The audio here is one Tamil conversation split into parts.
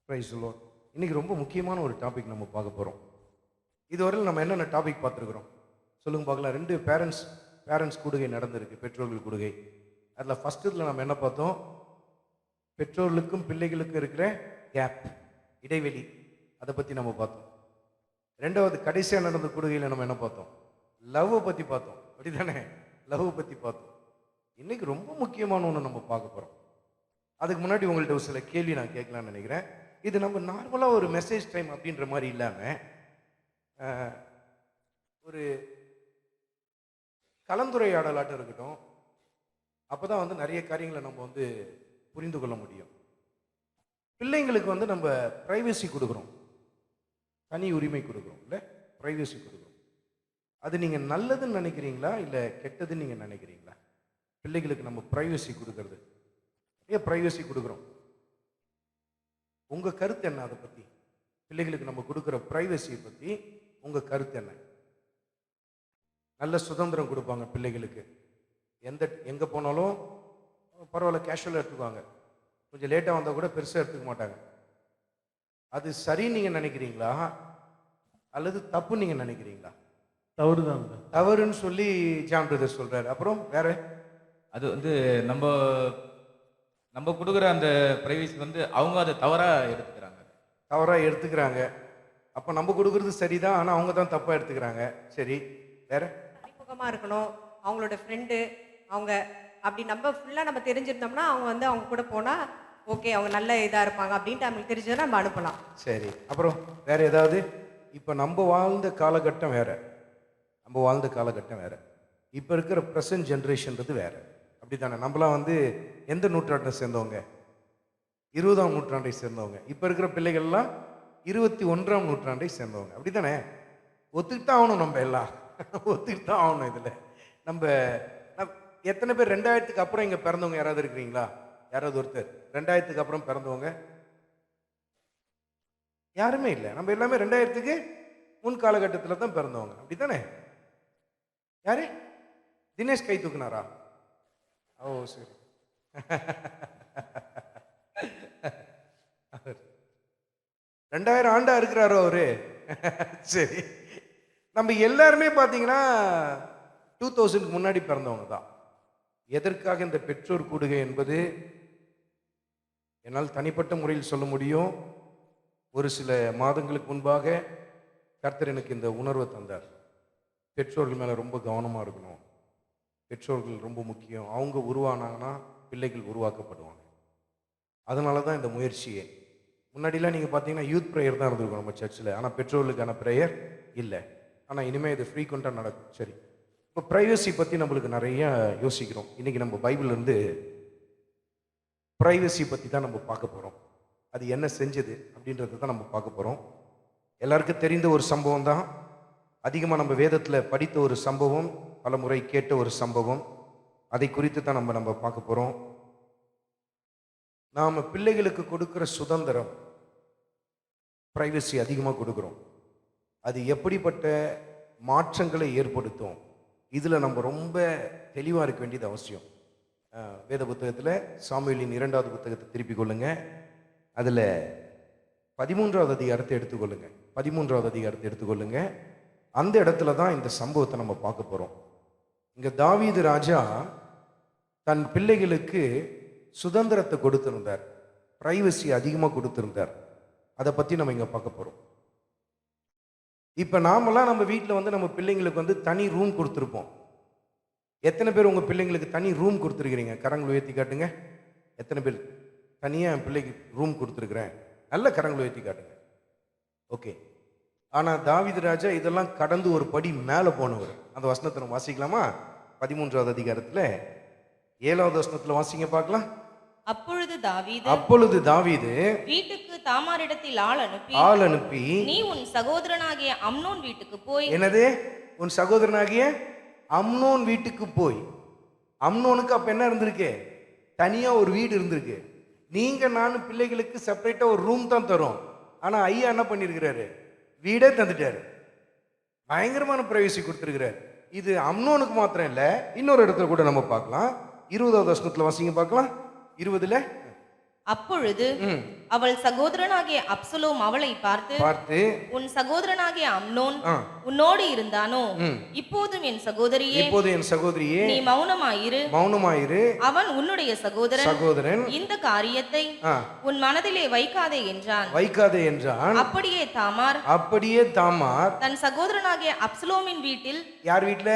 Praise the Lord. இன்னைக்கு ரொம்ப முக்கியமான ஒரு டாபிக் நம்ம பார்க்க போகிறோம். இதுவரையில் நம்ம என்னென்ன டாபிக் பார்த்துருக்குறோம் சொல்லுங்க பார்க்கலாம். 2 பேரண்ட்ஸ் கூடுகை நடந்திருக்கு, பெற்றோர்கள் கூடுகை. அதில் ஃபஸ்ட்டு இதில் நம்ம என்ன பார்த்தோம்? பெற்றோர்களுக்கும் பிள்ளைகளுக்கும் இருக்கிற கேப், இடைவெளி, அதை பற்றி நம்ம பார்த்தோம். 2வது கடைசியாக நடந்த கூடுகையில் நம்ம என்ன பார்த்தோம்? லவ்வை பற்றி பார்த்தோம். அப்படி தானே? லவ் பற்றி பார்த்தோம். இன்னைக்கு ரொம்ப முக்கியமான ஒன்று நம்ம பார்க்க போகிறோம். அதுக்கு முன்னாடி உங்கள்கிட்ட ஒரு சில கேள்வி நான் கேட்கலான்னு நினைக்கிறேன். இது நம்ம நார்மலாக ஒரு மெசேஜ் டைம் அப்படின்ற மாதிரி இல்லாமல் ஒரு கலந்துரையாடலாட்டம் இருக்கட்டும். அப்போ தான் வந்து நிறைய காரியங்களை நம்ம புரிந்து கொள்ள முடியும். பிள்ளைங்களுக்கு நம்ம ப்ரைவசி கொடுக்குறோம், தனி உரிமை கொடுக்குறோம், இல்லை ப்ரைவசி கொடுக்குறோம். அது நீங்கள் நல்லதுன்னு நினைக்கிறீங்களா இல்லை கெட்டதுன்னு நீங்கள் நினைக்கிறீங்களா? பிள்ளைகளுக்கு நம்ம ப்ரைவசி கொடுக்கறது, ஏன் ப்ரைவசி கொடுக்குறோம்? உங்கள் கருத்து என்ன அதை பற்றி? பிள்ளைகளுக்கு நம்ம கொடுக்குற ப்ரைவசியை பற்றி உங்கள் கருத்து என்ன? நல்ல சுதந்திரம் கொடுப்பாங்க பிள்ளைகளுக்கு. எங்கே போனாலும் பரவாயில்ல, கேஷுவலாக எடுத்துக்குவாங்க. கொஞ்சம் லேட்டாக வந்தால் கூட பெருசாக எடுத்துக்க மாட்டாங்க. அது சரின்னு நீங்கள் நினைக்கிறீங்களா அல்லது தப்புன்னு நீங்கள் நினைக்கிறீங்களா? தவறுதான். தவறுன்னு சொல்லி ஜான் பிரதர் சொல்கிறாரு. அப்புறம் வேற அது நம்ம நம்ம கொடுக்குற அந்த பிரைவசி அவங்க அதை தவறாக எடுத்துக்கிறாங்க. தவறாக எடுத்துக்கிறாங்க. அப்போ நம்ம கொடுக்குறது சரிதான், ஆனால் அவங்க தான் தப்பாக எடுத்துக்கிறாங்க. சரி, வேற அறிமுகமாக இருக்கணும், அவங்களோட ஃப்ரெண்டு அவங்க அப்படி நம்ம ஃபுல்லாக நம்ம தெரிஞ்சிருந்தோம்னா அவங்க அவங்க கூட போனால் ஓகே, அவங்க நல்ல இதாக இருப்பாங்க அப்படின்ட்டு அவங்களுக்கு தெரிஞ்சதுன்னா நம்ம அனுப்பலாம். சரி, அப்புறம் வேற ஏதாவது? இப்போ நம்ம வாழ்ந்த காலகட்டம் வேற, நம்ம வாழ்ந்த காலகட்டம் வேற, இப்போ இருக்கிற ப்ரெசன்ட் ஜென்ரேஷன்றது வேற. அப்படி தானே? நம்மளாம் எந்த நூற்றாண்டை சேர்ந்தவங்க? 20ஆம் நூற்றாண்டை சேர்ந்தவங்க. இப்போ இருக்கிற பிள்ளைகள்லாம் 21ஆம் நூற்றாண்டை சேர்ந்தவங்க. அப்படி தானே? ஒத்துக்கிட்டு தான் ஆகணும், நம்ம எல்லாம் ஒத்துக்கிட்டு தான் ஆகணும். இதில் நம்ம எத்தனை பேர் 2000க்கு அப்புறம் இங்கே பிறந்தவங்க யாராவது இருக்கிறீங்களா? யாராவது ஒருத்தர் 2000க்கு அப்புறம் பிறந்தவங்க? யாருமே இல்லை. நம்ம எல்லாமே 2000க்கு முன் காலகட்டத்தில் தான் பிறந்தவங்க. அப்படி தானே? யாரு? தினேஷ் கை தூக்குனாரா? ஓ சரி. 2000 ஆண்டா இருக்கிறாரோ அவரு? சரி, நம்ம எல்லாருமே பார்த்தீங்கன்னா 2000க்கு முன்னாடி பிறந்தவங்க தான். எதற்காக இந்த பெற்றோர் கூடுகை என்பது என்னால் தனிப்பட்ட முறையில் சொல்ல முடியும். ஒரு சில மாதங்களுக்கு முன்பாக கர்த்தர் எனக்கு இந்த உணர்வை தந்தார். பெற்றோர்கள் மேலே ரொம்ப கவனமாக இருக்கணும், பெற்றோர்கள் ரொம்ப முக்கியம். அவங்க உருவானாங்கன்னா பிள்ளைகள் உருவாக்கப்படுவாங்க. அதனால தான் இந்த முயற்சியே. முன்னாடிலாம் நீங்கள் பார்த்தீங்கன்னா யூத் ப்ரேயர் தான் இருந்திருக்கும் நம்ம சர்ச்சில், ஆனால் பெற்றோர்களுக்கான ப்ரேயர் இல்லை. ஆனால் இனிமேல் இது ஃப்ரீக்வெண்ட்டாக நடக்கும். சரி, இப்போ ப்ரைவசி பற்றி நம்மளுக்கு நிறைய யோசிக்கிறோம். இன்றைக்கி நம்ம பைபிள்லேருந்து ப்ரைவசி பற்றி தான் நம்ம பார்க்க போகிறோம். அது என்ன செஞ்சது அப்படின்றத தான் நம்ம பார்க்க போகிறோம். எல்லாருக்கும் தெரிந்த ஒரு சம்பவம் தான், அதிகமாக நம்ம வேதத்தில் படித்த ஒரு சம்பவம், பல முறை கேட்ட ஒரு சம்பவம். அதை குறித்து தான் நம்ம பார்க்க போகிறோம். நாம் பிள்ளைகளுக்கு கொடுக்குற சுதந்திரம், ப்ரைவசி அதிகமாக கொடுக்குறோம். அது எப்படிப்பட்ட மாற்றங்களை ஏற்படுத்தும்? இதில் நம்ம ரொம்ப தெளிவாக இருக்க வேண்டியது அவசியம். வேத புத்தகத்தில் சாமுவேலின் 2வது புத்தகத்தை திருப்பிக் கொள்ளுங்க. அதில் 13வது அதிகாரத்தை எடுத்துக்கொள்ளுங்க. 13வது அதிகாரத்தை எடுத்துக்கொள்ளுங்க. அந்த இடத்துல தான் இந்த சம்பவத்தை நம்ம பார்க்க போகிறோம். இங்கே தாவீது ராஜா தன் பிள்ளைகளுக்கு சுதந்திரத்தை கொடுத்திருந்தார், ப்ரைவசி அதிகமாக கொடுத்திருந்தார். அதை பற்றி நம்ம இங்கே பார்க்க போகிறோம். இப்போ நாமெல்லாம் நம்ம வீட்டில் நம்ம பிள்ளைங்களுக்கு தனி ரூம் கொடுத்துருப்போம். எத்தனை பேர் உங்கள் பிள்ளைங்களுக்கு தனி ரூம் கொடுத்துருக்கிறீங்க? கரங்களை உயர்த்தி காட்டுங்க. எத்தனை பேர் தனியாக என் பிள்ளைக்கு ரூம் கொடுத்துருக்குறேன்? நல்ல கரங்களை உயர்த்தி காட்டுங்க. ஓகே. ஆனால் தாவீது ராஜா இதெல்லாம் கடந்து ஒரு படி மேலே போனவர். அந்த வசனத்தை நம்ம வாசிக்கலாமா? 13வது அதிகாரத்தில் 7வது வசனத்தில் வாசிங்க பார்க்கலாம். அப்பொழுது தாவீது வீட்டுக்கு தாமாரிடத்தில் ஆள் அனுப்பி நீ உன் சகோதரனாகிய அம்னோன் வீட்டுக்கு போய். என்னது? உன் சகோதரனாகிய அம்னோன் வீட்டுக்கு போய். அம்னோனுக்கு அப்ப என்ன இருந்திருக்கு? தனியா ஒரு வீடு இருந்திருக்கு. நீங்க நானும் பிள்ளைகளுக்கு செப்பரேட்டா ஒரு ரூம் தான் தரோம். ஆனா ஐயா என்ன பண்ணிருக்கிறாரு? வீடே தந்துட்டாரு. பயங்கரமான பிரைவசி கொடுத்துருக்கிறார். இது அம்னோனுக்கு மாத்திரம் இல்லை, இன்னொரு இடத்துல கூட நம்ம பார்க்கலாம். 20வது வசனத்துல வாசிங்க பார்க்கலாம். 20ல் அப்பொழுது அவள் சகோதரனாகிய அப்சலோம் அவளை பார்த்து உன் சகோதரனாகிய அம்னோன் உன்னோடு இருந்தானோ? இப்போதும் என் சகோதரியே நீ மௌனமாயிரு, அவன் உன்னுடைய சகோதரன், இந்த காரியத்தை உன் மனதிலே வைக்காதே என்றான். அப்படியே தாமார் தன் சகோதரனாகிய அப்சலோமின் வீட்டில், யார் வீட்டுல?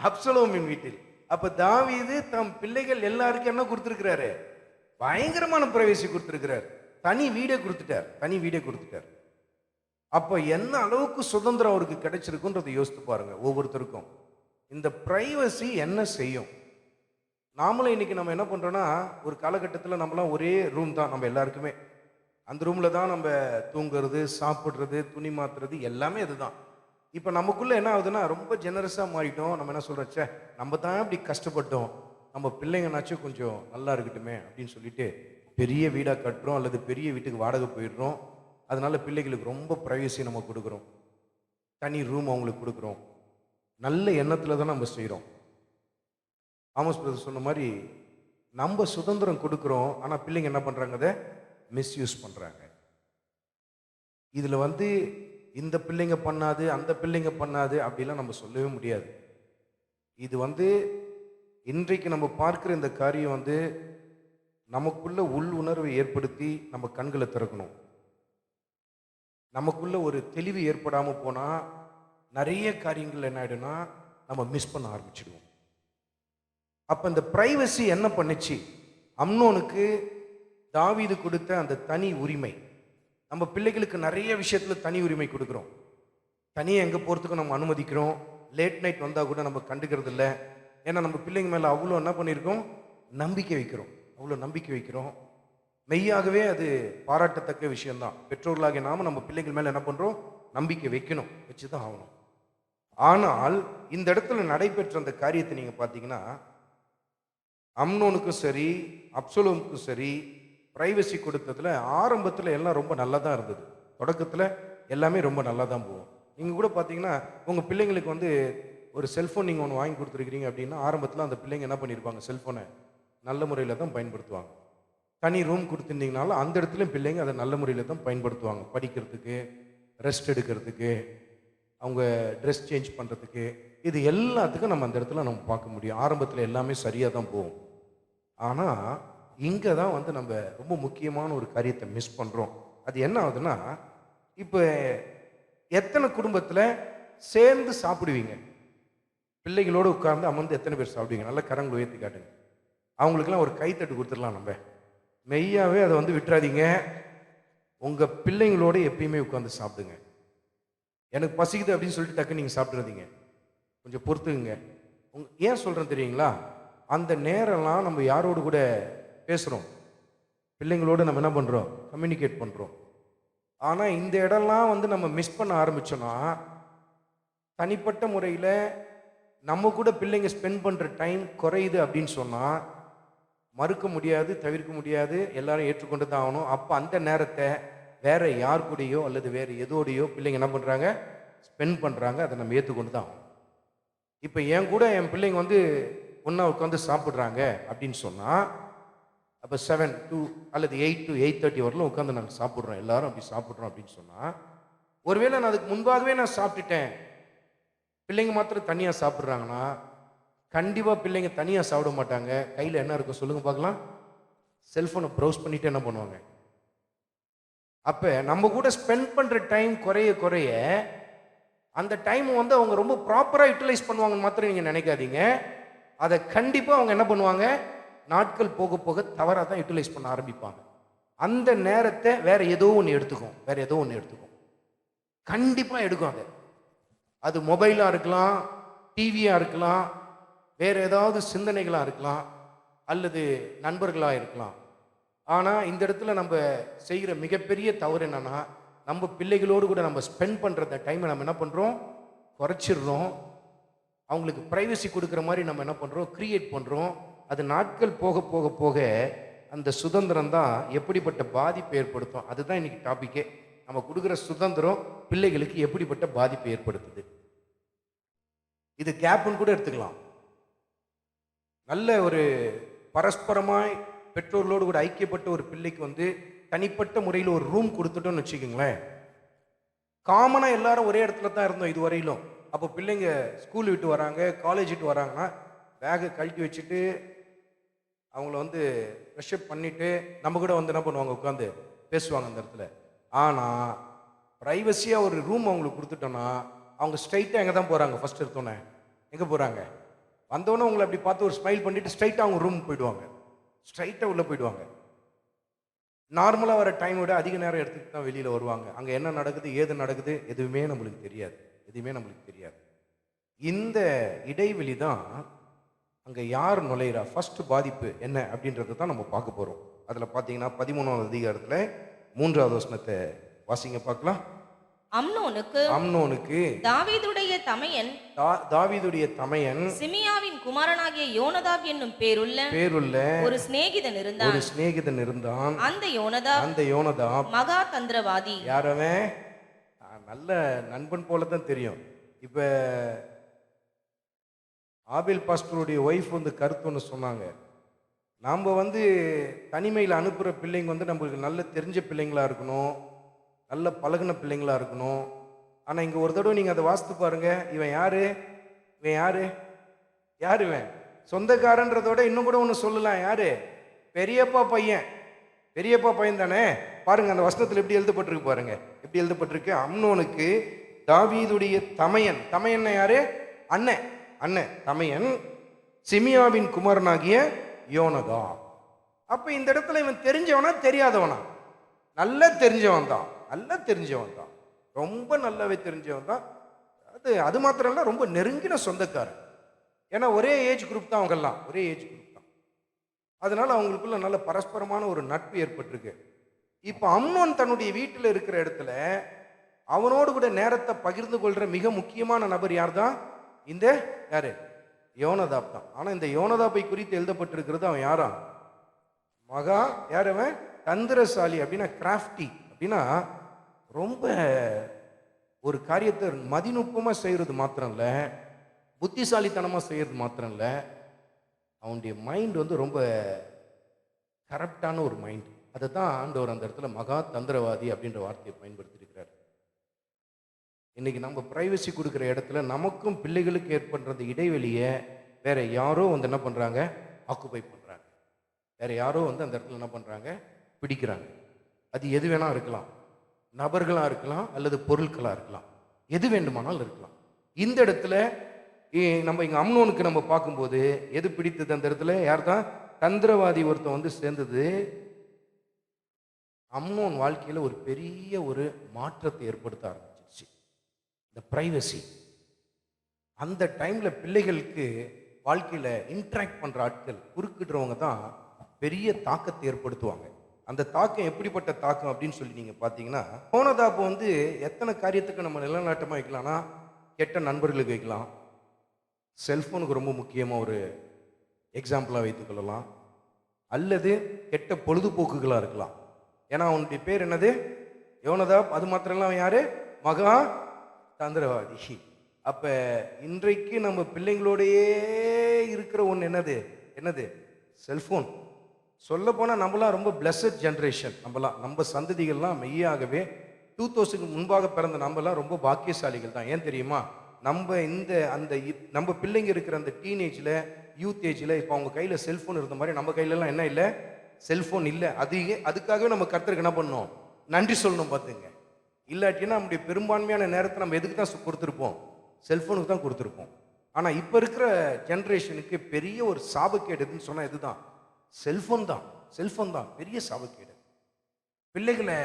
அப்சலோமின் வீட்டில். அப்ப தாவீது தம் பிள்ளைகள் எல்லாருக்கும் என்ன கொடுத்திருக்கிறாரு? பயங்கரமான பிரைவசி கொடுத்திருக்கிறார். தனி வீடே கொடுத்துட்டார். அப்ப என்ன அளவுக்கு சுதந்திரம் அவருக்கு கிடைச்சிருக்குன்றதை யோசித்து பாருங்க. ஒவ்வொருத்தருக்கும் இந்த பிரைவசி என்ன செய்யும்? நாமளும் இன்னைக்கு நம்ம என்ன பண்றோம்னா, ஒரு காலகட்டத்தில் நம்மளாம் ஒரே ரூம் தான், நம்ம எல்லாருக்குமே அந்த ரூம்ல தான் நம்ம தூங்குறது, சாப்பிட்றது, துணி மாத்துறது எல்லாமே அதுதான். இப்போ நமக்குள்ள என்ன ஆகுதுன்னா, ரொம்ப ஜெனரஸாக மாறிட்டோம். நம்ம என்ன சொல்றச்சே, நம்ம தான் இப்படி கஷ்டப்பட்டோம், நம்ம பிள்ளைங்கனாச்சும் கொஞ்சம் நல்லா இருக்கட்டுமே அப்படின்னு சொல்லிட்டு பெரிய வீடாக கட்டுறோம், அல்லது பெரிய வீட்டுக்கு வாடகை போயிடுறோம். அதனால பிள்ளைகளுக்கு ரொம்ப ப்ரைவசி நம்ம கொடுக்குறோம், தனி ரூம் அவங்களுக்கு கொடுக்குறோம். நல்ல எண்ணத்தில் தான் நம்ம செய்கிறோம். ஆமோஸ் பிரதர் சொன்ன மாதிரி நம்ம சுதந்திரம் கொடுக்குறோம், ஆனால் பிள்ளைங்க என்ன பண்ணுறாங்க? அதை மிஸ்யூஸ் பண்ணுறாங்க. இதில் இந்த பிள்ளைங்க பண்ணாது, அந்த பிள்ளைங்க பண்ணாது அப்படிலாம் நம்ம சொல்லவே முடியாது. இது இன்றைக்கு நம்ம பார்க்குற இந்த காரியம் நமக்குள்ள உள் உணர்வை ஏற்படுத்தி நம்ம கண்களை திறக்கணும். நமக்குள்ள ஒரு தெளிவு ஏற்படாமல் போனால் நிறைய காரியங்கள் என்ன ஆகிடும்னா நம்ம மிஸ் பண்ண ஆரம்பிச்சிடுவோம். அப்போ இந்த பிரைவசி என்ன பண்ணுச்சு? அம்னோனுக்கு தாவீது கொடுத்த அந்த தனி உரிமை. நம்ம பிள்ளைகளுக்கு நிறைய விஷயத்தில் தனி உரிமை கொடுக்குறோம். தனியாக எங்கே போகிறதுக்கும் நம்ம அனுமதிக்கிறோம். லேட் நைட் வந்தால் கூட நம்ம கண்டுக்கிறது இல்லை. ஏன்னா நம்ம பிள்ளைங்க மேலே அவ்வளோ என்ன பண்ணியிருக்கோம்? நம்பிக்கை வைக்கிறோம். மெய்யாகவே அது பாராட்டத்தக்க விஷயம்தான். பெற்றோர்களாகிய நாம நம்ம பிள்ளைகள் மேலே என்ன பண்ணுறோம்? நம்பிக்கை வைக்கணும், வச்சு தான் ஆகணும். ஆனால் இந்த இடத்துல நடைபெற்ற அந்த காரியத்தை நீங்கள் பார்த்தீங்கன்னா, அம்னோனுக்கும் சரி அப்சலோமுக்கும் சரி பிரைவசி கொடுத்ததுல ஆரம்பத்தில் எல்லாம் ரொம்ப நல்லா தான் இருந்தது. தொடக்கத்தில் எல்லாமே ரொம்ப நல்லா தான் போகும். நீங்கள் கூட பார்த்தீங்கன்னா, உங்கள் பிள்ளைங்களுக்கு ஒரு செல்ஃபோன் நீங்கள் ஒன்று வாங்கி கொடுத்துருக்கிறீங்க அப்படின்னா, ஆரம்பத்தில் அந்த பிள்ளைங்க என்ன பண்ணியிருப்பாங்க? செல்ஃபோனை நல்ல முறையில் தான் பயன்படுத்துவாங்க. தனி ரூம் கொடுத்துருந்தீங்கனாலும் அந்த இடத்துல பிள்ளைங்க அதை நல்ல முறையில் தான் பயன்படுத்துவாங்க. படிக்கிறதுக்கு, ரெஸ்ட் எடுக்கிறதுக்கு, அவங்க ட்ரெஸ் சேஞ்ச் பண்ணுறதுக்கு, இது எல்லாத்துக்கும் நம்ம அந்த இடத்துல நம்ம பார்க்க முடியும். ஆரம்பத்தில் எல்லாமே சரியாக தான் போகும். ஆனால் இங்கே தான் நம்ம ரொம்ப முக்கியமான ஒரு காரியத்தை மிஸ் பண்ணுறோம். அது என்ன ஆகுதுன்னா, இப்போ எத்தனை குடும்பத்தில் சேர்ந்து சாப்பிடுவீங்க? பிள்ளைகளோடு உட்கார்ந்து அமர்ந்து எத்தனை பேர் சாப்பிடுவீங்க? நல்லா கரங்களை உயர்த்தி காட்டுங்க. அவங்களுக்கெல்லாம் ஒரு கைத்தட்டு கொடுத்துடலாம். நம்ம மெய்யாவே அதை விட்டுறாதீங்க. உங்கள் பிள்ளைங்களோடு எப்பயுமே உட்காந்து சாப்பிடுங்க. எனக்கு பசிக்குது அப்படின்னு சொல்லிட்டு டக்கு நீங்கள் சாப்பிட்றாதீங்க, கொஞ்சம் பொறுத்துக்குங்க. ஏன் சொல்கிறேன் தெரியுங்களா? அந்த நேரம்லாம் நம்ம யாரோடு கூட பேசுகிறோம்? பிள்ளைங்களோடு நம்ம என்ன பண்ணுறோம்? கம்யூனிகேட் பண்ணுறோம். ஆனால் இந்த இடம்லாம் நம்ம மிஸ் பண்ண ஆரம்பித்தோன்னா, தனிப்பட்ட முறையில் நம்ம கூட பிள்ளைங்க ஸ்பெண்ட் பண்ணுற டைம் குறையுது அப்படின்னு சொன்னால் மறுக்க முடியாது, தவிர்க்க முடியாது, எல்லாரும் ஏற்றுக்கொண்டு தான் ஆகணும். அப்போ அந்த நேரத்தை வேற யார் கூடயோ அல்லது வேறு எதோடையோ பிள்ளைங்க என்ன பண்ணுறாங்க? ஸ்பெண்ட் பண்ணுறாங்க. அதை நம்ம ஏற்றுக்கொண்டு தான் ஆகணும். இப்போ என் கூட என் பிள்ளைங்க ஒன்றா உட்காந்து சாப்பிட்றாங்க அப்படின்னு சொன்னால், அப்போ 7 to அல்லது 8 to 8:30 வரலும் உட்காந்து நாங்கள் சாப்பிட்றோம், எல்லாரும் அப்படி சாப்பிட்றோம் அப்படின்னு சொன்னால், ஒருவேளை நான் அதுக்கு முன்பாகவே நான் சாப்பிட்டுட்டேன், பிள்ளைங்க மாத்திரம் தனியாக சாப்பிட்றாங்கன்னா, கண்டிப்பாக பிள்ளைங்க தனியாக சாப்பிட மாட்டாங்க. கையில் என்ன இருக்கும் சொல்லுங்க பார்க்கலாம்? செல்ஃபோனை ப்ரௌஸ் பண்ணிட்டு என்ன பண்ணுவாங்க? அப்போ நம்ம கூட ஸ்பெண்ட் பண்ணுற டைம் குறைய குறைய அந்த டைம் அவங்க ரொம்ப ப்ராப்பராக யூட்டிலைஸ் பண்ணுவாங்கன்னு மாத்திரம் நீங்கள் நினைக்காதீங்க. அதை கண்டிப்பாக அவங்க என்ன பண்ணுவாங்க? நாட்கள் போக போக தவறாக தான் யூட்டிலைஸ் பண்ண ஆரம்பிப்பாங்க. அந்த நேரத்தை வேற ஏதோ ஒன்று எடுத்துக்கும், கண்டிப்பாக எடுக்கும். அது மொபைலாக இருக்கலாம், டிவியாக இருக்கலாம், வேறு ஏதாவது சிந்தனைகளாக இருக்கலாம், அல்லது நண்பர்களாக இருக்கலாம். ஆனால் இந்த இடத்துல நம்ம செய்கிற மிகப்பெரிய தவறு என்னன்னா, நம்ம பிள்ளைகளோடு கூட நம்ம ஸ்பெண்ட் பண்ணுற அந்த டைமை நம்ம என்ன பண்ணுறோம்? குறைச்சிடுறோம். அவங்களுக்கு ப்ரைவசி கொடுக்குற மாதிரி நம்ம என்ன பண்ணுறோம்? கிரியேட் பண்ணுறோம். அது நாட்கள் போக போக போக அந்த சுதந்திரம் தான் எப்படிப்பட்ட பாதிப்பை ஏற்படுத்தும். அதுதான் இன்னைக்கு டாபிக்கே. நம்ம கொடுக்குற சுதந்திரம் பிள்ளைகளுக்கு எப்படிப்பட்ட பாதிப்பை ஏற்படுத்துது. இது கேப்னு கூட எடுத்துக்கலாம். நல்ல ஒரு பரஸ்பரமாய் பெற்றோர்களோடு கூட ஐக்கியப்பட்ட ஒரு பிள்ளைக்கு வந்து தனிப்பட்ட முறையில் ஒரு ரூம் கொடுத்துட்டோம்னு வச்சுக்கோங்களேன். காமனாக எல்லாரும் ஒரே இடத்துல தான் இருந்தோம் இது வரையிலும். அப்போ பிள்ளைங்க ஸ்கூல் விட்டு வராங்க, காலேஜ் விட்டு வராங்கன்னா பேகை கழட்டி வச்சுட்டு அவங்கள வந்து ஃப்ரெஷ்அப் பண்ணிவிட்டு நம்ம கூட வந்து என்ன பண்ணுவாங்க, உட்காந்து பேசுவாங்க அந்த இடத்துல. ஆனால் ப்ரைவசியாக ஒரு ரூம் அவங்களுக்கு கொடுத்துட்டோன்னா அவங்க ஸ்ட்ரைட்டாக எங்கே தான் போகிறாங்க? ஃபஸ்ட் எடுத்தோன்னே எங்கே போகிறாங்க? வந்தோடனே உங்களை அப்படி பார்த்து ஒரு ஸ்மைல் பண்ணிவிட்டு ஸ்ட்ரைட்டாக அவங்க ரூமுக்கு போயிடுவாங்க, ஸ்ட்ரைட்டாக உள்ளே போயிடுவாங்க. நார்மலாக வர டைமை விட அதிக நேரம் எடுத்துக்கிட்டு தான் வெளியில் வருவாங்க. அங்கே என்ன நடக்குது, ஏது நடக்குது, எதுவுமே நம்மளுக்கு தெரியாது, எதுவுமே நம்மளுக்கு தெரியாது. இந்த இடைவெளி தான் அங்கே யார் நுழையிறா, ஃபர்ஸ்ட் பாதிப்பு என்ன அப்படின்றத தான் நம்ம பார்க்க போகிறோம். அதில் பார்த்தீங்கன்னா 13வது அதிகாரத்தில் 3வது வசனத்தை வாசிங்க பார்க்கலாம். அம்னோனுக்கு தாவீதுடைய தமையன் சிமியாவின் குமாரனாகிய யோனதாப் என்னும் பேருள்ள ஒரு சிநேகிதன் இருந்தான். அந்த யோனதாப் மகா தந்திரவாதி. யாரவன்? நல்ல நண்பன் போல தான் தெரியும். இப்ப ஆபேல் பாஸ்டருடைய ஒய்ஃப் வந்து கருத்து ஒன்று சொன்னாங்க. நாம் வந்து தனிமையில் அனுப்புகிற பிள்ளைங்க வந்து நம்மளுக்கு நல்ல தெரிஞ்ச பிள்ளைங்களா இருக்கணும், நல்ல பழகின பிள்ளைங்களா இருக்கணும். ஆனால் இங்கே ஒரு தடவை நீங்கள் அதை வாசித்து பாருங்க. இவன் யாரு? இவன் சொந்தக்காரன்றதோட இன்னும் கூட ஒன்று சொல்லலாம். யாரு? பெரியப்பா பையன் தானே. பாருங்க அந்த வசனத்தில் எப்படி எழுதப்பட்டிருக்கு பாருங்க, எப்படி எழுதப்பட்டிருக்கு. அம்னோனுக்கு தாவீதுடைய தமையன் யாரு? அண்ணன் தமையன் சிமியாவின் குமாரனாகிய யோனதா. அப்ப இந்த இடத்துல இவன் தெரிஞ்சவனா தெரியாதவனா? நல்லா தெரிஞ்சவன் தான், ரொம்ப நல்லாவே தெரிஞ்சவன் தான். அது மாத்திரம் இல்ல, ரொம்ப நெருங்கின சொந்தக்காரன். ஏன்னா ஒரே ஏஜ் குரூப் தான் அவங்கெல்லாம், ஒரே ஏஜ் குரூப் தான். அதனால அவங்களுக்குள்ள நல்ல பரஸ்பரமான ஒரு நட்பு ஏற்பட்டிருக்கு. இப்ப அம்னோன் தன்னுடைய வீட்டில் இருக்கிற இடத்துல அவனோடு கூட நேரத்தை பகிர்ந்து கொள்ற மிக முக்கியமான நபர் யார் தான்? இந்த யாரு? யோனதாப் தான். ஆனா இந்த யோனதாப்பை குறித்து எழுதப்பட்டிருக்கிறது அவன் யாரா? மகா யார் அவன்? தந்திரசாலி. அப்படின்னா கிராஃப்டி, அப்படின்னா ரொம்ப ஒரு காரியத்தை மதிநுட்பமா செய்யறது மாத்திரம் இல்ல, புத்திசாலித்தனமா செய்யறது மாத்திரம் இல்ல, அவனுடைய மைண்ட் வந்து ரொம்ப கரெக்டான ஒரு மைண்ட். அதை தான் ஆண்டவர் அந்த இடத்துல மகா தந்திரவாதி அப்படின்ற வார்த்தையை பயன்படுத்தியிருக்கிறார். இன்னைக்கு நம்ம பிரைவசி கொடுக்குற இடத்துல நமக்கும் பிள்ளைகளுக்கு ஏற்படுறது இடைவெளியை வேற யாரோ வந்து என்ன பண்றாங்க? ஆக்குபை பண்றாங்க. வேற யாரோ வந்து அந்த இடத்துல என்ன பண்றாங்க? பிடிக்கிறாங்க. அது எது வேணா இருக்கலாம், நபர்களா இருக்கலாம் அல்லது பொருட்களா இருக்கலாம், எது வேண்டுமானாலும் இருக்கலாம். இந்த இடத்துல நம்ம இங்க அம்னோனுக்கு நம்ம பார்க்கும்போது எது பிடித்தது? அந்த இடத்துல யார் தான்? தந்திரவாதி ஒருத்தன் வந்து சேர்ந்தது. அம்னோன் வாழ்க்கையில ஒரு பெரிய ஒரு மாற்றத்தை ஏற்படுத்த ஆரம்பிச்சிருச்சு. இந்த பிரைவசி அந்த டைம்ல பிள்ளைகளுக்கு வாழ்க்கையில இன்ட்ராக்ட் பண்ற ஆட்கள், குறுக்கிடுறவங்க தான் பெரிய தாக்கத்தை ஏற்படுத்துவாங்க. அந்த தாக்கம் எப்படிப்பட்ட தாக்கம் அப்படின்னு சொல்லி நீங்க பாத்தீங்கன்னா, யோனதாப் வந்து எத்தனை காரியத்துக்கு நம்ம நிலநாட்டமா வைக்கலாம்னா, கெட்ட நண்பர்களுக்கு வைக்கலாம், செல்போனுக்கு ரொம்ப முக்கியமா ஒரு எக்ஸாம்பிளா வைத்துக் கொள்ளலாம், அல்லது கெட்ட பொழுதுபோக்குகளா இருக்கலாம். ஏன்னா அவனுடைய பேர் என்னது? யோனதாப். அது மாத்திரம் அவன் யாரு? மகா தந்திரவாதி. அப்ப இன்றைக்கு நம்ம பிள்ளைங்களோடையே இருக்கிற ஒன்று என்னது? செல்போன். சொல்ல போனா நம்மளாம் ரொம்ப பிளஸட் ஜெனரேஷன். நம்ம சந்ததிகள்லாம் மெய்யாகவே 2000 முன்பாக பிறந்த நம்மலாம் ரொம்ப பாக்கியசாலிகள் தான். ஏன் தெரியுமா? நம்ம பிள்ளைங்க இருக்கிற அந்த டீனேஜ்ல, யூத் ஏஜ்ல இப்போ அவங்க கையில செல்போன் இருந்த மாதிரி நம்ம கையிலலாம் என்ன இல்லை? செல்போன் இல்லை. அதுக்காகவே நம்ம கர்த்தருக்கு என்ன பண்ணணும்? நன்றி சொல்லணும். பார்த்துங்க, இல்லாட்டினா நம்முடைய பெரும்பான்மையான நேரத்தை நம்ம எதுக்கு தான் கொடுத்துருப்போம்? செல்போனுக்கு தான் கொடுத்துருப்போம். ஆனா இப்ப இருக்கிற ஜெனரேஷனுக்கு பெரிய ஒரு சாபக்கேடுன்னு சொன்னா இதுதான், செல்போன் தான் பெரிய சாபக்கேடு. பிள்ளைகளை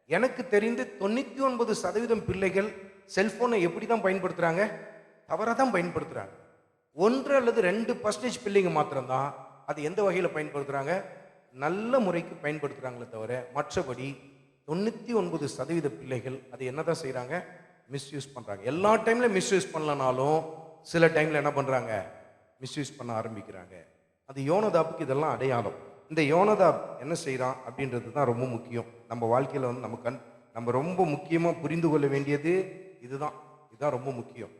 எனக்கு தெரிந்து 99% பிள்ளைகள் செல்போனை எப்படி தான் பயன்படுத்துறாங்க? தவறாக தான் பயன்படுத்துறாங்க. 1 அல்லது 2% பிள்ளைங்க மாத்திரம்தான் அது எந்த வகையில் பயன்படுத்துறாங்க? நல்ல முறைக்கு பயன்படுத்துறாங்களே தவிர, மற்றபடி 99% பிள்ளைகள் அது என்னதான் செய்யறாங்க? மிஸ்யூஸ் பண்றாங்க. எல்லா டைம்ல மிஸ்யூஸ் பண்ணலனாலும் சில டைம்ல என்ன பண்றாங்க? மிஸ்யூஸ் பண்ண ஆரம்பிக்கிறாங்க. அது யோனதாப்புக்கு இதெல்லாம் அடையாளம். இந்த யோனதாப் என்ன செய்யறான் அப்படின்றது தான் ரொம்ப முக்கியம். நம்ம வாழ்க்கையில வந்து நம்ம ரொம்ப முக்கியமா புரிந்து கொள்ள வேண்டியது இதுதான் ரொம்ப முக்கியம்.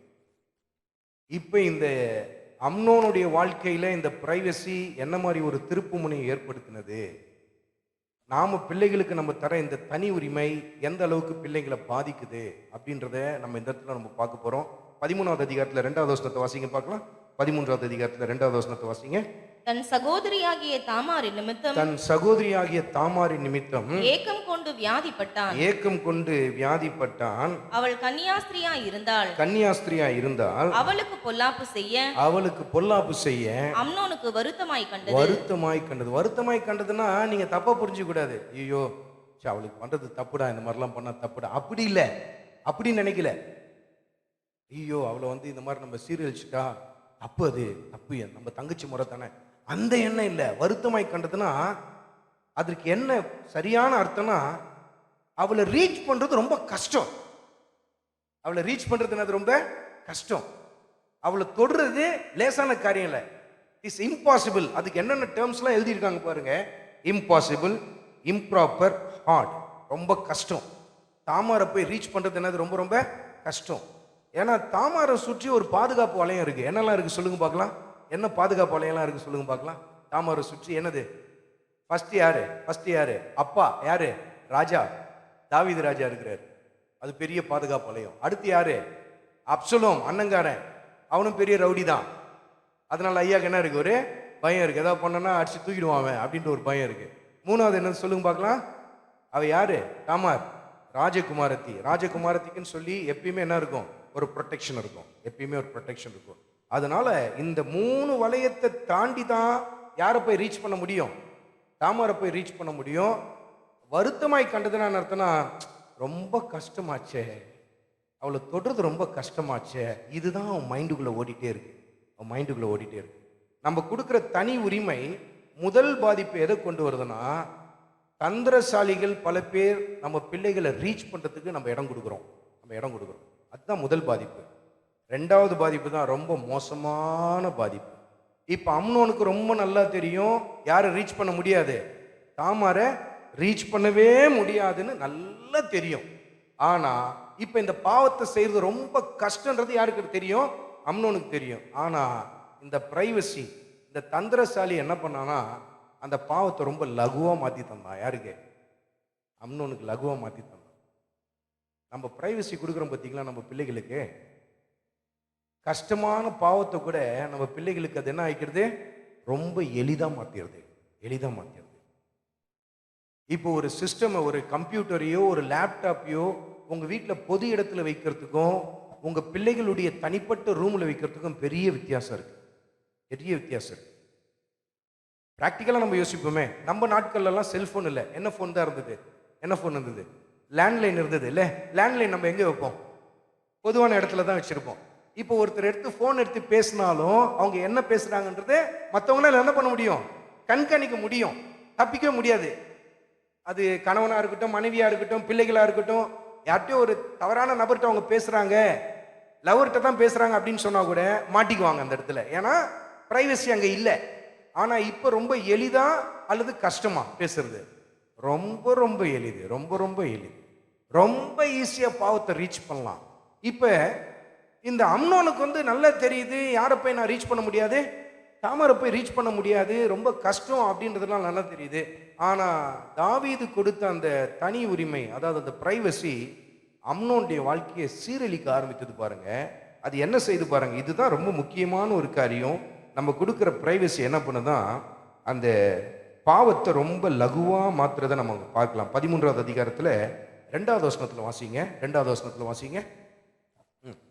இப்ப இந்த அம்னோனுடைய வாழ்க்கையில இந்த பிரைவசி என்ன மாதிரி ஒரு திருப்புமுனையை ஏற்படுத்தினது, நாம பிள்ளைகளுக்கு நம்ம தர இந்த தனி உரிமை எந்த அளவுக்கு பிள்ளைகளை பாதிக்குது அப்படின்றத நம்ம இந்த இடத்துல நம்ம பார்க்க போறோம். 13வது அதிகாரத்துல 2வது வசனத்தை வாசிங்க பார்க்கலாம். 13வது அதிகாரத்துல 2வது வசனத்தை வாசிங்க. தன் சகோதரியாகிய தாமாரின் நிமித்தம் தன் சகோதரியாகிய தாமாரின் நிமித்தம் ஏக்கம் கொண்டு வியாதிப்பட்டான். ஏக்கம் கொண்டு வியாதிப்பட்டான். அவள் கன்னியாஸ்திரியா இருந்தாள். கன்னியாஸ்திரியா இருந்தால் அவளுக்கு பொல்லாப்பு செய்ய அவளுக்கு பொல்லாப்பு செய்ய அம்னோனுக்கு வருத்தமாய் கண்டது. வருத்தமாய் கண்டது. வருத்தமாய் கண்டதுன்னா நீங்க தப்பா புரிஞ்சுக்க கூடாது. ஐயோ அவளுக்கு பண்றது தப்புடா, இந்த மாதிரிலாம் பண்ணா தப்புடா, அப்படி இல்லை, அப்படி நினைக்கல. ஐயோ அவளை இந்த மாதிரி நம்ம சீரழிச்சுட்டா தப்பு, அது தப்பு, நம்ம தங்கச்சி முறை தானே, அந்த எண்ணம் இல்லை. வருத்தமாய் கண்டதுன்னா அதற்கு என்ன சரியான அர்த்தம்னா, அவளை ரீச் பண்றது ரொம்ப கஷ்டம். அவளை ரீச் பண்றது ரொம்ப கஷ்டம். அவளை தொடுறது லேசான காரியம் இல்லை, இட்ஸ் இம்பாசிபிள். அதுக்கு என்னென்ன டேர்ம்ஸ்லாம் எழுதியிருக்காங்க பாருங்க. இம்பாசிபிள், இம்ப்ராப்பர், ஹார்ட், ரொம்ப கஷ்டம். தாமாரை போய் ரீச் பண்றது என்னது ரொம்ப ரொம்ப கஷ்டம். ஏன்னா தாமாரை சுற்றி ஒரு பாதுகாப்பு வளையம் இருக்கு. என்னெல்லாம் இருக்கு சொல்லுங்க பார்க்கலாம். என்ன பாதுகாப்பு வளையம்லாம் இருக்கு சொல்லுங்க பார்க்கலாம். தாமாரை சுற்றி என்னது? ஃபர்ஸ்ட் யாரு? அப்பா யாரு? ராஜா, தாவீது ராஜா இருக்கிறார், அது பெரிய பாதுகாப்பு வளையம். அடுத்து யாரு? அப்சலோம், அண்ணங்காரன், அவனும் பெரிய ரவுடி தான். அதனால ஐயாக்கு என்ன இருக்கு? ஒரு பயம் இருக்கு, ஏதாவது பண்ணனா அடிச்சு தூக்கிடுவான் அப்படின்ற ஒரு பயம் இருக்கு. மூணாவது என்ன சொல்லுங்க பார்க்கலாம். அவ யாரு? தாமார் ராஜகுமாரத்தி. ராஜகுமாரத்திக்குன்னு சொல்லி எப்பயுமே என்ன இருக்கும்? ஒரு ப்ரொடெக்ஷன் இருக்கும், எப்பயுமே ஒரு ப்ரொடெக்ஷன் இருக்கும். அதனால இந்த 3 வளையத்தை தாண்டி தான் யாரை போய் ரீச் பண்ண முடியும்? தாமாரை போய் ரீச் பண்ண முடியும். வருத்தமாய் கண்டதுன்னா அர்த்தம்னா ரொம்ப கஷ்டமாச்சே, அவளை தொடுறது ரொம்ப கஷ்டமாச்சே, இதுதான் அவன் மைண்டுக்குள்ள ஓடிட்டே இருக்கு. அவன் மைண்டுக்குள்ள ஓடிட்டே இருக்கு. நம்ம கொடுக்குற தனி உரிமை முதல் பாதிப்பு எதை கொண்டு வருதுன்னா, தந்திரசாலிகள் பல பேர் நம்ம பிள்ளைகளை ரீச் பண்றதுக்கு நம்ம இடம் கொடுக்குறோம். அதுதான் முதல் பாதிப்பு. 2வது பாதிப்பு தான் ரொம்ப மோசமான பாதிப்பு. இப்ப அம்னோனுக்கு ரொம்ப நல்லா தெரியும் யாரை ரீச் பண்ண முடியாது, தாமாரை ரீச் பண்ணவே முடியாதுன்னு நல்லா தெரியும். ஆனா இப்ப இந்த பாவத்தை செய்யறது ரொம்ப கஷ்டன்றது யாருக்கு தெரியும்? அம்னோனுக்கு தெரியும். ஆனா இந்த பிரைவசி, இந்த தந்திரசாலி என்ன பண்ணானா, அந்த பாவத்தை ரொம்ப லகுவா மாத்தி தந்தான். யாருக்கு? அம்னோனுக்கு லகுவா மாத்தி தந்தான். நம்ம பிரைவசி கொடுக்குறோம் பார்த்தீங்களா நம்ம பிள்ளைகளுக்கு. கஷ்டமான பாவத்தை கூட நம்ம பிள்ளைகளுக்கு அது என்ன ஆகிக்கிறது? ரொம்ப எளிதா மாத்திடுது. இப்போ ஒரு சிஸ்டம், ஒரு கம்ப்யூட்டரையோ ஒரு லேப்டாப்பையோ உங்க வீட்டில் பொது இடத்துல வைக்கிறதுக்கும் உங்க பிள்ளைகளுடைய தனிப்பட்ட ரூம்ல வைக்கிறதுக்கும் பெரிய வித்தியாசம் இருக்கு. பிராக்டிக்கலா நம்ம யோசிப்போமே. நம்ம நாட்கள்லாம் செல்போன் இல்லை, என்ன ஃபோன் தான் இருந்தது? என்ன ஃபோன் இருந்தது? லேண்ட்லைன் இருந்தது. இல்லை, லேண்ட்லைன் நம்ம எங்கே வைப்போம்? பொதுவான இடத்துல தான் வச்சிருப்போம். இப்போ ஒருத்தர் எடுத்து ஃபோன் எடுத்து பேசினாலும் அவங்க என்ன பேசுறாங்கன்றது மற்றவங்களால என்ன பண்ண முடியும்? கண்காணிக்க முடியும், தப்பிக்க முடியாது. அது கணவனா இருக்கட்டும், மனைவியா இருக்கட்டும், பிள்ளைகளா இருக்கட்டும், யார்கிட்டயும் ஒரு தவறான நபர்கிட்ட அவங்க பேசுறாங்க, லவர்கிட்ட தான் பேசுறாங்க அப்படின்னு சொன்னா கூட மாட்டிக்குவாங்க அந்த இடத்துல. ஏன்னா பிரைவசி அங்க இல்லை. ஆனா இப்ப ரொம்ப எளிதா அல்லது கஷ்டமா பேசுறது? ரொம்ப எளிது, ரொம்ப ஈஸியா பாவத்தை ரீச் பண்ணலாம். இப்ப இந்த அம்னோனுக்கு நல்லா தெரியுது யாரை போய் நான் ரீச் பண்ண முடியாது, தாமாரை போய் ரீச் பண்ண முடியாது, ரொம்ப கஷ்டம் அப்படின்றதுலாம் நல்லா தெரியுது. ஆனா தாவீது கொடுத்த அந்த தனி உரிமை, அதாவது அந்த பிரைவசி அம்னோனுடைய வாழ்க்கையை சீரழிக்க ஆரம்பித்தது பாருங்க. அது என்ன செய்து பாருங்க. இதுதான் ரொம்ப முக்கியமான ஒரு காரியம். நம்ம கொடுக்குற பிரைவசி என்ன பண்ணுதான் அந்த பாவத்தை ரொம்ப லகுவா மாத்துறதை நம்ம பார்க்கலாம். 13வது அதிகாரத்துல 2வது வசனத்துல வாசிங்க.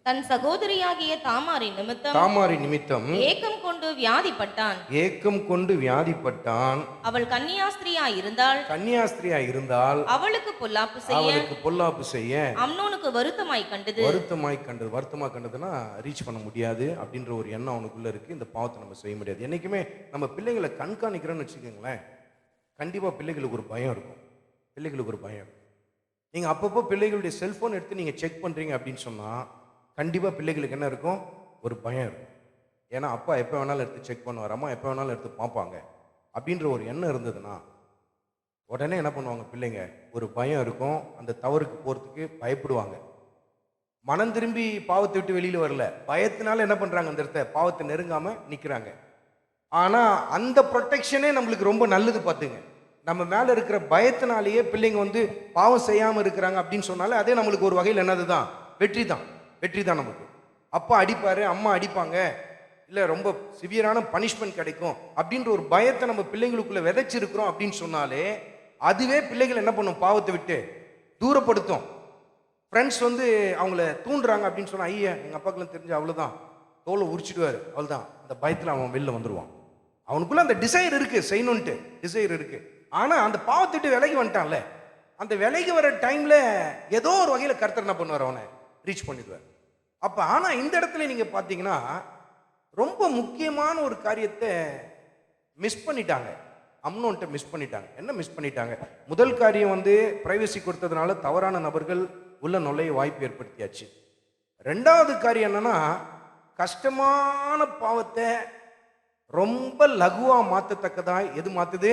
தன் சகோதரியாகிய தாமாரின் நிமித்தம் ஏக்கம் கொண்டு வியாதிப்பட்டான். அவள் கன்னியாஸ்திரியா இருந்தால் அவளுக்கு பொல்லாப்பு செய்ய அம்னோனுக்கு வருத்தமாய் கண்டதுன்னா ரீச் பண்ண முடியாது அப்படின்ற ஒரு எண்ணம் அவனுக்குள்ள இருக்கு. இந்த பாவத்தை நம்ம செய்ய முடியாது. என்னைக்குமே நம்ம பிள்ளைகளை கண்காணிக்கிறோன்னு வச்சுக்கோங்களேன், கண்டிப்பா பிள்ளைகளுக்கு ஒரு பயம் இருக்கும். நீங்க அப்பப்போ பிள்ளைகளுடைய செல்போன் எடுத்து நீங்க செக் பண்றீங்க அப்படின்னு சொன்னா கண்டிப்பா பிள்ளைகளுக்கு என்ன இருக்கும்? ஒரு பயம் இருக்கும். ஏன்னா அப்பா எப்போ வேணாலும் எடுத்து செக் பண்ணுவார், அம்மா எப்போ வேணாலும் எடுத்து பார்ப்பாங்க அப்படின்ற ஒரு எண்ணம் இருந்ததுன்னா உடனே என்ன பண்ணுவாங்க பிள்ளைங்க? ஒரு பயம் இருக்கும், அந்த தவறுக்கு போகிறதுக்கு பயப்படுவாங்க. மனம் திரும்பி பாவத்தை விட்டு வெளியில வரல, பயத்தினால என்ன பண்றாங்க, அந்த இடத்த பாவத்தை நெருங்காம நிக்கிறாங்க. ஆனா அந்த ப்ரொடெக்ஷனே நம்மளுக்கு ரொம்ப நல்லது பார்த்துங்க. நம்ம மேல இருக்கிற பயத்தினாலேயே பிள்ளைங்க வந்து பாவம் செய்யாம இருக்கிறாங்க அப்படின்னு சொன்னாலே அதே நம்மளுக்கு ஒரு வகையில் என்னதுதான், வெற்றி தான். வெற்றி தான் நமக்கு. அப்பா அடிப்பாரு, அம்மா அடிப்பாங்க, இல்லை ரொம்ப சிவியரான பனிஷ்மெண்ட் கிடைக்கும் அப்படின்ற ஒரு பயத்தை நம்ம பிள்ளைங்களுக்குள்ள விதைச்சிருக்கிறோம் அப்படின்னு சொன்னாலே அதுவே பிள்ளைகள் என்ன பண்ணும், பாவத்தை விட்டு தூரப்படுத்தும். ஃப்ரெண்ட்ஸ் வந்து அவங்கள தூண்டுறாங்க அப்படின்னு சொன்னா, ஐயா எங்கள் அப்பாக்கெல்லாம் தெரிஞ்சு அவ்வளோதான், தோலை உரிச்சிடுவார், அவ்வளோதான், அந்த பயத்தில் அவன் வெளில வந்துடுவான். அவனுக்குள்ள அந்த டிசைர் இருக்கு, செய்யணுன்ட்டு டிசைர் இருக்கு. ஆனால் அந்த பாவத்திட்டு விலகி வந்துட்டான்ல, அந்த விலகி வர டைம்ல ஏதோ ஒரு வகையில் கர்த்தர் என்ன பண்ணுவார், அவனை ரீச் பண்ணிடுவார். அப்போ ஆனால் இந்த இடத்துல நீங்கள் பார்த்தீங்கன்னா ரொம்ப முக்கியமான ஒரு காரியத்தை மிஸ் பண்ணிட்டாங்க. அம்னோன்ட்ட மிஸ் பண்ணிட்டாங்க. என்ன மிஸ் பண்ணிட்டாங்க? முதல் காரியம் வந்து பிரைவசி கொடுத்ததுனால தவறான நபர்கள் உள்ள நுழைய வாய்ப்பு ஏற்படுத்தியாச்சு. ரெண்டாவது காரியம் என்னன்னா, கஷ்டமான பாவத்தை ரொம்ப லகுவா மாற்றத்தக்கதா எது மாத்துது,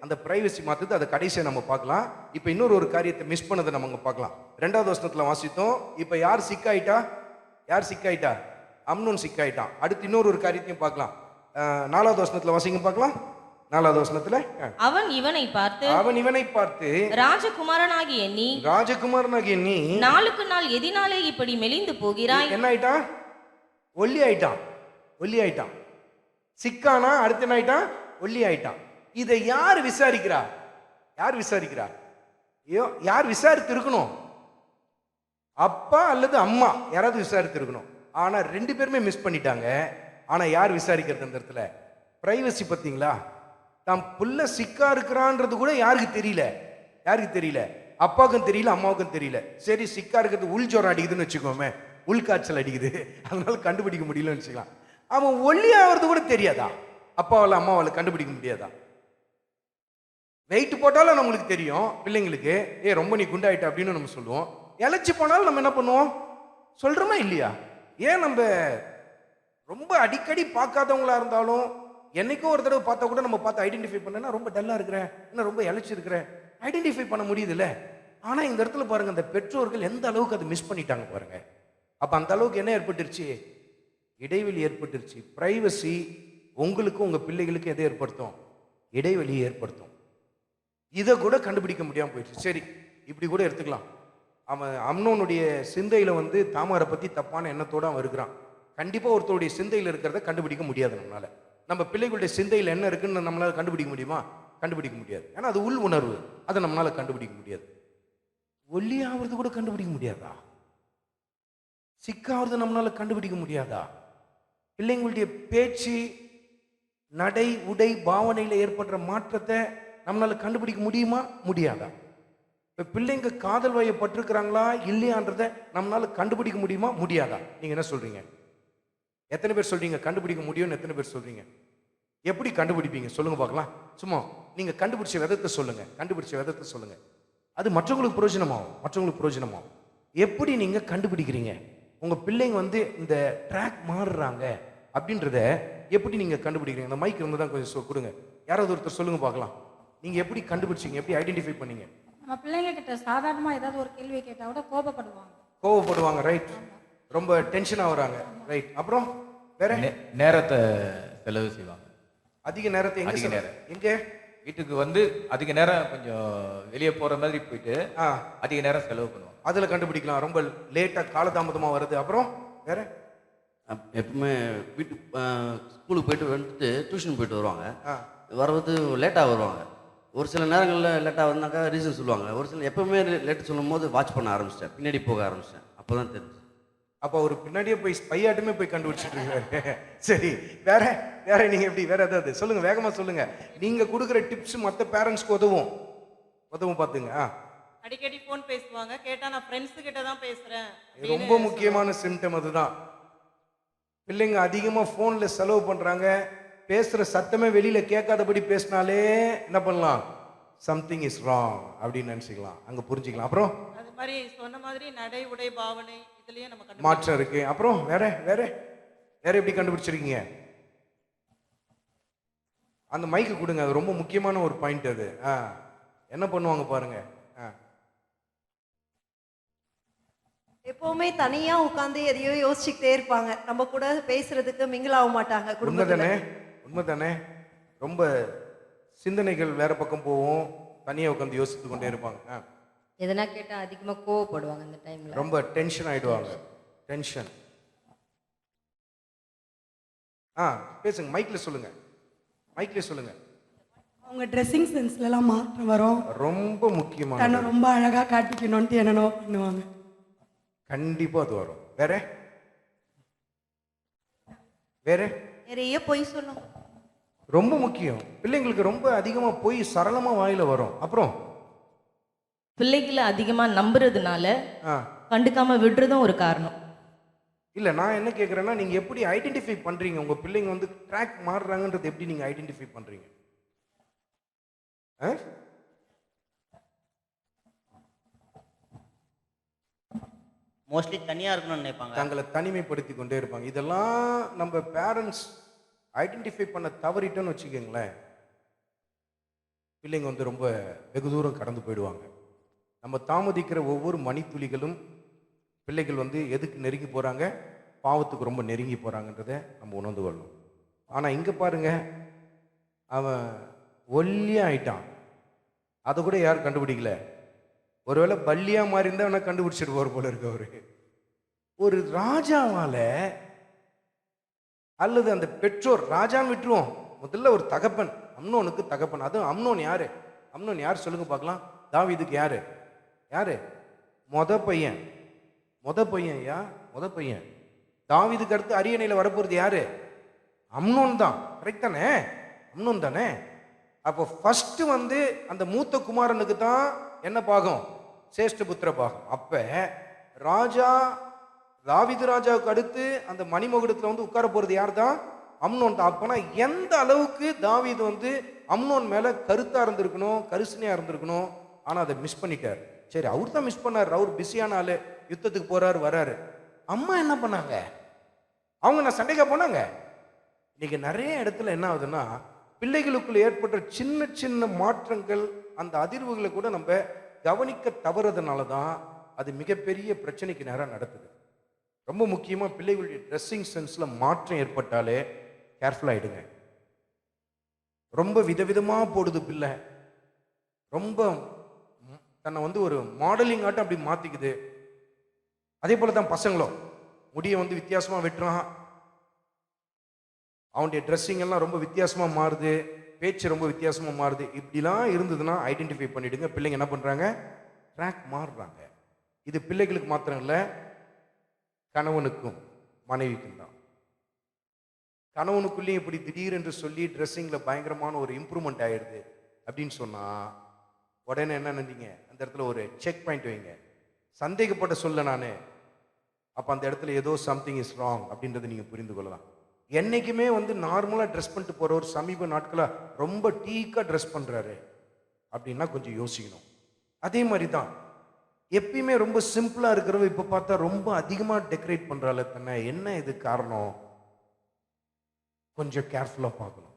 அந்த பிரைவசி மாத்துது. அதை கடைசியை நம்ம பார்க்கலாம். இப்போ இன்னொரு காரியத்தை மிஸ் பண்ணதை நம்ம பார்க்கலாம். 2வது வசனத்துல வாசித்தோம். இப்போ யார் சிக்காயிட்டா, யார் சிக்காயிட்டா, அம்னோன் சிக்காயிட்டான். அடுத்து இன்னொரு காரியத்தையும் பார்க்கலாம். 4வது வசனத்துல வாசிங்க பார்க்கலாம். 4வது வசனத்துல அவன் இவனை பார்த்து ராஜகுமாரனாகிய நீ நாளுக்கு நாள் எதினாலே இப்படி மெலிந்து போகிறாய். என்ன ஆயிட்டான்? ஒல்லி ஆயிட்டான். சிக்கானா, அடுத்து என்ன ஆயிட்டான்? ஒல்லி ஆயிட்டான். இதை யார் விசாரிக்கிறா? யார் விசாரித்து இருக்கணும்? அப்பா அல்லது அம்மா யாராவது விசாரித்து இருக்கணும். ஆனா 2 பேருமே மிஸ் பண்ணிட்டாங்க. ஆனா யார் விசாரிக்கிறது அந்த இடத்துல? பிரைவசி. பார்த்தீங்களா, தான் புள்ள சிக்கா இருக்கிறான்றது கூட யாருக்கு தெரியல. அப்பாவுக்கும் தெரியல, அம்மாவுக்கும் தெரியல. சரி, சிக்கா இருக்கிறது உள் ஜோரம் அடிக்குதுன்னு வச்சுக்கோமே, உள்காய்ச்சல் அடிக்குது, அதனால கண்டுபிடிக்க முடியலன்னு வச்சுக்கலாம். அவன் ஒல்லி ஆகிறது கூட தெரியாதா? அப்பாவால் அம்மாவால் கண்டுபிடிக்க முடியாதா? வெயிட் போட்டாலும் நம்மளுக்கு தெரியும் பிள்ளைங்களுக்கு, ரொம்ப நீ குண்டாயிட்ட அப்படின்னு நம்ம சொல்லுவோம். இழைச்சி போனாலும் நம்ம என்ன பண்ணுவோம், சொல்றோமா இல்லையா? ஏன் நம்ம ரொம்ப அடிக்கடி பார்க்காதவங்களா இருந்தாலும் என்னைக்கோ ஒரு தடவை பார்த்தா கூட நம்ம பார்த்து ஐடென்டிஃபை பண்ணா ரொம்ப டல்லா இருக்கிறேன், என்ன ரொம்ப இழைச்சிருக்கிறேன், ஐடென்டிஃபை பண்ண முடியுதுல்ல. ஆனா இந்த இடத்துல பாருங்க, அந்த பெற்றோர்கள் எந்த அளவுக்கு அதை மிஸ் பண்ணிட்டாங்க பாருங்க. அப்ப அந்த அளவுக்கு என்ன ஏற்பட்டுருச்சு, இடைவெளி ஏற்பட்டுருச்சு. பிரைவசி உங்களுக்கும் உங்க பிள்ளைகளுக்கும் எதை ஏற்படுத்தும், இடைவெளியை ஏற்படுத்தும். இதை கூட கண்டுபிடிக்க முடியாம போயிடுச்சு. சரி, இப்படி கூட எடுத்துக்கலாம். அவன் அம்னோனுடைய சிந்தையில வந்து தாமாரை பத்தி தப்பான எண்ணத்தோட அவன் இருக்கிறான். கண்டிப்பா ஒருத்தருடைய சிந்தையில் இருக்கிறத கண்டுபிடிக்க முடியாது நம்மளால. நம்ம பிள்ளைகளுடைய சிந்தையில் என்ன இருக்குன்னு நம்மளால கண்டுபிடிக்க முடியுமா? கண்டுபிடிக்க முடியாது. ஏன்னா அது உள் உணர்வு, அதை நம்மளால கண்டுபிடிக்க முடியாது. ஒல்லியாவது கூட கண்டுபிடிக்க முடியாதா? சிக்காவது நம்மளால கண்டுபிடிக்க முடியாதா? பிள்ளைங்களுடைய பேச்சு, நடை, உடை, பாவனையில ஏற்படுற மாற்றத்தை நம்மளால கண்டுபிடிக்க முடியுமா? முடியாதா? இப்போ பிள்ளைங்க காதல் வயப்பட்டிருக்கிறாங்களா இல்லையான்றதை நம்மளால கண்டுபிடிக்க முடியுமா? முடியாதா? நீங்க என்ன சொல்றீங்க? எத்தனை பேர் சொல்றீங்க கண்டுபிடிக்க முடியும்னு? எத்தனை பேர் சொல்றீங்க? எப்படி கண்டுபிடிப்பீங்க சொல்லுங்க பார்க்கலாம். சும்மா நீங்க கண்டுபிடிச்ச விதத்தை சொல்லுங்க. அது மற்றவங்களுக்கு பிரயோஜனமாகும். எப்படி நீங்க கண்டுபிடிக்கிறீங்க உங்க பிள்ளைங்க வந்து இந்த ட்ராக் மாறுறாங்க அப்படின்றத எப்படி நீங்க கண்டுபிடிக்கிறீங்க? அந்த மைக் இருந்தால் கொஞ்சம் கொடுங்க. யாராவது ஒருத்தர் சொல்லுங்க பார்க்கலாம். நீங்க எப்படி கண்டுபிடிச்சீங்க, எப்படி ஐடென்டிஃபை பண்ணீங்க? நம்ம பிள்ளைங்க கிட்ட சாதாரணமா ஏதாவது ஒரு கேள்வி கேட்டா கூட கோபப்படுவாங்க. ரைட். ரொம்ப டென்ஷன் ஆகுறாங்க. ரைட். அப்புறம் வேற நேரத்தை செலவு செய்வாங்க. அதிக நேரத்தை எங்க வீட்டுக்கு வந்து அதிக நேரம் கொஞ்சம் வெளியே போற மாதிரி போயிட்டு அதிக நேரம் செலவு பண்ணுவாங்க. அதுல கண்டுபிடிக்கலாம். ரொம்ப லேட்டா காலதாமதமா வருது. அப்புறம் வேற எப்பவுமே ஸ்கூலுக்கு போயிட்டு வந்துட்டு டியூஷன் போயிட்டு வருவாங்க. வரது லேட்டாக வருவாங்க. ஒரு சில நேரங்களில் லேட்டாக வந்தாக்கா ரீசன் சொல்லுவாங்க. ஒரு சில எப்பவுமே லேட்டு சொல்லும் போது வாட்ச் பண்ண ஆரம்பிச்சிட்டேன், பின்னாடி போக ஆரம்பிச்சிட்டேன். அப்போ தான் தெரிஞ்சு. அப்போ ஒரு பின்னாடியே போய் ஸ்பையாட்டுமே போய் கண்டுபிடிச்சிட்டு இருக்காரு. சரி, வேற நீங்க எப்படி வேற ஏதாவது சொல்லுங்க, வேகமா சொல்லுங்க. நீங்க கொடுக்குற டிப்ஸ் மற்ற பேரண்ட்ஸ்க்கு உதவும் பார்த்துங்க. அடிக்கடி ஃபோன் பேசுவாங்க, கேட்டா நான் ஃப்ரெண்ட்ஸ் கிட்ட தான் பேசுறேன். ரொம்ப முக்கியமான சிம்டம் அதுதான். பிள்ளைங்க அதிகமா ஃபோன்ல செலவு பண்றாங்க. பேசுற சத்தமே வெளியில கேட்காதபடி பேசினாலே என்ன பண்ணலாம், சம்திங் இஸ் ராங் அப்படின்னு நினைச்சுக்கலாம், அங்க புரிஞ்சுக்கலாம். அப்புறம் அது மாதிரி சொன்ன மாதிரி நடை, உடை, பாவனை இதுலயே நம்ம மாற்றம் இருக்கு. அப்புறம் வேற எப்படி கண்டுபிடிச்சிருக்கீங்க? அந்த மைக்கு கொடுங்க, அது ரொம்ப முக்கியமான ஒரு பாயிண்ட். அது என்ன பண்ணுவாங்க பாருங்க. எப்பவுமே தனியா உட்காந்து எதையோ யோசிச்சுக்கிட்டே இருப்பாங்க. நம்ம கூட பேசுறதுக்கு மிங்கிள் ஆக மாட்டாங்க குடும்பத்துல. உண்மைதானே? உண்மைதானே? ரொம்ப சிந்தனைகள் வேற பக்கம் போகும். தனியா உட்காந்து யோசித்து கொண்டே இருப்பாங்க. எதனா கேட்டா அதிகமா கோவப்படுவாங்க அந்த டைம்ல. ரொம்ப டென்ஷன் ஆயிடுவாங்க. டென்ஷன். பேசுங்க. மைக்ல சொல்லுங்க. மைக்ல சொல்லுங்க. அவங்க ட்ரெஸ்ஸிங் சென்ஸ்லலாம் மாற்றம் வரும். ரொம்ப தன்னை முக்கியமான ரொம்ப அழகா காட்டிக்கணும்ட்டு என்னென்னோ பண்ணுவாங்க. கண்டிப்பா அது வரும். வேற வேற நிறைய பொய் சொல்லும். ரொம்ப முக்கியம். பிள்ளைங்களுக்கு ரொம்ப அதிகமா போய் சரளமா வாயில வரும். அப்புறம் பிள்ளைகளை அதிகமா நம்புறதுனால ஆ, கண்டுக்காம விடுறதும் ஒரு காரணம். இல்ல நான் என்ன கேக்குறேன்னா, நீங்க எப்படி ஐடென்டிஃபை பண்றீங்க உங்க பிள்ளைங்க வந்து ட்ராக் மாறுறாங்கன்றது எப்படி நீங்க ஐடென்டிஃபை பண்றீங்க? ஆ? மோஸ்ட்லி தனியாக இருக்கணும்னு நினைப்பாங்க. தங்களை தனிமைப்படுத்தி கொண்டே இருப்பாங்க. இதெல்லாம் நம்ம பேரண்ட்ஸ் ஐடென்டிஃபை பண்ண தவறிட்டோன்னு வச்சுக்கோங்களேன், பிள்ளைங்க வந்து ரொம்ப வெகு தூரம் கடந்து போயிடுவாங்க. நம்ம தாமதிக்கிற ஒவ்வொரு மணித்துளிகளும் பிள்ளைகள் வந்து எதுக்கு நெருங்கி போகிறாங்க? பாவத்துக்கு ரொம்ப நெருங்கி போகிறாங்கன்றதை நம்ம உணர்ந்து கொள்ளணும். ஆனால் இங்கே பாருங்க, அவன் ஒல்லியாக ஆயிட்டான். அதை கூட யாரும் கண்டுபிடிக்கல. ஒருவேளை பல்லியாக மாறி இருந்தால் அவனை கண்டுபிடிச்சிட்டு போகிற போல இருக்கு அவரு. ஒரு ராஜாவால அல்லது அந்த பெற்றோர், ராஜான்னு விட்டுருவோம், முதல்ல ஒரு தகப்பன், அம்னோனுக்கு தகப்பன். அதுவும் அம்னோன் யாரு? அம்னோன் யார் சொல்லுங்க பார்க்கலாம். தாவீதுக்கு யாரு? யாரு? மொத பையன். மொத பையன் ஐயா, மொத பையன். தாவீதுக்கு அடுத்து அரியணையில் வரப்போறது யாரு? அம்னோன் தான். கரெக்ட் தானே? அம்னோன் தானே? அப்போ ஃபர்ஸ்ட் வந்து அந்த மூத்த குமாரனுக்கு தான் என்ன பாகம்? சேஷ்டபுத்திர பாகம். அப்ப ராஜா, தாவீது ராஜாவுக்கு அடுத்து அந்த மணிமகுடத்துல வந்து உட்கார போறது யார் தான்? அம்னோன் தான். அப்பனா எந்த அளவுக்கு தாவீது வந்து அம்னோன் மேல கருத்தா இருந்திருக்கணும், கரிசனையா இருந்திருக்கணும். ஆனா அதை மிஸ் பண்ணிட்டார். சரி, அவர் தான் மிஸ் பண்ணார். அவர் பிஸியான ஆளு, யுத்தத்துக்கு போறாரு வராரு. அம்மா என்ன பண்ணாங்க? அவங்க நான் சண்டைக்கா போனாங்க. இன்னைக்கு நிறைய இடத்துல என்ன ஆகுதுன்னா, பிள்ளைகளுக்குள்ள ஏற்பட்ட சின்ன சின்ன மாற்றங்கள், அந்த அதிர்வுகளை கூட நம்ம கவனிக்க தவறதுனால தான் அது மிகப்பெரிய பிரச்சனைக்கு நேரம் நடக்குது. ரொம்ப முக்கியமாக பிள்ளைகளுடைய ட்ரெஸ்ஸிங் சென்ஸில் மாற்றம் ஏற்பட்டாலே கேர்ஃபுல் ஆகிடுங்க. ரொம்ப விதவிதமாக போடுது பிள்ளை, ரொம்ப தன்னை வந்து ஒரு மாடலிங் ஆட்டம் அப்படி மாற்றிக்குது. அதே போல தான் பசங்களும் முடியை வந்து வித்தியாசமாக வெட்டுறான், அவனுடைய ட்ரெஸ்ஸிங் எல்லாம் ரொம்ப வித்தியாசமாக மாறுது, பேச்சு ரொம்ப வித்தியாசமாக மாறுது. இப்படிலாம் இருந்ததுன்னா ஐடென்டிஃபை பண்ணிவிடுங்க. பிள்ளைங்க என்ன பண்ணுறாங்க? ட்ராக் மாறுறாங்க. இது பிள்ளைகளுக்கு மாத்திரம் இல்லை, கணவனுக்கும் மனைவிக்கும் தான். கணவனுக்குள்ளேயும் இப்படி திடீரென்று சொல்லி ட்ரெஸ்ஸிங்கில் பயங்கரமான ஒரு இம்ப்ரூவ்மெண்ட் ஆகிடுது அப்படின்னு சொன்னால் உடனே என்ன நினைங்க? அந்த இடத்துல ஒரு செக் பாயிண்ட் வைங்க. சந்தேகப்பட்ட சொல்ல நான், அப்போ அந்த இடத்துல ஏதோ சம்திங் இஸ் ராங் அப்படின்றத நீங்கள் புரிந்து கொள்ளலாம். என்னைக்குமே வந்து நார்மலாக ட்ரெஸ் பண்ணிட்டு போகிற ஒரு சமீப நாட்களாக ரொம்ப டீக்காக ட்ரெஸ் பண்ணுறாரு அப்படின்னா கொஞ்சம் யோசிக்கணும். அதே மாதிரி தான் எப்பயுமே ரொம்ப சிம்பிளாக இருக்கிறவ இப்போ பார்த்தா ரொம்ப அதிகமாக டெக்கரேட் பண்ணுறாள் தன்னை. என்ன இது காரணம்? கொஞ்சம் கேர்ஃபுல்லாக பார்க்கணும்.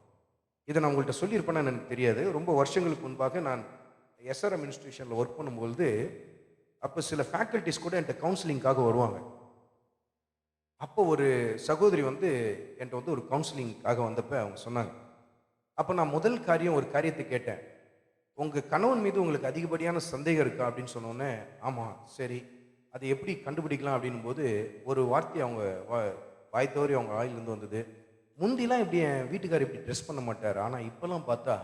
இதை நான் உங்கள்கிட்ட சொல்லியிருப்பேன்னு எனக்கு தெரியாது. ரொம்ப வருஷங்களுக்கு முன்பாக நான் எஸ்ஆர்எம் இன்ஸ்டிடியூஷனில் ஒர்க் பண்ணும்பொழுது அப்போ சில ஃபேக்கல்ட்டிஸ் கூட என்கிட்ட கவுன்சிலிங்காக வருவாங்க. அப்போ ஒரு சகோதரி வந்து என்கிட்ட வந்து ஒரு கவுன்சிலிங்காக வந்தப்போ அவங்க சொன்னாங்க. அப்போ நான் முதல் காரியம் ஒரு காரியத்தை கேட்டேன், உங்கள் கணவன் மீது உங்களுக்கு அதிகப்படியான சந்தேகம் இருக்கா அப்படின்னு சொன்னோன்னே, ஆமாம், சரி, அதை எப்படி கண்டுபிடிக்கலாம் அப்படின்னும் போது ஒரு வார்த்தை அவங்க வாய் தவறி அவங்க வாயிலிருந்து வந்தது. முந்திலாம் இப்படி என் வீட்டுக்காரர் இப்படி ட்ரெஸ் பண்ண மாட்டார், ஆனால் இப்போல்லாம் பார்த்தா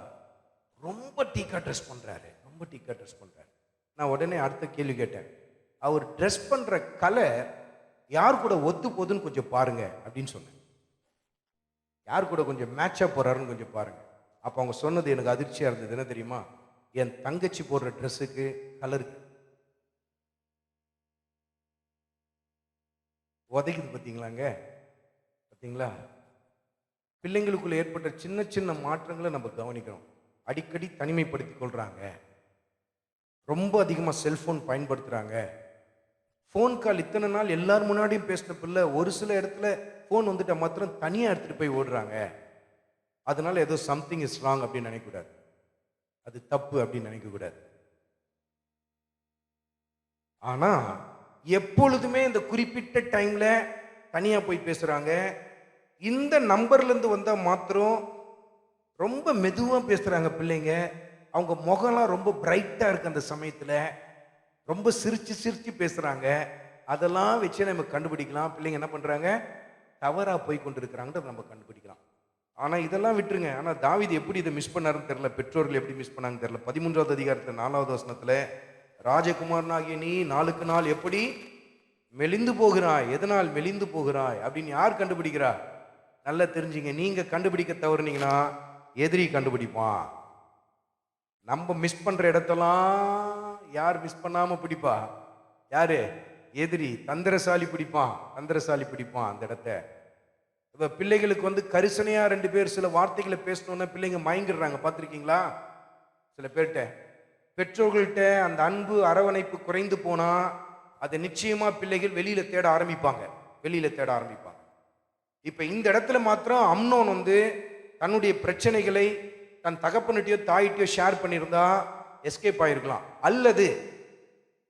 ரொம்ப டீக்காக ட்ரெஸ் பண்ணுறாரு, ரொம்ப டீக்காக ட்ரெஸ் பண்ணுறாரு. நான் உடனே அடுத்த கேள்வி கேட்டேன், அவர் ட்ரெஸ் பண்ணுற கலர் யார் கூட ஒத்து போகுதுன்னு கொஞ்சம் பாருங்க அப்படின்னு சொன்னேன். யார் கூட கொஞ்சம் மேட்சாக போகிறாருன்னு கொஞ்சம் பாருங்க. அப்போ அவங்க சொன்னது எனக்கு அதிர்ச்சியாக இருந்தது. என்ன தெரியுமா? என் தங்கச்சி போடுற ட்ரெஸ்ஸுக்கு கலருக்கு உதைக்குது. பார்த்தீங்களாங்க? பார்த்தீங்களா? பிள்ளைங்களுக்குள்ள ஏற்பட்ட சின்ன சின்ன மாற்றங்களை நம்ம கவனிக்கிறோம். அடிக்கடி தனிமைப்படுத்தி கொள்றாங்க, ரொம்ப அதிகமாக செல்ஃபோன் பயன்படுத்துகிறாங்க. ஃபோன் கால் இத்தனை நாள் எல்லார் முன்னாடியும் பேசின பிள்ளை ஒரு சில இடத்துல ஃபோன் வந்துட்டா மாத்திரம் தனியாக எடுத்துகிட்டு போய் ஓடுறாங்க. அதனால ஏதோ சம்திங் இஸ் ராங் அப்படின்னு நினைக்கக்கூடாது, அது தப்பு அப்படின்னு நினைக்கக்கூடாது. ஆனால் எப்பொழுதுமே இந்த குறிப்பிட்ட டைமில் தனியாக போய் பேசுகிறாங்க. இந்த நம்பர்லேருந்து வந்தால் மாத்திரம் ரொம்ப மெதுவாக பேசுகிறாங்க பிள்ளைங்க. அவங்க முகம்லாம் ரொம்ப பிரைட்டாக இருக்குது அந்த சமயத்தில். ரொம்ப சிரித்து சிரித்து பேசுகிறாங்க. அதெல்லாம் வச்சு நம்ம கண்டுபிடிக்கலாம் பிள்ளைங்க என்ன பண்ணுறாங்க, தவறாக போய் கொண்டு இருக்கிறாங்கன்றத நம்ம கண்டுபிடிக்கலாம். ஆனால் இதெல்லாம் விட்டுருங்க. ஆனால் தாவீது எப்படி இதை மிஸ் பண்ணாருன்னு தெரியல, பெற்றோர்கள் எப்படி மிஸ் பண்ணாங்கன்னு தெரியல. 13வது அதிகாரத்தில் 4வது வசனத்தில், ராஜகுமாரனாகிய நீ நாளுக்கு நாள் எப்படி மெலிந்து போகிறாய், எதனால் மெலிந்து போகிறாய் அப்படின்னு யார் கண்டுபிடிக்கிறா? நல்லா தெரிஞ்சுங்க, நீங்க கண்டுபிடிக்க தவறுனீங்கன்னா எதிரி கண்டுபிடிப்பான். நம்ம மிஸ் பண்ற இடத்தெல்லாம் யார் மிஸ் பண்ணாம பிடிப்பா? யாரு? எதிரி. தந்திரசாலி பிடிப்பான், தந்திரசாலி பிடிப்பான் அந்த இடத்த. இப்ப பிள்ளைகளுக்கு வந்து கரிசனையா 2 பேர் சில வார்த்தைகளை பேசணும்னா பிள்ளைங்க மயங்கிடுறாங்க. பார்த்துருக்கீங்களா? சில பேர்கிட்ட பெற்றோர்கள்ட்ட அந்த அன்பு அரவணைப்பு குறைந்து போனா அதை நிச்சயமா பிள்ளைகள் வெளியில தேட ஆரம்பிப்பாங்க, வெளியில தேட ஆரம்பிப்பாங்க. இப்ப இந்த இடத்துல மாத்திரம் அம்னோன் வந்து தன்னுடைய பிரச்சனைகளை தன் தகப்பனுட்டையோ தாயிட்டையோ ஷேர் பண்ணியிருந்தா எஸ்கேப் ஆயிருக்கலாம். அல்லது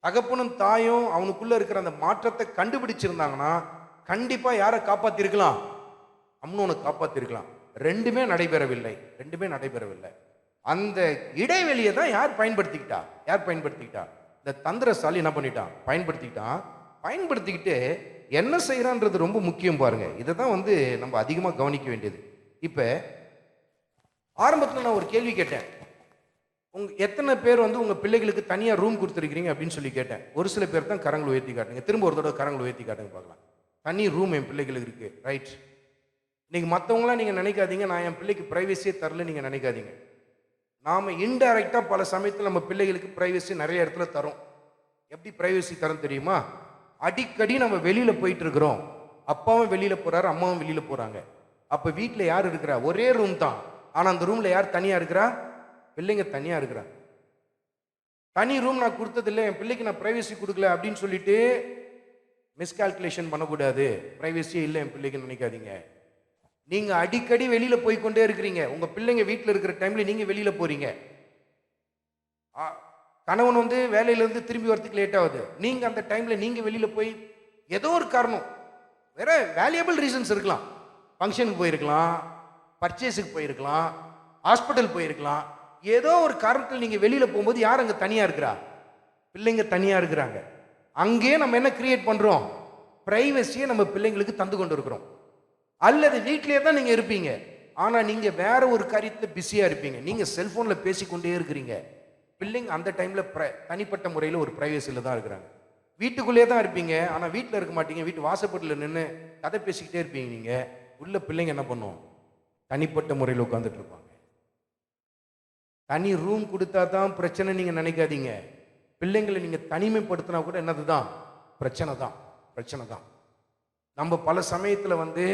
தகப்பனும் தாயும் அவனுக்குள்ள இருக்கிற அந்த மாற்றத்தை கண்டுபிடிச்சிருந்தாங்கன்னா கண்டிப்பா யாரை காப்பாத்திருக்கலாம்? அம்னோனை காப்பாத்திருக்கலாம். ரெண்டுமே நடைபெறவில்லை, ரெண்டுமே நடைபெறவில்லை. அந்த இடைவெளியை தான் யார் பயன்படுத்திக்கிட்டா? யார் பயன்படுத்திக்கிட்டா? இந்த தந்திரசாலி என்ன பண்ணிட்டான்? பயன்படுத்திக்கிட்டான். பயன்படுத்திக்கிட்டு என்ன செய்யறான்றது ரொம்ப முக்கியம் பாருங்க. இதை தான் வந்து நம்ம அதிகமாக கவனிக்க வேண்டியது. இப்போ ஆரம்பத்தில் நான் ஒரு கேள்வி கேட்டேன், எத்தனை பேர் வந்து உங்க பிள்ளைகளுக்கு தனியாக ரூம் கொடுத்துருக்கீங்க அப்படின்னு சொல்லி கேட்டேன். ஒரு சில பேர் தான் கரங்களை உயர்த்தி காட்டுங்க. திரும்ப ஒரு தடவை கரங்களை உயர்த்தி காட்டுங்க பார்க்கலாம். தனி ரூம் என் பிள்ளைகளுக்கு இருக்கு, ரைட். இன்னைக்கு மற்றவங்களாம் நீங்க நினைக்காதீங்க நான் என் பிள்ளைக்கு பிரைவசியே தரல, நீங்க நினைக்காதீங்க. நாம இன்டைரக்டா பல சமயத்தில் நம்ம பிள்ளைகளுக்கு பிரைவசி நிறைய இடத்துல தரோம். எப்படி பிரைவசி தரம் தெரியுமா? அடிக்கடி நம்ம வெளியில போயிட்டு இருக்கிறோம், அப்பாவும் வெளியில போறாரு, அம்மாவும் வெளியில போறாங்க. அப்ப வீட்டுல யார் இருக்கிறா? ஒரே ரூம் தான், ஆனா அந்த ரூம்ல யார் தனியா இருக்கிறா? பிள்ளைங்க தனியா இருக்கிறா. தனி ரூம் நான் கொடுத்தது இல்லை, என் பிள்ளைக்கு நான் பிரைவசி கொடுக்கல அப்படின்னு சொல்லிட்டு மிஸ்கால்குலேஷன் பண்ணக்கூடாது. பிரைவசியே இல்லை என் பிள்ளைக்கு நினைக்காதீங்க. நீங்க அடிக்கடி வெளியில போய் கொண்டே இருக்கிறீங்க. உங்க பிள்ளைங்க வீட்டில் இருக்கிற டைம்ல நீங்க வெளியில போறீங்க. கணவன் வந்து வேலையிலேருந்து திரும்பி வரதுக்கு லேட் ஆகுது. நீங்க அந்த டைம்ல நீங்க வெளியில போய் ஏதோ ஒரு காரணம், வேற வேல்யூபிள் ரீசன்ஸ் இருக்கலாம், ஃபங்க்ஷனுக்கு போயிருக்கலாம், பர்ச்சேஸுக்கு போயிருக்கலாம், ஹாஸ்பிட்டல் போயிருக்கலாம். ஏதோ ஒரு காரணத்தில் நீங்க வெளியில போகும்போது யார் அங்க தனியா இருக்கிறா? பிள்ளைங்க தனியா இருக்கிறாங்க. அங்கேயே நம்ம என்ன கிரியேட் பண்றோம்? பிரைவசியை நம்ம பிள்ளைங்களுக்கு தந்து கொண்டு இருக்கிறோம். அல்லது வீட்டிலேயே தான் நீங்க இருப்பீங்க, ஆனா நீங்க வேற ஒரு காரியத்தில் பிஸியா இருப்பீங்க. நீங்க செல்போன்ல பேசிக்கொண்டே இருக்கிறீங்க. பிள்ளைங்க அந்த டைம்ல தனிப்பட்ட முறையில் ஒரு பிரைவசியில தான் இருக்கிறாங்க. வீட்டுக்குள்ளேயே தான் இருப்பீங்க, ஆனா வீட்டில் இருக்க மாட்டீங்க. வீட்டு வாசப்பட்டில் நின்று கதை பேசிக்கிட்டே இருப்பீங்க. நீங்க உள்ள பிள்ளைங்க என்ன பண்ணும்? தனிப்பட்ட முறையில் உட்காந்துட்டு இருப்பாங்க. தனி ரூம் கொடுத்தா தான் பிரச்சனை நீங்க நினைக்காதீங்க. பிள்ளைங்களை நீங்க தனிமைப்படுத்தினா கூட என்னதுதான்? பிரச்சனை தான், பிரச்சனை தான். நம்ம பல சமயத்துல வந்து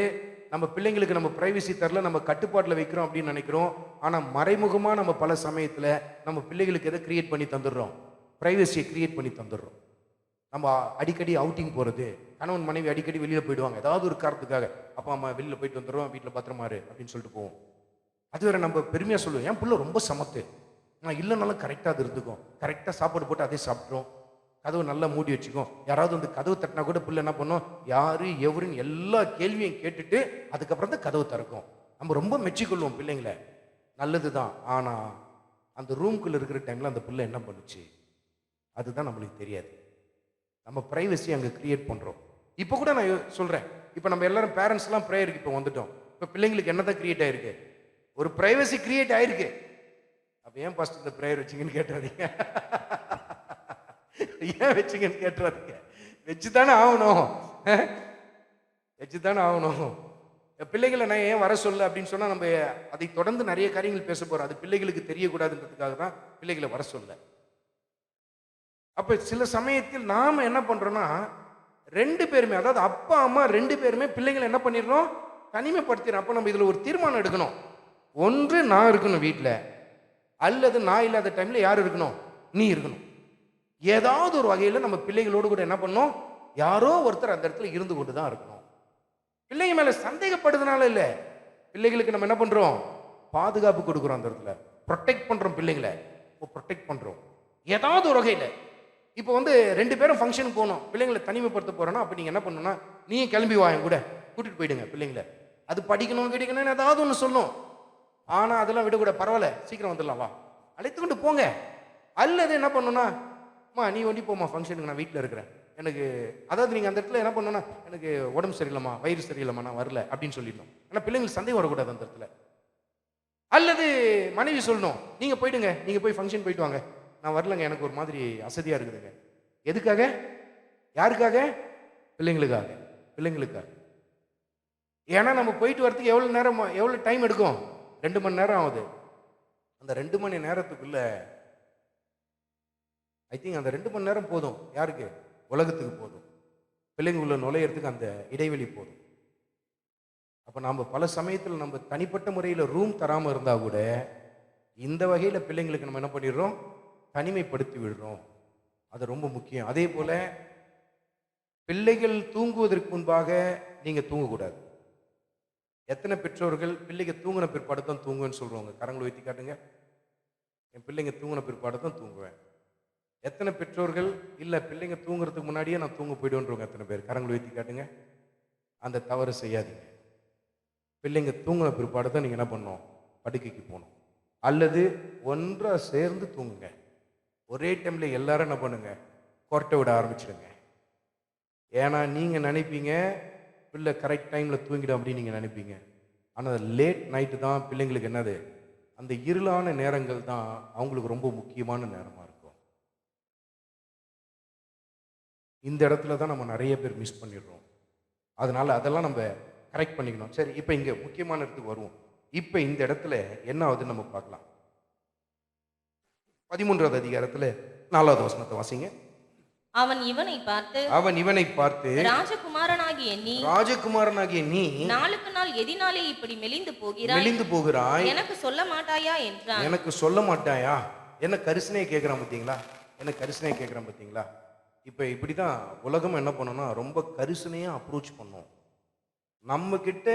நம்ம பிள்ளைங்களுக்கு நம்ம பிரைவசி தரல, நம்ம கட்டுப்பாட்டில் வைக்கிறோம் அப்படின்னு நினைக்கிறோம். ஆனால் மறைமுகமாக நம்ம பல சமயத்தில் நம்ம பிள்ளைகளுக்கு எதை கிரியேட் பண்ணி தந்துடுறோம்? பிரைவசியை கிரியேட் பண்ணி தந்துடுறோம். நம்ம அடிக்கடி அவுட்டிங் போகிறது, கணவன் மனைவி அடிக்கடி வெளியில் போயிடுவாங்க ஏதாவது ஒரு காரணத்துக்காக. அப்பா அம்மா வெளியில் போயிட்டு வந்துடுவோம், வீட்டில் பத்திரமாரு அப்படின்னு சொல்லிட்டு போவோம். அது வேற நம்ம பெருமையாக சொல்லுவோம், என் பிள்ளை ரொம்ப சமத்து, நான் இல்லைனாலும் கரெக்டாக அது இருந்துக்கும், கரெக்டாக சாப்பாடு போட்டு அதே சாப்பிட்றோம், கதவு நல்லா மூடி வச்சுக்கோம். யாராவது வந்து கதவு தட்டினா கூட பிள்ளை என்ன பண்ணும்? யாரு எவருன்னு எல்லா கேள்வியும் கேட்டுட்டு அதுக்கப்புறம் தான் கதவு திறக்கும். நம்ம ரொம்ப மெச்சிக்கொள்வோம் பிள்ளைங்களை, நல்லது தான். ஆனால் அந்த ரூம்குள்ளே இருக்கிற டைமில் அந்த பிள்ளை என்ன பண்ணுச்சு அதுதான் நம்மளுக்கு தெரியாது. நம்ம ப்ரைவசி அங்கே கிரியேட் பண்ணுறோம். இப்போ கூட நான் சொல்கிறேன், இப்போ நம்ம எல்லாரும் பேரண்ட்ஸ்லாம் ப்ரேயருக்கு இப்போ வந்துட்டோம். இப்போ பிள்ளைங்களுக்கு என்ன தான் கிரியேட் ஆகிருக்கு? ஒரு ப்ரைவசி கிரியேட் ஆகிருக்கு. அப்போ ஏன் ஃபஸ்ட் இந்த ப்ரேயர் வச்சிங்கன்னு கேட்டுறாதீங்க, ஏன் வச்சுங்கன்னு கேட்டுறாதீங்க. வச்சு தானே ஆகணும், வச்சு தானே ஆகணும். பிள்ளைகளை நான் ஏன் வர சொல்ல அப்படின்னு சொன்னால் நம்ம அதை தொடர்ந்து நிறைய காரியங்கள் பேச போகிறோம். அது பிள்ளைகளுக்கு தெரியக்கூடாதுன்றதுக்காக தான் பிள்ளைகளை வர சொல்ல. அப்போ சில சமயத்தில் நாம் என்ன பண்ணுறோன்னா, 2 பேருமே, அதாவது அப்பா அம்மா 2 பேருமே பிள்ளைங்களை என்ன பண்ணிடுறோம்? தனிமைப்படுத்திடுறோம். அப்போ நம்ம இதில் ஒரு தீர்மானம் எடுக்கணும். ஒன்று நான் இருக்கணும் வீட்டில், அல்லது நான் இல்லாத டைமில் யார் இருக்கணும்? நீ இருக்கணும். ஏதாவது ஒரு வகையில் நம்ம பிள்ளைகளோடு கூட என்ன பண்ணணும்? யாரோ ஒருத்தர் அந்த இடத்துல இருந்து கொண்டு தான் இருக்கணும். பிள்ளைங்க மேலே சந்தேகப்படுறதுனால இல்லை, பிள்ளைகளுக்கு நம்ம என்ன பண்ணுறோம்? பாதுகாப்பு கொடுக்குறோம். அந்த இடத்துல ப்ரொடெக்ட் பண்ணுறோம், பிள்ளைங்களை ப்ரொடெக்ட் பண்ணுறோம். ஏதாவது ஒரு வகையில் இப்போ வந்து 2 பேரும் ஃபங்க்ஷனுக்கு போகணும், பிள்ளைங்களை தனிமைப்படுத்த போகிறோன்னா, அப்போ நீங்கள் என்ன பண்ணணும்னா, நீயும் கிளம்பி வா என் கூட, கூட்டிகிட்டு போயிடுங்க பிள்ளைங்களை. அது படிக்கணும் கிடைக்கணும்னு ஏதாவது ஒன்று சொல்லும். ஆனால் அதெல்லாம் விடக்கூடாது, பரவாயில்ல சீக்கிரம் வந்துடலாம் வா, அழைத்து கொண்டு போங்க. அல்லது என்ன பண்ணணும்னா, அம்மா நீ ஒண்டி போமா ஃபங்க்ஷனுக்கு, நான் வீட்டில் இருக்கிறேன், எனக்கு அதாவது நீங்கள் அந்த இடத்துல என்ன பண்ணணும்னா, எனக்கு உடம்பு சரியில்லைம்மா, வயிறு சரியில்லைம்மா, நான் வரல அப்படின்னு சொல்லிடணும். ஆனால் பிள்ளைங்களுக்கு சந்தேகம் வரக்கூடாது அந்த இடத்துல. அல்லது மனைவி சொல்லணும், நீங்கள் போயிடுங்க, நீங்கள் போய் ஃபங்க்ஷன் போயிட்டு வாங்க, நான் வரலங்க, எனக்கு ஒரு மாதிரி அசதியாக இருக்குதுங்க. எதுக்காக? யாருக்காக? பிள்ளைங்களுக்காக. பிள்ளைங்களுக்காக. ஏன்னா நம்ம போயிட்டு வரதுக்கு எவ்வளோ டைம் எடுக்கும்? 2 மணி நேரம் ஆகுது. அந்த 2 மணி நேரத்துக்குள்ள ஐ திங்க் அந்த 2 மணி நேரம் போதும். யாருக்கு? உலகத்துக்கு போதும். பிள்ளைங்களுக்குள்ள நுழையிறதுக்கு அந்த இடைவெளி போதும். அப்போ நம்ம பல சமயத்தில் நம்ம தனிப்பட்ட முறையில் ரூம் தராமல் இருந்தால் கூட இந்த வகையில் பிள்ளைங்களுக்கு நம்ம என்ன பண்ணிடுறோம்? தனிமைப்படுத்தி விடுறோம். அது ரொம்ப முக்கியம். அதே போல் பிள்ளைகள் தூங்குவதற்கு முன்பாக நீங்கள் தூங்கக்கூடாது. எத்தனை பெற்றோர்கள் பிள்ளைங்க தூங்கின பிற்பாடு தான் தூங்குவேன்னு சொல்கிறவங்க? கரங்களை உயர்த்தி காட்டுங்க. என் பிள்ளைங்க தூங்கின பிற்பாடு தான் தூங்குவேன். எத்தனை பெற்றோர்கள் இல்லை பிள்ளைங்க தூங்குறதுக்கு முன்னாடியே நான் தூங்க போய்டுன்றவங்க எத்தனை பேர்? கரங்களை உயர்த்தி காட்டுங்க. அந்த தவறு செய்யாதீங்க. பிள்ளைங்க தூங்கின பிற்பாடு தான் நீங்கள் என்ன பண்ணணும்? படுக்கைக்கு போகணும். அல்லது ஒன்றாக சேர்ந்து தூங்குங்க. ஒரே டைமில் எல்லாரும் என்ன பண்ணுங்க? கொரட்டை விட ஆரம்பிச்சிடுங்க. ஏன்னா நீங்கள் நினைப்பீங்க பிள்ளை கரெக்ட் டைமில் தூங்கிடும் அப்படின்னு நீங்கள் நினைப்பீங்க. ஆனால் லேட் நைட்டு தான் பிள்ளைங்களுக்கு என்னது? அந்த இருளான நேரங்கள் தான் அவங்களுக்கு ரொம்ப முக்கியமான நேரமாக இருக்கும். இந்த இடத்துல தான் நம்ம நிறைய பேர் மிஸ் பண்ணிடுறோம். அதனால் அதெல்லாம் நம்ம கரெக்ட் பண்ணிக்கணும். சரி, இப்போ இங்கே முக்கியமான இடத்துக்கு வருவோம். இப்போ இந்த இடத்துல என்ன ஆகுதுன்னு நம்ம பார்க்கலாம். 13வது அதிகாரத்தில் 4வது வசனத்தை வாசிங்க. அவன் இவனை பார்த்து ராஜகுமாரனாகிய நீ நாளுக்கு நாள் எதினாலே இப்படி மெலிந்து போகிறாய், எனக்கு சொல்ல மாட்டாயா என்றான். எனக்கு சொல்ல மாட்டாயா? என்ன கரிசனையை கேட்குறான் பார்த்தீங்களா? என்ன கரிசனையை கேட்குறான் பார்த்தீங்களா? இப்போ இப்படி தான் உலகம் என்ன பண்ணணும்னா ரொம்ப கரிசனையாக அப்ரோச் பண்ணும். நம்ம கிட்ட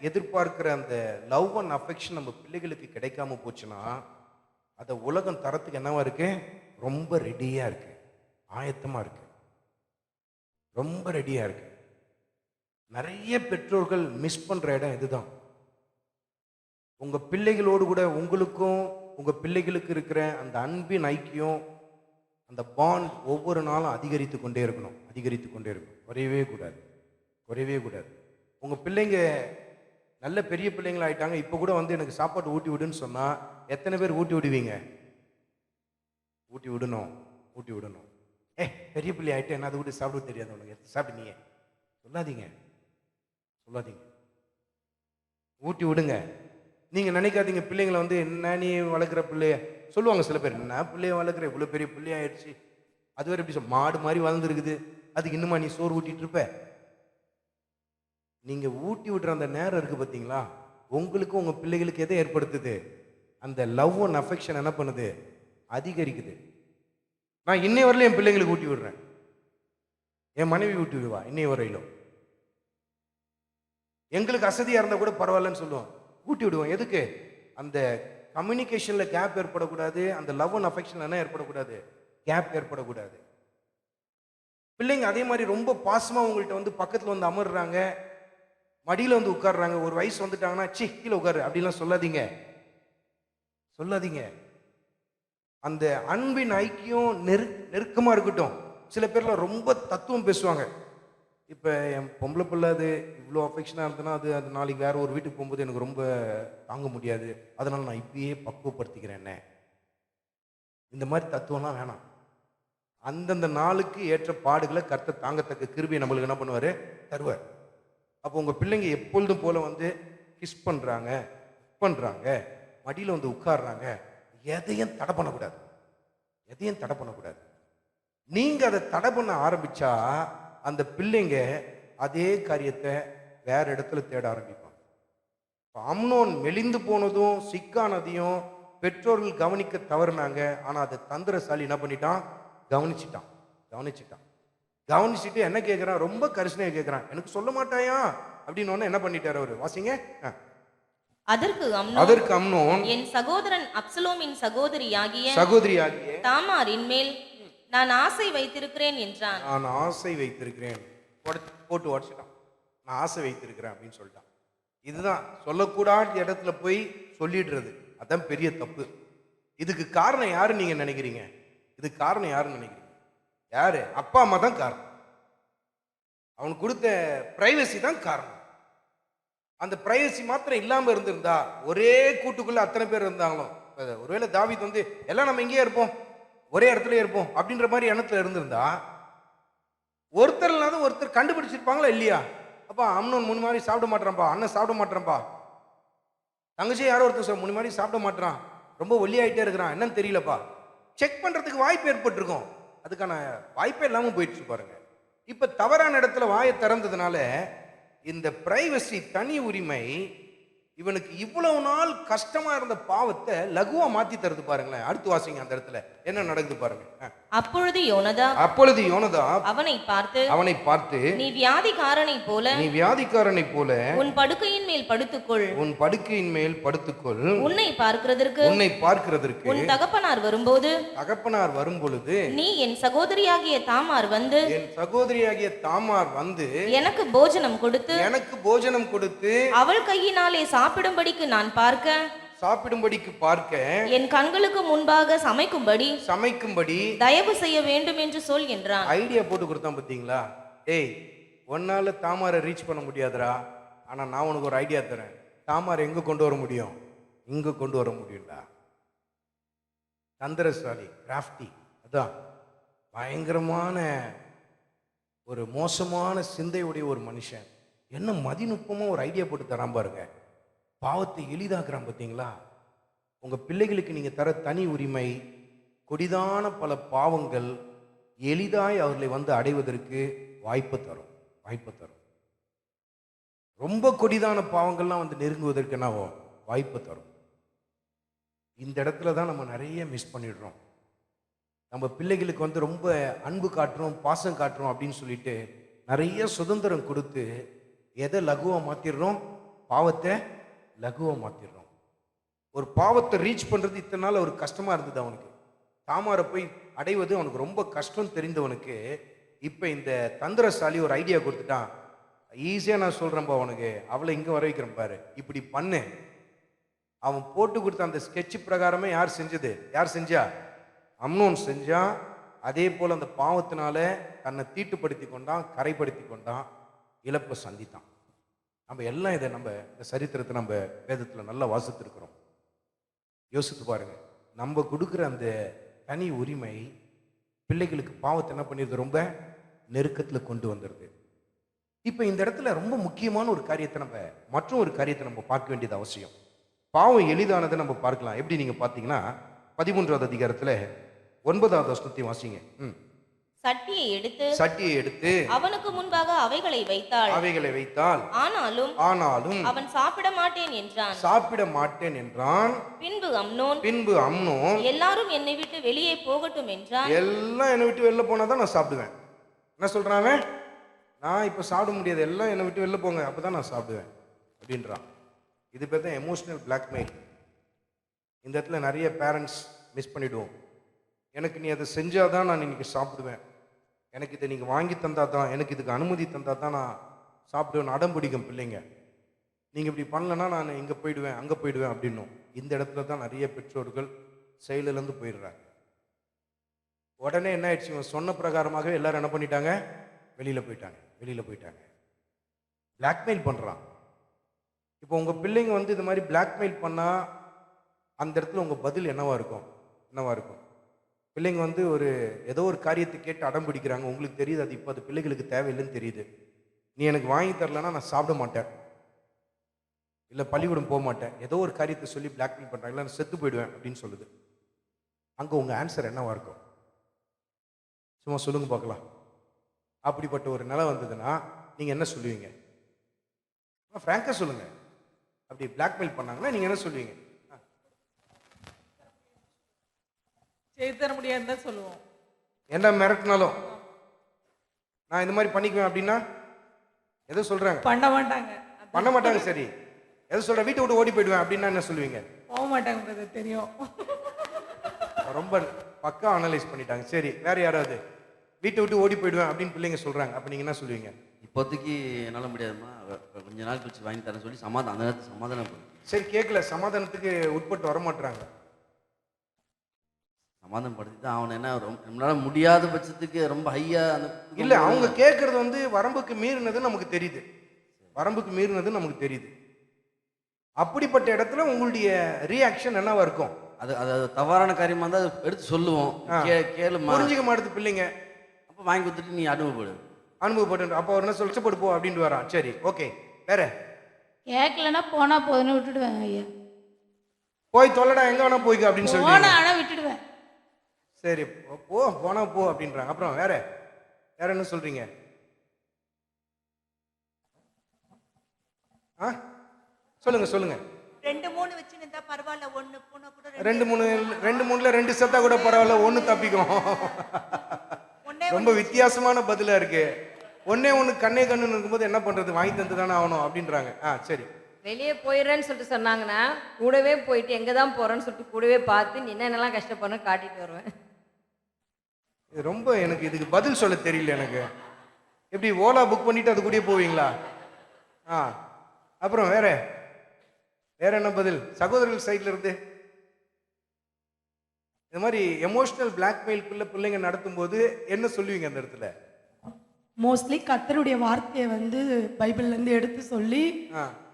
எதிர்பார்க்கிற அந்த லவ் அண்ட் அஃபெக்ஷன் நம்ம பிள்ளைகளுக்கு கிடைக்காம போச்சுன்னா அதை உலகம் தரத்துக்கு என்னவா இருக்கு? ரொம்ப ரெடியாக இருக்கு, ஆயத்தமாக இருக்கு, ரொம்ப ரெடியாக இருக்கு. நிறைய பெற்றோர்கள் மிஸ் பண்ணுற இடம் இதுதான். உங்கள் பிள்ளைகளோடு கூட உங்களுக்கும் உங்கள் பிள்ளைகளுக்கு இருக்கிற அந்த அன்பின் ஐக்கியம், அந்த பாண்ட் ஒவ்வொரு நாளும் அதிகரித்து கொண்டே இருக்கணும், அதிகரித்து கொண்டே இருக்கணும். குறையவே கூடாது, குறையவே கூடாது. உங்கள் பிள்ளைங்க நல்ல பெரிய பிள்ளைங்களா ஆயிட்டாங்க, இப்போ கூட வந்து எனக்கு சாப்பாடு ஊட்டி விடுன்னு சொன்னால் எத்தனை பேர் ஊட்டி விடுவீங்க? ஊட்டி விடணும், ஊட்டி விடணும். பெரிய பிள்ளை ஆகிட்டு என்ன அதை விட்டு சாப்பிட தெரியாது உனக்கு, சாப்பிட்டு நீயே சொல்லாதீங்க, சொல்லாதீங்க. ஊட்டி விடுங்க. நீங்கள் நினைக்காதீங்க பிள்ளைங்களை வந்து என்ன நீ வளர்க்குற பிள்ளைய சொல்லுவாங்க சில பேர், என்ன பிள்ளைய வளர்க்குற, இவ்வளோ பெரிய பிள்ளையாயிடுச்சு, அது வேறு எப்படி மாடு மாதிரி வளர்ந்துருக்குது, அதுக்கு இன்னுமா நீ சோறு ஊட்டிகிட்டு இருப்ப? நீங்கள் ஊட்டி விடுற அந்த நேரம் இருக்குது பார்த்தீங்களா, உங்களுக்கும் உங்கள் பிள்ளைகளுக்கு எதை ஏற்படுத்துது? அந்த லவ் அண்ட் அஃபெக்ஷன் என்ன பண்ணுது? அதிகரிக்குது. நான் இன்னை வரையிலும் என் பிள்ளைங்களுக்கு ஊட்டி விடுறேன், என் மனைவி ஊட்டி விடுவா இன்னை வரையிலும். எங்களுக்கு அசதியாக இருந்தால் கூட பரவாயில்லன்னு சொல்லுவோம், ஊட்டி விடுவோம். எதுக்கு? அந்த கம்யூனிகேஷனில் கேப் ஏற்படக்கூடாது, அந்த லவ் அண்ட் அஃபெக்ஷன் என்ன ஏற்படக்கூடாது? கேப் ஏற்படக்கூடாது. பிள்ளைங்க அதே மாதிரி ரொம்ப பாசமாக உங்கள்கிட்ட வந்து பக்கத்தில் வந்து அமர்றாங்க, மடியில் வந்து உட்காடுறாங்க. ஒரு வயசு வந்துட்டாங்கன்னா சி கீழே உட்காரு அப்படிலாம் சொல்லாதீங்க, சொல்லாதீங்க. அந்த அன்பின் ஐக்கியம் நெருக்கமாக இருக்கட்டும். சில பேர்லாம் ரொம்ப தத்துவம் பேசுவாங்க. இப்போ என் பொம்பளை பிள்ளை அது இவ்வளோ அஃபெக்ஷனாக இருந்ததுன்னா அது நாளைக்கு வேறு ஒரு வீட்டுக்கு போகும்போது எனக்கு ரொம்ப தாங்க முடியாது, அதனால் நான் இப்பயே பக்குவப்படுத்திக்கிறேன் என்ன. இந்த மாதிரி தத்துவம்லாம் வேணாம். அந்தந்த நாளுக்கு ஏற்ற பாடுகளை கர்த்தர் தாங்கத்தக்க கிருபையை நம்மளுக்கு என்ன பண்ணுவார்? தருவார். அப்போ உங்கள் பிள்ளைங்க எப்பொழுதும் போல் வந்து கிஸ் பண்ணுறாங்க, மடியில் வந்து உட்காடுறாங்க, எதையும் தடை பண்ணக்கூடாது, எதையும் தடை பண்ணக்கூடாது. நீங்கள் அதை தடை பண்ண ஆரம்பித்தா அந்த பிள்ளைங்க அதே காரியத்தை வேற இடத்துல தேட ஆரம்பிப்பாங்க. அம்னோன் மெலிந்து போனதும் சிக்கானதையும் பெற்றோர்கள் கவனிக்க தவறுனாங்க. ஆனால் அதை தந்திரசாலி என்ன பண்ணிட்டான்? கவனிச்சிட்டான். கவனிச்சுட்டு என்ன கேட்குறான்? ரொம்ப கரிசனையை கேட்குறான், எனக்கு சொல்ல மாட்டாயா அப்படின்னு என்ன பண்ணிட்டார் அவரு? வாசிங்க. அதற்கு அம்னோன் என் சகோதரன் அப்சலோமின் சகோதரியாகிய தாமாரின் மேல் நான் ஆசை வைத்திருக்கிறேன் என்றான். நான் ஆசை வைத்திருக்கிறேன். போட்டு உடச்சிட்டான். நான் ஆசை வைத்திருக்கிறேன் அப்படின்னு சொல்லிட்டான். இதுதான் சொல்லக்கூடாத இடத்துல போய் சொல்லிடுறது. அதான் பெரிய தப்பு. இதுக்கு காரணம் யாருன்னு நீங்க நினைக்கிறீங்க? இதுக்கு காரணம் யாருன்னு நினைக்கிறீங்க? யாரு? அப்பா அம்மா தான் காரணம். அவனுக்கு கொடுத்த பிரைவசி தான் காரணம். அந்த பிரைவசி மாத்திரம் இல்லாம இருந்திருந்தா, ஒரே கூட்டுக்குள்ள அத்தனை பேர் இருந்தாங்களும், ஒருவேளை தாவீது வந்து எல்லாம் நம்ம இங்கேயே இருப்போம், ஒரே இடத்துல இருப்போம் அப்படின்ற மாதிரி எண்ணத்துல இருந்திருந்தா, ஒருத்தர் இல்லாத ஒருத்தர் கண்டுபிடிச்சிருப்பாங்களா இல்லையா? அப்பா அம்னோன் முன் மாதிரி சாப்பிட மாட்டேறான்பா, அண்ணன் சாப்பிட மாட்டேறான்பா, தங்கச்சி யாரோ ஒருத்தர் முன் மாதிரி சாப்பிட மாட்டேறான், ரொம்ப ஒல்லியாயிட்டே இருக்கிறான், என்னன்னு தெரியலப்பா, செக் பண்றதுக்கு வாய்ப்பு ஏற்பட்டிருக்கும். அதுக்கான வாய்ப்பே இல்லாம போயிடுச்சு பாருங்க. இப்ப தவறான இடத்துல வாயை திறந்ததுனால இந்த பிரைவசி, தனி உரிமை இவனுக்கு இவ்வளவு நாள் கஷ்டமா இருந்த பாவத்தை லகுவா மாத்தி தருது பாருங்களேன். அடுத்து வாசிங்க, அந்த இடத்துல என்ன நடக்குது பாருங்க. அப்பொழுது யோனதாப் அவனை பார்த்து நீ வியாதிக்காரனைப் போல உன் படுக்கையின் மேல் படுத்துக்கொள், உன்னை பார்க்கிறதற்கு உன் தகப்பனார் வரும்பொழுது நீ என் சகோதரியாகிய தாமார் வந்து எனக்கு போஜனம் கொடுத்து அவள் கையினாலே சாப்பிடும்படிக்கு நான் பார்க்க என் கண்களுக்கு முன்பாக சமைக்கும்படி தயவு செய்ய வேண்டும் என்று சொல் என்றான். ஐடியா போட்டு கொடுத்தான் பாத்தீங்களா? ஏய், ஒன்னால தாமாரை ரீச் பண்ண முடியாதுடா, ஆனா நான் உனக்கு ஒரு ஐடியா தரேன். தாமாரை எங்க கொண்டு வர முடியும்? இங்க கொண்டு வர முடியும்டா. தந்திரசாலி, கிராஃப்டி. அதான் பயங்கரமான ஒரு மோசமான சிந்தையுடைய ஒரு மனுஷன். என்ன மதிநுட்பமா ஒரு ஐடியா போட்டு தரான் பாருங்க. பாவத்தை எளிதாக்குறான் பார்த்தீங்களா? உங்க பிள்ளைகளுக்கு நீங்க தர தனி உரிமை கொடிதான பல பாவங்கள் எளிதாய் அவர்களை வந்து அடைவதற்கு வாய்ப்பு தரும். ரொம்ப கொடிதான பாவங்கள்லாம் வந்து நெருங்குவதற்கு என்ன வாய்ப்பு தரும். இந்த இடத்துல தான் நம்ம நிறைய மிஸ் பண்ணிடுறோம். நம்ம பிள்ளைகளுக்கு வந்து ரொம்ப அன்பு காட்டுறோம், பாசம் காட்டுறோம் அப்படின்னு சொல்லிட்டு நிறைய சுதந்திரம் கொடுத்து எதை லகுவா மாத்திடுறோம்? பாவத்தை லகுவா மாத்திடுறோம். ஒரு பாவத்தை ரீச் பண்றது இத்தனை நாள் ஒரு கஷ்டமா இருந்தது அவனுக்கு. தாமாரை போய் அடைவது அவனுக்கு ரொம்ப கஷ்டம் தெரிந்தவனுக்கு இப்ப இந்த தந்திரசாலி ஒரு ஐடியா கொடுத்துட்டான். ஈஸியா நான் சொல்றேன்பா உனக்கு, அவளை இங்க வர வைக்கிறேன் பாரு, இப்படி பண்ணு. அவன் போட்டு கொடுத்த அந்த ஸ்கெட்ச் பிரகாரமே யார் செஞ்சா? அம்னோன் செஞ்சான். அதே போல அந்த பாவத்தினால தன்னை தீட்டுப்படுத்தி கொண்டான், கரைப்படுத்தி கொண்டான், இழப்பை சந்தித்தான். நம்ம எல்லாம் இதை நம்ம இந்த சரித்திரத்தை நம்ம வேதத்தில் நல்லா வாசித்திருக்கிறோம். யோசித்து பாருங்க. நம்ம கொடுக்குற அந்த தனி உரிமை பிள்ளைகளுக்கு பாவத்தை என்ன பண்ணிடுது? ரொம்ப நெருக்கத்தில் கொண்டு வந்துடுது. இப்போ இந்த இடத்துல ரொம்ப முக்கியமான ஒரு காரியத்தை மற்றும் ஒரு காரியத்தை நம்ம பார்க்க வேண்டியது அவசியம். பாவம் எளிதானதை நம்ம பார்க்கலாம். எப்படி நீங்க பார்த்தீங்கன்னா 13வது அதிகாரத்தில் 9வது வசனத்தை வாசிங்க. சட்டியை எடுத்து அவனுக்கு முன்பாக அவைகளை வைத்தாள். ஆனாலும் அவன் சாப்பிட மாட்டேன் என்றான். பின்பு அம்னோன் எல்லாரும் என்னை விட்டு வெளியே போகட்டும் என்றான். எல்லாம் என்னை விட்டு வெளில போனாதான் நான் சாப்பிடுவேன். என்ன சொல்றாங்க? நான் இப்ப சாப்பிட முடியாது, எல்லாம் என்னை விட்டு வெளில போங்க, அப்பதான் நான் சாப்பிடுவேன் அப்படின்றான். இது பேர் தான் எமோஷனல் பிளாக்மெயில். இந்த இடத்துல நிறைய பேரண்ட்ஸ் மிஸ் பண்ணிடுவோம். எனக்கு நீ அதை செஞ்சாதான் நான் இன்னைக்கு சாப்பிடுவேன், எனக்கு இதை நீங்கள் வாங்கி தந்தா தான், எனக்கு இதுக்கு அனுமதி தந்தா தான் நான் சாப்பிடுவேன் அடம் பிடிக்கும் பிள்ளைங்க. நீங்கள் இப்படி பண்ணலன்னா நான் இங்கே போயிடுவேன், அங்கே போயிடுவேன் அப்படின்னும். இந்த இடத்துல தான் நிறைய பெற்றோர்கள் செயலிலேருந்து போயிடுறாங்க. உடனே என்ன ஆயிடுச்சு? இவன் சொன்ன பிரகாரமாகவே எல்லாரும் என்ன பண்ணிட்டாங்க? வெளியில் போயிட்டாங்க. பிளாக்மெயில் பண்ணுறான். இப்போ உங்கள் பிள்ளைங்க வந்து இது மாதிரி பிளாக்மெயில் பண்ணால் அந்த இடத்துல உங்கள் பதில் என்னவா இருக்கும்? பிள்ளைங்க வந்து ஏதோ ஒரு காரியத்தை கேட்டு அடம் பிடிக்கிறாங்க. உங்களுக்கு தெரியுது அது இப்போ அது பிள்ளைகளுக்கு தேவையில்லைன்னு தெரியுது. நீ எனக்கு வாங்கி தரலன்னா நான் சாப்பிட மாட்டேன், இல்லை பள்ளிக்கூடம் போக மாட்டேன், ஏதோ ஒரு காரியத்தை சொல்லி பிளாக்மெயில் பண்ணுறாங்க, இல்லை நான் செத்து போயிடுவேன் அப்படின்னு சொல்லுது. அங்கே உங்கள் ஆன்சர் என்னவா இருக்கும்? சும்மா சொல்லுங்க பார்க்கலாம். அப்படிப்பட்ட ஒரு நிலை வந்ததுன்னா நீங்கள் என்ன சொல்லுவீங்க? ஃப்ராங்காக சொல்லுங்க. அப்படி பிளாக்மெயில் பண்ணாங்கன்னா நீங்கள் என்ன சொல்லுவீங்க? செய்து தர முடியாதுன்னு சொல்லுவோம். என்ன மிரட்டினாலும் நான் இந்த மாதிரி பண்ணிக்குவேன் அப்படின்னா எதை சொல்றாங்க? பண்ண மாட்டாங்க. சரி, எதை சொல்ற? வீட்டை விட்டு ஓடி போயிடுவேன் அப்படின்னா என்ன சொல்லுவீங்க? போக மாட்டாங்க. தெரியும். ரொம்ப பக்கா அனலைஸ் பண்ணிட்டாங்க. சரி, வேற யாராவது வீட்டை விட்டு ஓடி போயிடுவேன் அப்படின்னு பிள்ளைங்க சொல்றாங்க, அப்ப நீங்க என்ன சொல்லுவீங்க? இப்போதைக்கு என்னால் முடியாதுமா, கொஞ்ச நாள் கழிச்சு வாங்கி தரேன்னு சொல்லி அந்த நேரத்துக்கு சமாதானம் பண்ணும். சரி, கேட்கல, சமாதானத்துக்கு உட்பட்டு வர மாட்டாங்க. சமாதானம் படுத்தி தான் அவனை என்ன நம்மளால முடியாத பட்சத்துக்கு ரொம்ப ஹையா அந்த இல்ல, அவங்க கேட்கறது வந்து வரம்புக்கு மீறினது நமக்கு தெரியுது, வரம்புக்கு மீறினது நமக்கு தெரியுது. அப்படிப்பட்ட இடத்துல உங்களுடைய ரியாக்ஷன் என்னவா இருக்கும்? அது அது தவறான காரியமாக இருந்தால் அதை எடுத்து சொல்லுவோம், கேளுமா, புரிஞ்சுக்க மாட்டேது பிள்ளைங்க. அப்போ வாங்கி கொடுத்துட்டு நீ அனுபவப்பட்டு அப்போ அவர் என்ன சொல்லிச்சப்படு போ அப்படின்ட்டு வரான். சரி, ஓகே, வேற கேட்கலன்னா போனா போதுன்னு விட்டுடுவேன் ஐயா. போய் தொல்லடா, எங்க வேணா போய்க்க அப்படின்னு சொல்லி போனா ஆனா விட்டுடுவேன். சரி, போனா போ அப்படின்றாங்க. அப்புறம் வேற வேற என்ன சொல்றீங்க? சொல்லுங்க சொல்லுங்க. 2-3 வச்சு நின்றா பரவாயில்ல, 1 போனா கூட 2-3ல 2 செத்தா கூட பரவாயில்ல, 1 தப்பிக்கும். ரொம்ப வித்தியாசமான பதிலா இருக்கு. ஒன்னே கண்ணே கண்ணுன்னு இருக்கும்போது என்ன பண்றது, வாங்கி தந்து தானே ஆகணும் அப்படின்றாங்க. சரி, வெளியே போயிடுறேன்னு சொல்லிட்டு சொன்னாங்கன்னா கூடவே போயிட்டு எங்கே தான் போகிறேன்னு சொல்லிட்டு கூடவே பார்த்து நீ என்னென்னலாம் கஷ்டப்படுறேன்னு காட்டிட்டு வருவேன். இது ரொம்ப எனக்கு இதுக்கு பதில் சொல்ல தெரியல எனக்கு. எப்படி ஓலா புக் பண்ணிட்டு அது கூடயே போவீங்களா? அப்புறம் வேற வேற என்ன பதில் சகோதரர்கள் சைட்ல இருந்து? இந்த மாதிரி எமோஷனல் பிளாக்மெயில்குள்ள பிள்ளைங்க நடத்தும் போது என்ன சொல்லுவீங்க அந்த இடத்துல? மோஸ்ட்லி கர்த்தருடைய வார்த்தையை வந்து பைபிள்ல இருந்து எடுத்து சொல்லி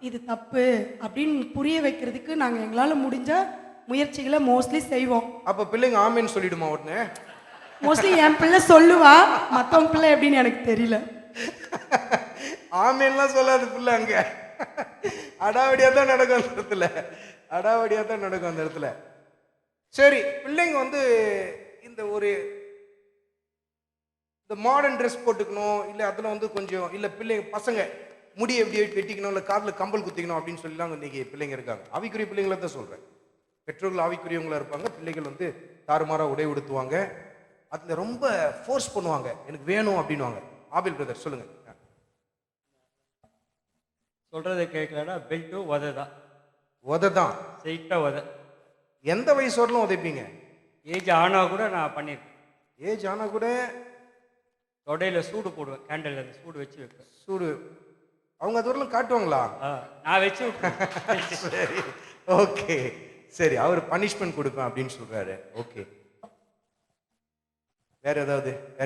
இது தப்பு அப்படின்னு புரிய வைக்கிறதுக்கு நாங்க எங்களால முடிஞ்ச முயற்சிகளை மோஸ்ட்லி செய்வோம். அப்ப பிள்ளைங்க ஆமேன்னு சொல்லிடுமா உடனே? மோஸ்ட்லி என் பிள்ளை சொல்லுவா, மற்றவங்க பிள்ளை எப்படின்னு எனக்கு தெரியல. ஆமேன்லாம் சொல்லாது பிள்ளை, அங்க அடாவடியா தான் நடக்கும் அந்த இடத்துல, அடாவடியா தான் நடக்கும் அந்த இடத்துல. சரி, பிள்ளைங்க வந்து இந்த ஒரு இந்த மாடர்ன் ட்ரெஸ் போட்டுக்கணும், இல்லை அதில் வந்து கொஞ்சம் இல்லை பிள்ளைங்க பசங்க முடியை எப்படி வெட்டிக்கணும், இல்லை காதில் கம்பல் குத்திக்கணும் அப்படின்னு சொல்லிலாம் இன்னைக்கு பிள்ளைங்க இருக்காங்க. ஆவிக்குரிய பிள்ளைங்களை தான் சொல்கிறேன். பெற்றோர்கள் ஆவிக்குரியவங்களா இருப்பாங்க, பிள்ளைகள் வந்து தாறுமாறாக உடை உடுத்துவாங்க, அதில் ரொம்ப ஃபோர்ஸ் பண்ணுவாங்க, எனக்கு வேணும் அப்படின்வாங்க. ஆபில் பிரதர் சொல்லுங்க. சொல்றதை கேட்கலன்னா பெல்ட்டு உததான். உததான் ஸ்ட்ரைட்டாக உத. எந்த வயசு வரலும் உதைப்பீங்க? ஏஜ் ஆனால் கூட நான் பண்ணியிருக்கேன். ஏஜ் ஆனால் கூட தொடையில் சூடு போடுவேன், கேண்டில் அந்த சூடு வச்சு வைப்பேன். சூடு அவங்க அது வரலும் காட்டுவாங்களா? நான் வச்சு விட்டேன். சரி, ஓகே, சரி, அவர் பனிஷ்மெண்ட் கொடுப்பேன் அப்படின்னு சொல்றாரு. ஓகே, வேற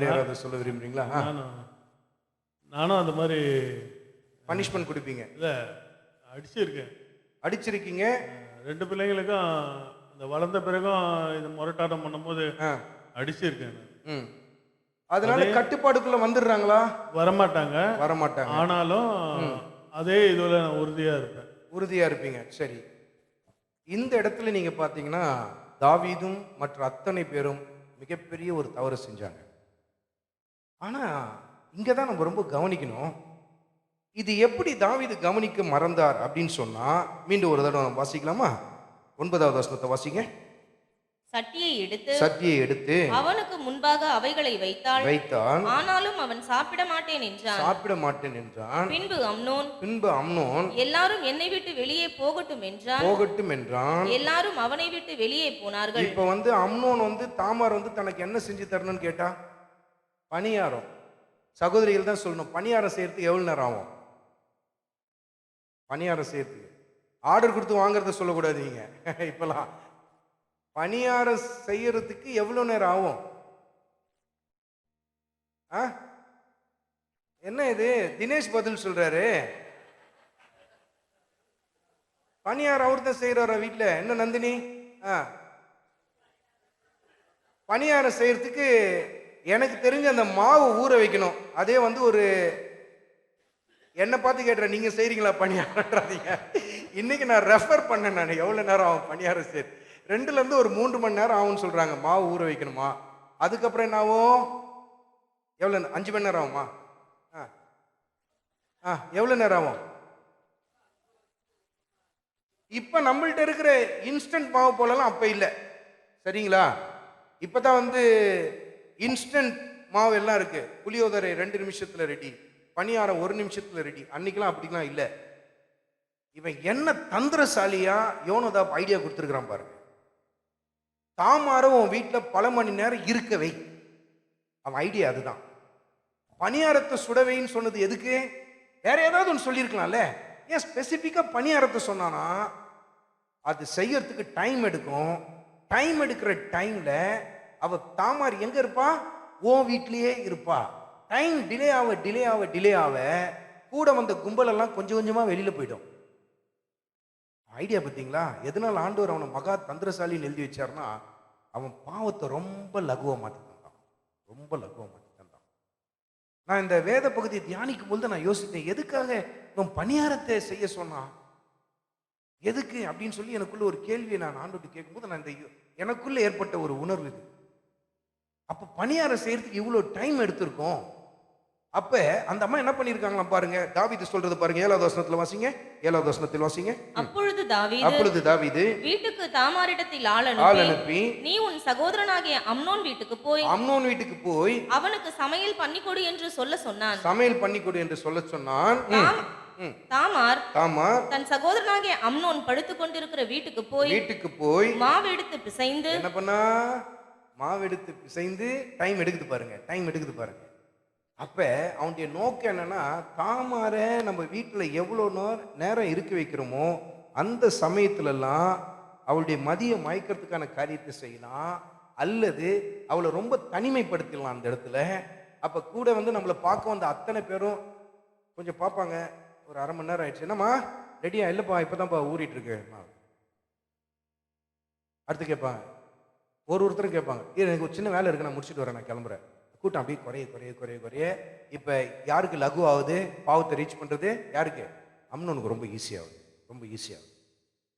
யாராவது சொல்ல விரும்புறீங்களா? நானும் அந்த மாதிரி பனிஷ்மெண்ட் கொடுப்பீங்க? இல்லை, அடிச்சிருக்கீங்க. 2 பிள்ளைங்களுக்கும் இந்த வளர்ந்த பிறகும் இந்த முரட்டாட்டம் பண்ணும்போது அடிச்சிருக்கேன். அதனால கட்டுப்பாடுக்குள்ள வந்துடுறாங்களா? வரமாட்டாங்க. ஆனாலும் அதே இதுல நான் உறுதியா இருப்பீங்க. சரி, இந்த இடத்துல நீங்க பாத்தீங்கன்னா தாவீதும் மற்ற அத்தனை பேரும் மிகப்பெரிய ஒரு தவறு செஞ்சாங்க. ஆனா இங்கதான் நம்ம ரொம்ப கவனிக்கணும். இது எப்படி தாவீது கவனிக்க மறந்தார் அப்படின்னு சொன்னா, மீண்டும் ஒரு தடவை நம்ம வாசிக்கலாமா? 9வது வசனத்தை வாசிங்க. சட்டியை எடுத்து அவனுக்கு முன்பாக அவைகளை வைத்தான். ஆனாலும் அவன் சாப்பிட மாட்டேன் என்றான். பின்பு அம்னோன் எல்லாரும் என்னை விட்டு வெளியே போகட்டும் என்றான். எல்லாரும் அவனை விட்டு வெளியே போனார்கள். இப்ப வந்து அம்னோன் வந்து தாமார் வந்து தனக்கு என்ன செஞ்சு தரணும்னு கேட்டா, பணியாரம். சகோதரிகள் தான் சொல்லணும், பணியாரம் செய்யறதுக்கு எவ்வளவு நேரம் ஆகும்? பணியாரம் செய்யறதுக்கு ஆர்டர் கொடுத்து வாங்குறத சொல்லக்கூடாது நீங்க. இப்பெல்லாம் பணியாரம் செய்யறதுக்கு எவ்வளவு நேரம் ஆகும்? என்ன இது தினேஷ் பதில் சொல்றாரு? பணியாரம் அவர் தான் செய்யறாரா வீட்டுல? என்ன நந்தினி? பணியாரம் செய்யறதுக்கு எனக்கு தெரிஞ்ச அந்த மாவு ஊற வைக்கணும். அதே வந்து ஒரு என்ன பார்த்து கேட்டுற, நீங்க செய்றீங்களா பணியாரம்ன்றாதீங்க. இன்னைக்கு நான் ரெஃபர் பண்ணேன், நான் எவ்வளவு நேரம் ஆகும் பணியாரம் செய்ய? 2ல இருந்து ஒரு 3 மணி நேரம் ஆகும்னு சொல்றாங்க மாவு ஊற வைக்கணுமா. அதுக்கப்புறம் என்ன ஆகும்? எவ்வளவு? 5 மணி நேரம் ஆகுமா? எவ்வளவு நேரம் ஆகும்? இப்ப நம்மள்ட்ட இருக்கிற இன்ஸ்டன்ட் மாவு போலலாம் அப்ப இல்லை, சரிங்களா? இப்பதான் வந்து இன்ஸ்டன்ட் மாவு எல்லாம் இருக்கு. புளியோதரை 2 நிமிஷத்துல ரெடி, பணியாரம் 1 நிமிஷத்துல ரெடி. அன்னைக்கெல்லாம் அப்படிலாம் இல்லை. இவன் என்ன தந்திரசாலியா யோனதாப் ஐடியா கொடுத்துருக்கிறான் பாருங்க. தாமாரை உன் வீட்டில் பல மணி நேரம் இருக்க வை. அவன் ஐடியா அதுதான். பணியாரத்தை சுடவைன்னு சொன்னது எதுக்கு? வேற ஏதாவது ஒன்று சொல்லியிருக்கலாம்ல. ஏன் ஸ்பெசிஃபிக்காக பணியாரத்தை சொன்னானா? அது செய்யறதுக்கு டைம் எடுக்கும். டைம் எடுக்கிற டைம்ல அவ தாமார் எங்க இருப்பா? உன் வீட்லயே இருப்பா. டைம் டிலே ஆக கூட வந்த கும்பலெல்லாம் கொஞ்சம் கொஞ்சமா வெளியில போயிடும். ஐடியா பார்த்தீங்களா? எதனால ஆண்டவர் அவனை மகா தந்திரசாலின்னு எழுதி வச்சார்னா, அவன் பாவத்தை ரொம்ப லகுவா மாற்றி தந்தான். ரொம்ப லகுவா மாற்றி தந்தான். நான் இந்த வேத பகுதியை தியானிக்கும் போது நான் யோசித்தேன், எதுக்காக இவன் பணியாரத்தை செய்ய சொன்னான், எதுக்கு அப்படின்னு சொல்லி எனக்குள்ள ஒரு கேள்வியை நான் ஆண்டவர்கிட்ட கேட்கும்போது நான் இந்த எனக்குள்ள ஏற்பட்ட ஒரு உணர்வு இது. அப்ப பணியாரம் செய்யறதுக்கு இவ்வளவு டைம் எடுத்திருக்கோம். அப்ப அந்த அம்மா என்ன பண்ணிருக்காங்களா பாருங்க. தாவீது சொல்றது பாருங்க, 7வது வசனத்துல வாசிங்க. 7வது வசனத்தில் வாசிங்க. அப்பொழுது தாவீது வீட்டுக்கு தாமாரிடத்தில் ஆள் அனுப்பி, நீ உன் சகோதரனாகிய அம்னோன் வீட்டுக்கு போய் அவனுக்கு சமையல் பண்ணிக்கொடு என்று சொல்ல சொன்னான். தாமார் தன் சகோதரனாகிய அம்னோன் படுத்துக் கொண்டிருக்கிற வீட்டுக்கு போய் மாவெடுத்து பிசைந்து என்ன பண்ணா? மாவெடுத்து பிசைந்து டைம் எடுக்குது பாருங்க. அப்ப அவனுடைய நோக்கம் என்னன்னா, தாமார நம்ம வீட்டுல எவ்வளவு நேரம் இருக்க வைக்கிறோமோ அந்த சமயத்துலலாம் அவளுடைய மதிய மயக்கிறதுக்கான காரியத்தை செய்யலாம், அல்லது அவளை ரொம்ப தனிமைப்படுத்திடலாம் அந்த இடத்துல. அப்ப கூட வந்து நம்மளை பார்க்க வந்த அத்தனை பேரும் கொஞ்சம் பார்ப்பாங்க. ஒரு அரை மணி நேரம் ஆயிடுச்சு, என்னம்மா ரெடியா? இல்லப்பா இப்பதான்ப்பா ஊறிட்டு இருக்கு. அடுத்து கேட்பாங்க, ஒருத்தரும் கேட்பாங்க, எனக்கு ஒரு சின்ன வேலை இருக்கு, நான் முடிச்சுட்டு வரேன், நான் கிளம்புறேன். கூட்டம் அப்படியே குறைய இப்ப யாருக்கு லகு ஆகுது? பாவத்தை ரீச் பண்றது யாருக்கு? அம்னோனுக்கு ரொம்ப ஈஸியாகுது.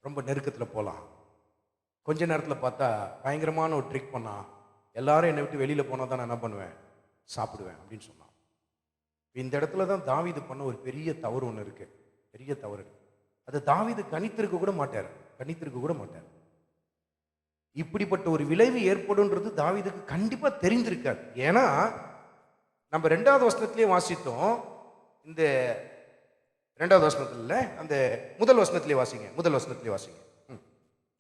ரொம்ப நெருக்கத்துல போகலாம். கொஞ்ச நேரத்துல பார்த்தா பயங்கரமான ஒரு ட்ரிக் பண்ணா, எல்லாரும் என்னை விட்டு வெளியில போனா தான் நான் என்ன பண்ணுவேன்? சாப்பிடுவேன் அப்படின்னு சொன்னான். இந்த இடத்துல தான் தாவீது பண்ண ஒரு பெரிய தவறு ஒன்று இருக்கு. பெரிய தவறு. அது தாவீது கணித்திருக்க கூட மாட்டார். இப்படிப்பட்ட ஒரு விளைவு ஏற்படும்ன்றது தாவீதுக்கு கண்டிப்பா தெரிந்திருக்காது. ஏன்னா நம்ம 2வது வசனத்திலேயே வாசித்தோம். இந்த 2வது வசனத்துல அந்த முதல் வசனத்திலே வாசிங்க.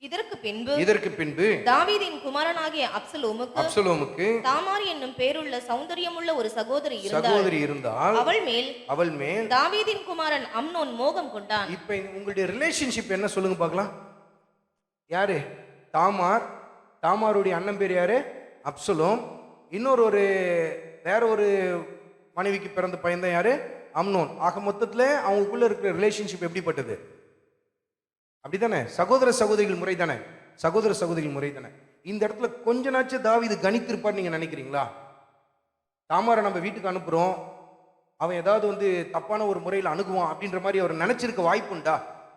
இதற்கு பின்பு தாவீதின் குமாரனாகிய அப்சலோமுக்கு தாமார் என்னும் பேருள்ள சௌந்தரியமுள்ள ஒரு சகோதரி இருந்தால் அவள் மேல் தாவீதின் குமாரன் அம்னோன் மோகம் கொண்டான். இப்ப உங்களுடைய ரிலேஷன்ஷிப் என்ன சொல்லுங்க பார்க்கலாம். யாரு? தாமாருடைய அண்ணன் பேர் யாரு? அப்சலோம். வேற ஒரு மனைவிக்கு பிறந்த பையன் தான் யாரு? அம்னோன். ஆக மொத்தத்துல அவங்களுக்குள்ள இருக்கிற ரிலேஷன்ஷிப் எப்படிப்பட்டது? அப்படித்தானே? சகோதர சகோதரிகள் முறை தானே. இந்த இடத்துல கொஞ்ச நாச்சும் தாவீது கணித்திருப்பார் நீங்க நினைக்கிறீங்களா? தாமாரை நம்ம வீட்டுக்கு அனுப்புறோம், அவன் ஏதாவது வந்து தப்பான ஒரு முறையில் அணுகுவான் அப்படின்ற மாதிரி அவர் நினைச்சிருக்க வாய்ப்புண்டா?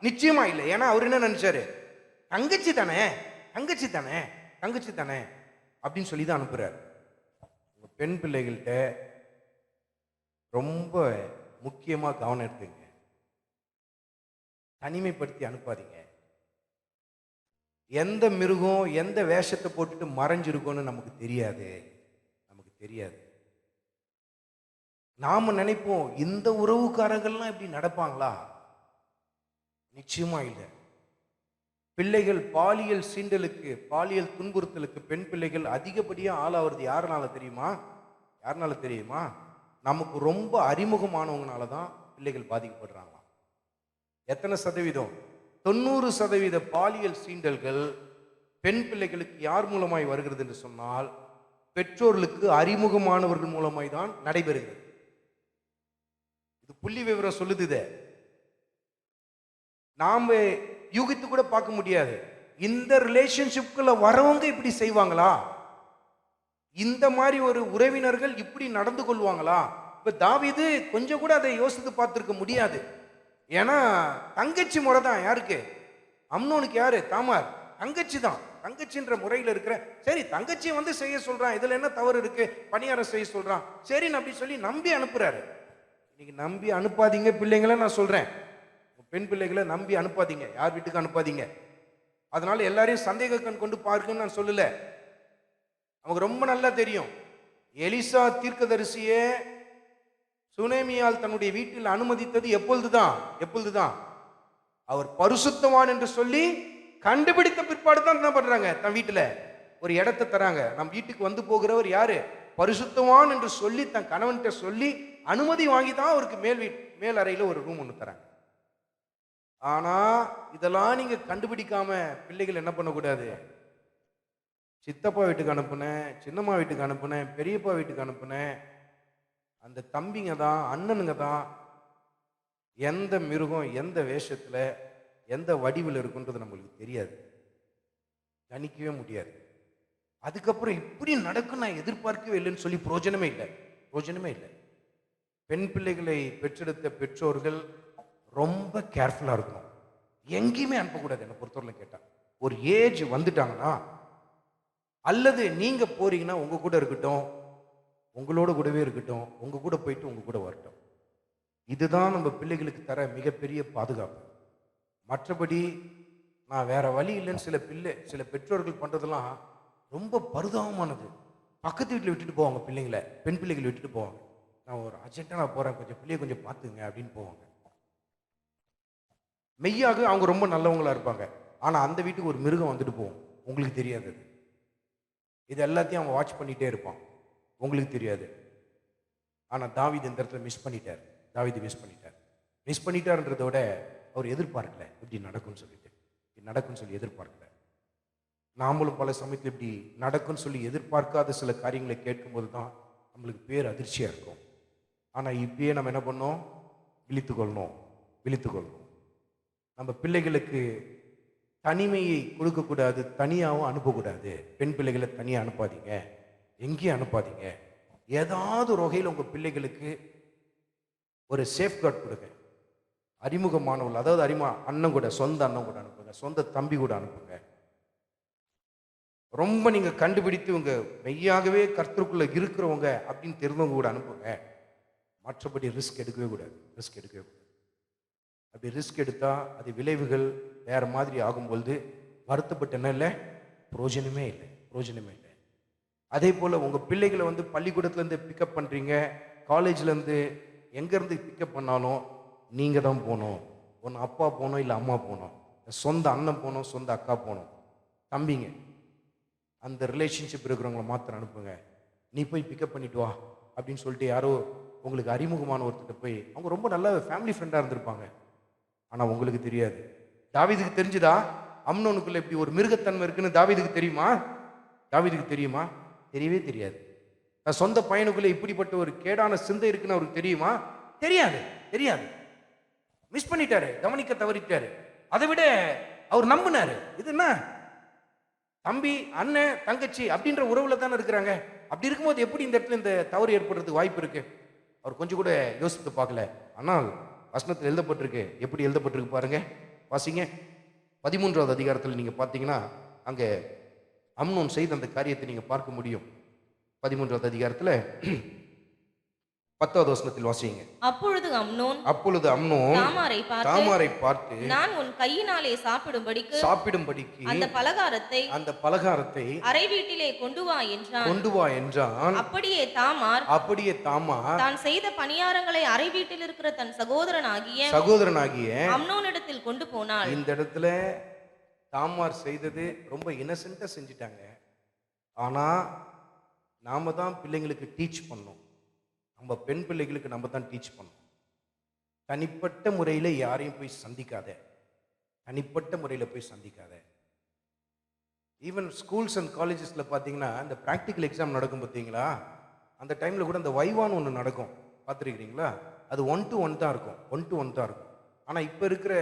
நிச்சயமா இல்லை. ஏன்னா அவர் என்ன நினைச்சாரு? தங்கச்சி தானே அப்படின்னு சொல்லி தான் அனுப்புறாரு. உங்க பெண் பிள்ளைகள்கிட்ட ரொம்ப முக்கியமா கவனம் எடுத்துங்க. தனிமைப்படுத்தி அனுப்பாதீங்க. எந்த மிருகம் எந்த வேஷத்தை போட்டுட்டு மறைஞ்சிருக்கோன்னு நமக்கு தெரியாது. நாம நினைப்போம், இந்த உறவுக்காரர்கள்லாம் இப்படி நடப்பாங்களா? நிச்சயமா இல்லை. பிள்ளைகள் பாலியல் சீண்டலுக்கு, பாலியல் துன்புறுத்தலுக்கு பெண் பிள்ளைகள் அதிகப்படியா ஆளாவது யாருனால தெரியுமா? நமக்கு ரொம்ப அறிமுகமானவங்கனால தான் பிள்ளைகள் பாதிக்கப்படுறாங்க. எத்தனை சதவீதம்? 90% பாலியல் சீண்டல்கள் பெண் பிள்ளைகளுக்கு யார் மூலமாய் வருகிறது என்று சொன்னால், பெற்றோர்களுக்கு அறிமுகமானவர்கள் மூலமாய் தான் நடைபெறுகிறது. இது புள்ளி விவரம் சொல்லுது. நாம யூகித்து கூட பார்க்க முடியாது. இந்த ரிலேஷன்ஷிப்குள்ள வரவங்க இப்படி செய்வாங்களா? இந்த மாதிரி ஒரு உறவினர்கள் இப்படி நடந்து கொள்வாங்களா? இப்ப தாவீது கொஞ்சம் கூட அதை யோசித்து பார்த்திருக்க முடியாது. ஏன்னா தங்கச்சி முறை தான். யாருக்கு? அம்னோனுக்கு. யாரு? தாமார். தங்கச்சி தான். தங்கச்சின்ற முறையில் இருக்கிற, சரி தங்கச்சியை வந்து செய்ய சொல்றான், இதுல என்ன தவறு இருக்கு? பணியாரம் செய்ய சொல்றான், சரின்னு அப்படி சொல்லி நம்பி அனுப்புறாரு. இன்னைக்கு நம்பி அனுப்பாதீங்க பிள்ளைங்களை. நான் சொல்றேன், பெண் பிள்ளைகளை நம்பி அனுப்பாதீங்க, யார் வீட்டுக்கு அனுப்பாதீங்க. அதனால எல்லாரையும் சந்தேக கண் கொண்டு பார்க்குன்னு நான் சொல்லல. நமக்கு ரொம்ப நல்லா தெரியும், எலிசா தீர்க்கதரிசியே சுனேமியால் தன்னுடைய வீட்டில் அனுமதித்தது எப்பொழுதுதான் அவர் பரிசுத்தவான் என்று சொல்லி கண்டுபிடித்த பிற்பாடு தான் என்ன பண்றாங்க, தன் வீட்டுல ஒரு இடத்த தராங்க. நம் வீட்டுக்கு வந்து போகிறவர் யாரு? பரிசுத்தவான் என்று சொல்லி தன் கணவன்கிட்ட சொல்லி அனுமதி வாங்கி தான் அவருக்கு மேல் அறையில் ஒரு ரூம் ஒன்று தராங்க. ஆனா இதெல்லாம் நீங்க கண்டுபிடிக்காம பிள்ளைகள் என்ன பண்ணக்கூடாது? சித்தப்பா வீட்டுக்கு அனுப்புனேன், சின்னம்மா வீட்டுக்கு அனுப்புனேன், பெரியப்பா வீட்டுக்கு அனுப்புனேன், அந்த தம்பிங்க தான், அண்ணனுங்க தான் எந்த மிருகம் எந்த வேஷத்துல எந்த வடிவில் இருக்குன்றது நம்மளுக்கு தெரியாது, கணிக்கவே முடியாது. அதுக்கப்புறம் இப்படி நடக்கும் நான் எதிர்பார்க்கவே இல்லைன்னு சொல்லி பிரயோஜனமே இல்லை. பெண் பிள்ளைகளை பெற்றெடுத்த பெற்றோர்கள் ரொம்ப கேர்ஃபுல்லாக இருக்கணும். எங்கேயுமே அனுப்பக்கூடாது. என்னை பொறுத்தவரையில் கேட்டால் ஒரு ஏஜ் வந்துட்டாங்கன்னா, அல்லது நீங்கள் போறீங்கன்னா உங்கள் கூட இருக்கட்டும், உங்களோட கூடவே இருக்கட்டும், உங்கள் கூட போயிட்டு உங்கள் கூட வரட்டும். இதுதான் நம்ம பிள்ளைகளுக்கு தர மிகப்பெரிய பாதுகாப்பு. மற்றபடி நான் வேற வழி இல்லைன்னு சில பெற்றோர்கள் பண்ணுறதெல்லாம் ரொம்ப பரிதாபமானது. பக்கத்து வீட்டில் விட்டுட்டு போவாங்க பிள்ளைங்களை, பெண் பிள்ளைகளை விட்டுட்டு போவாங்க. நான் ஒரு அர்ஜென்ட்டாக நான் போகிறேன், கொஞ்சம் பிள்ளைய கொஞ்சம் பார்த்துங்க அப்படின்னு போவாங்க. மெய்யாக அவங்க ரொம்ப நல்லவங்களா இருப்பாங்க. ஆனால் அந்த வீட்டுக்கு ஒரு மிருகம் வந்துட்டு போவோம், உங்களுக்கு தெரியாது. இது எல்லாத்தையும் அவங்க வாட்ச் பண்ணிகிட்டே இருப்பான், உங்களுக்கு தெரியாது. ஆனால் தாவீது இந்த இடத்துல மிஸ் பண்ணிட்டார்ன்றத விட அவர் எதிர்பார்க்கல இப்படி நடக்கும்னு சொல்லி எதிர்பார்க்கல. நாமளும் பல சமயத்தில் இப்படி நடக்கும்னு சொல்லி எதிர்பார்க்காத சில காரியங்களை கேட்கும்போது தான் நம்மளுக்கு பேர் அதிர்ச்சியாக இருக்கும். ஆனால் இப்பயே நம்ம என்ன பண்ணோம்? விழித்துக்கொள்ளணும். நம்ம பிள்ளைகளுக்கு தனிமையை கொடுக்கக்கூடாது, தனியாகவும் அனுப்பக்கூடாது. பெண் பிள்ளைகளை தனியாக அனுப்பாதீங்க, எங்கேயும் அனுப்பாதீங்க. ஏதாவது ஒரு வகையில் உங்கள் பிள்ளைகளுக்கு ஒரு சேஃப்கார்ட் கொடுங்க. அறிமுகமானவர்கள், அதாவது அண்ணன் கூட, சொந்த அண்ணன் கூட அனுப்புங்க, சொந்த தம்பி கூட அனுப்புங்க. ரொம்ப நீங்கள் கண்டுபிடித்து உங்க மெய்யாகவே கர்த்தருக்குள்ள இருக்கிறவங்க அப்படின்னு தெரிந்தவங்க கூட அனுப்புங்க. மற்றபடி ரிஸ்க் எடுக்கவே கூடாது. அப்படி ரிஸ்க் எடுத்தால் அது விளைவுகள் வேற மாதிரி ஆகும்பொழுது வருத்தப்பட்டு என்ன இல்லை, பிரயோஜனமே இல்லை. அதே போல் உங்கள் பிள்ளைகளை வந்து பள்ளிக்கூடத்துலேருந்து பிக்கப் பண்ணுறீங்க, காலேஜ்லேருந்து எங்கேருந்து பிக்கப் பண்ணாலும் நீங்கள் தான் போகணும். ஒன்று அப்பா போகணும், இல்லை அம்மா போகணும், சொந்த அண்ணன் போகணும், சொந்த அக்கா போகணும், தம்பிங்க. அந்த ரிலேஷன்ஷிப் இருக்கிறவங்கள மாத்திரம் அனுப்புங்க. நீ போய் பிக்கப் பண்ணிட்டு வா அப்படின்னு சொல்லிட்டு யாரோ உங்களுக்கு அறிமுகமான ஒருத்தர் போய், அவங்க ரொம்ப நல்ல ஃபேமிலி ஃப்ரெண்டாக இருந்திருப்பாங்க, ஆனால் உங்களுக்கு தெரியாது. தாவீதுக்கு தெரிஞ்சுதா அம்னோனுக்குள்ள இப்படி ஒரு மிருகத்தன்மை இருக்குன்னு தாவீதுக்கு தெரியுமா? தெரியவே தெரியாது. தன் சொந்த பையனுக்குள்ள இப்படிப்பட்ட ஒரு கேடான சிந்தை இருக்குன்னு அவருக்கு தெரியுமா? தெரியாது. மிஸ் பண்ணிட்டாரு, கவனிக்க தவறிட்டாரு. அதை விட அவர் நம்பினாரு. இது என்ன தம்பி, அண்ணன், தங்கச்சி அப்படின்ற உறவுல தானே இருக்கிறாங்க. அப்படி இருக்கும்போது எப்படி இந்த இடத்துல இந்த தவறு ஏற்படுறதுக்கு வாய்ப்பு இருக்கு? அவர் கொஞ்சம் கூட யோசித்து பார்க்கல. ஆனால் வசனத்தில் எழுதப்பட்டிருக்கு. எப்படி எழுதப்பட்டிருக்கு பாருங்க, வாசிங்க. 13வது அதிகாரத்தில் நீங்க பார்த்தீங்கன்னா அங்கே அம்னோன் செய்த அந்த காரியத்தை நீங்க பார்க்க முடியும். 13வது அதிகாரத்தில் 10வது வசனத்தில் வாசிங்க. அப்பொழுது அம்னோன் தாமாரை பார்த்து, நான் உன் கையினாலே சாப்பிடும்படிக்கு அந்த பலகாரத்தை அறை வீட்டிலே கொண்டு வா என்றான். அப்படியே தாமார் தான் செய்த பணியாரங்களை அறை வீட்டில் இருக்கிற தன் சகோதரனாகிய அம்னோனிடத்தில் கொண்டு போனாள். இந்த இடத்துல தாமார் செய்தது ரொம்ப இன்னசென்ட்டா செஞ்சிட்டாங்க. ஆனா நாம தான் பிள்ளைங்களுக்கு டீச் பண்ணோம். நம்ம பெண் பிள்ளைகளுக்கு நம்ம தான் டீச் பண்ணோம். தனிப்பட்ட முறையில் யாரையும் போய் சந்திக்காத. ஈவன் ஸ்கூல்ஸ் அண்ட் காலேஜஸில் பார்த்தீங்கன்னா இந்த ப்ராக்டிக்கல் எக்ஸாம் நடக்கும் பார்த்தீங்களா, அந்த டைமில் கூட இந்த வைவான்னு ஒன்று நடக்கும், பார்த்துருக்கிறீங்களா? அது 1-to-1 தான் இருக்கும். ஆனால் இப்போ இருக்கிற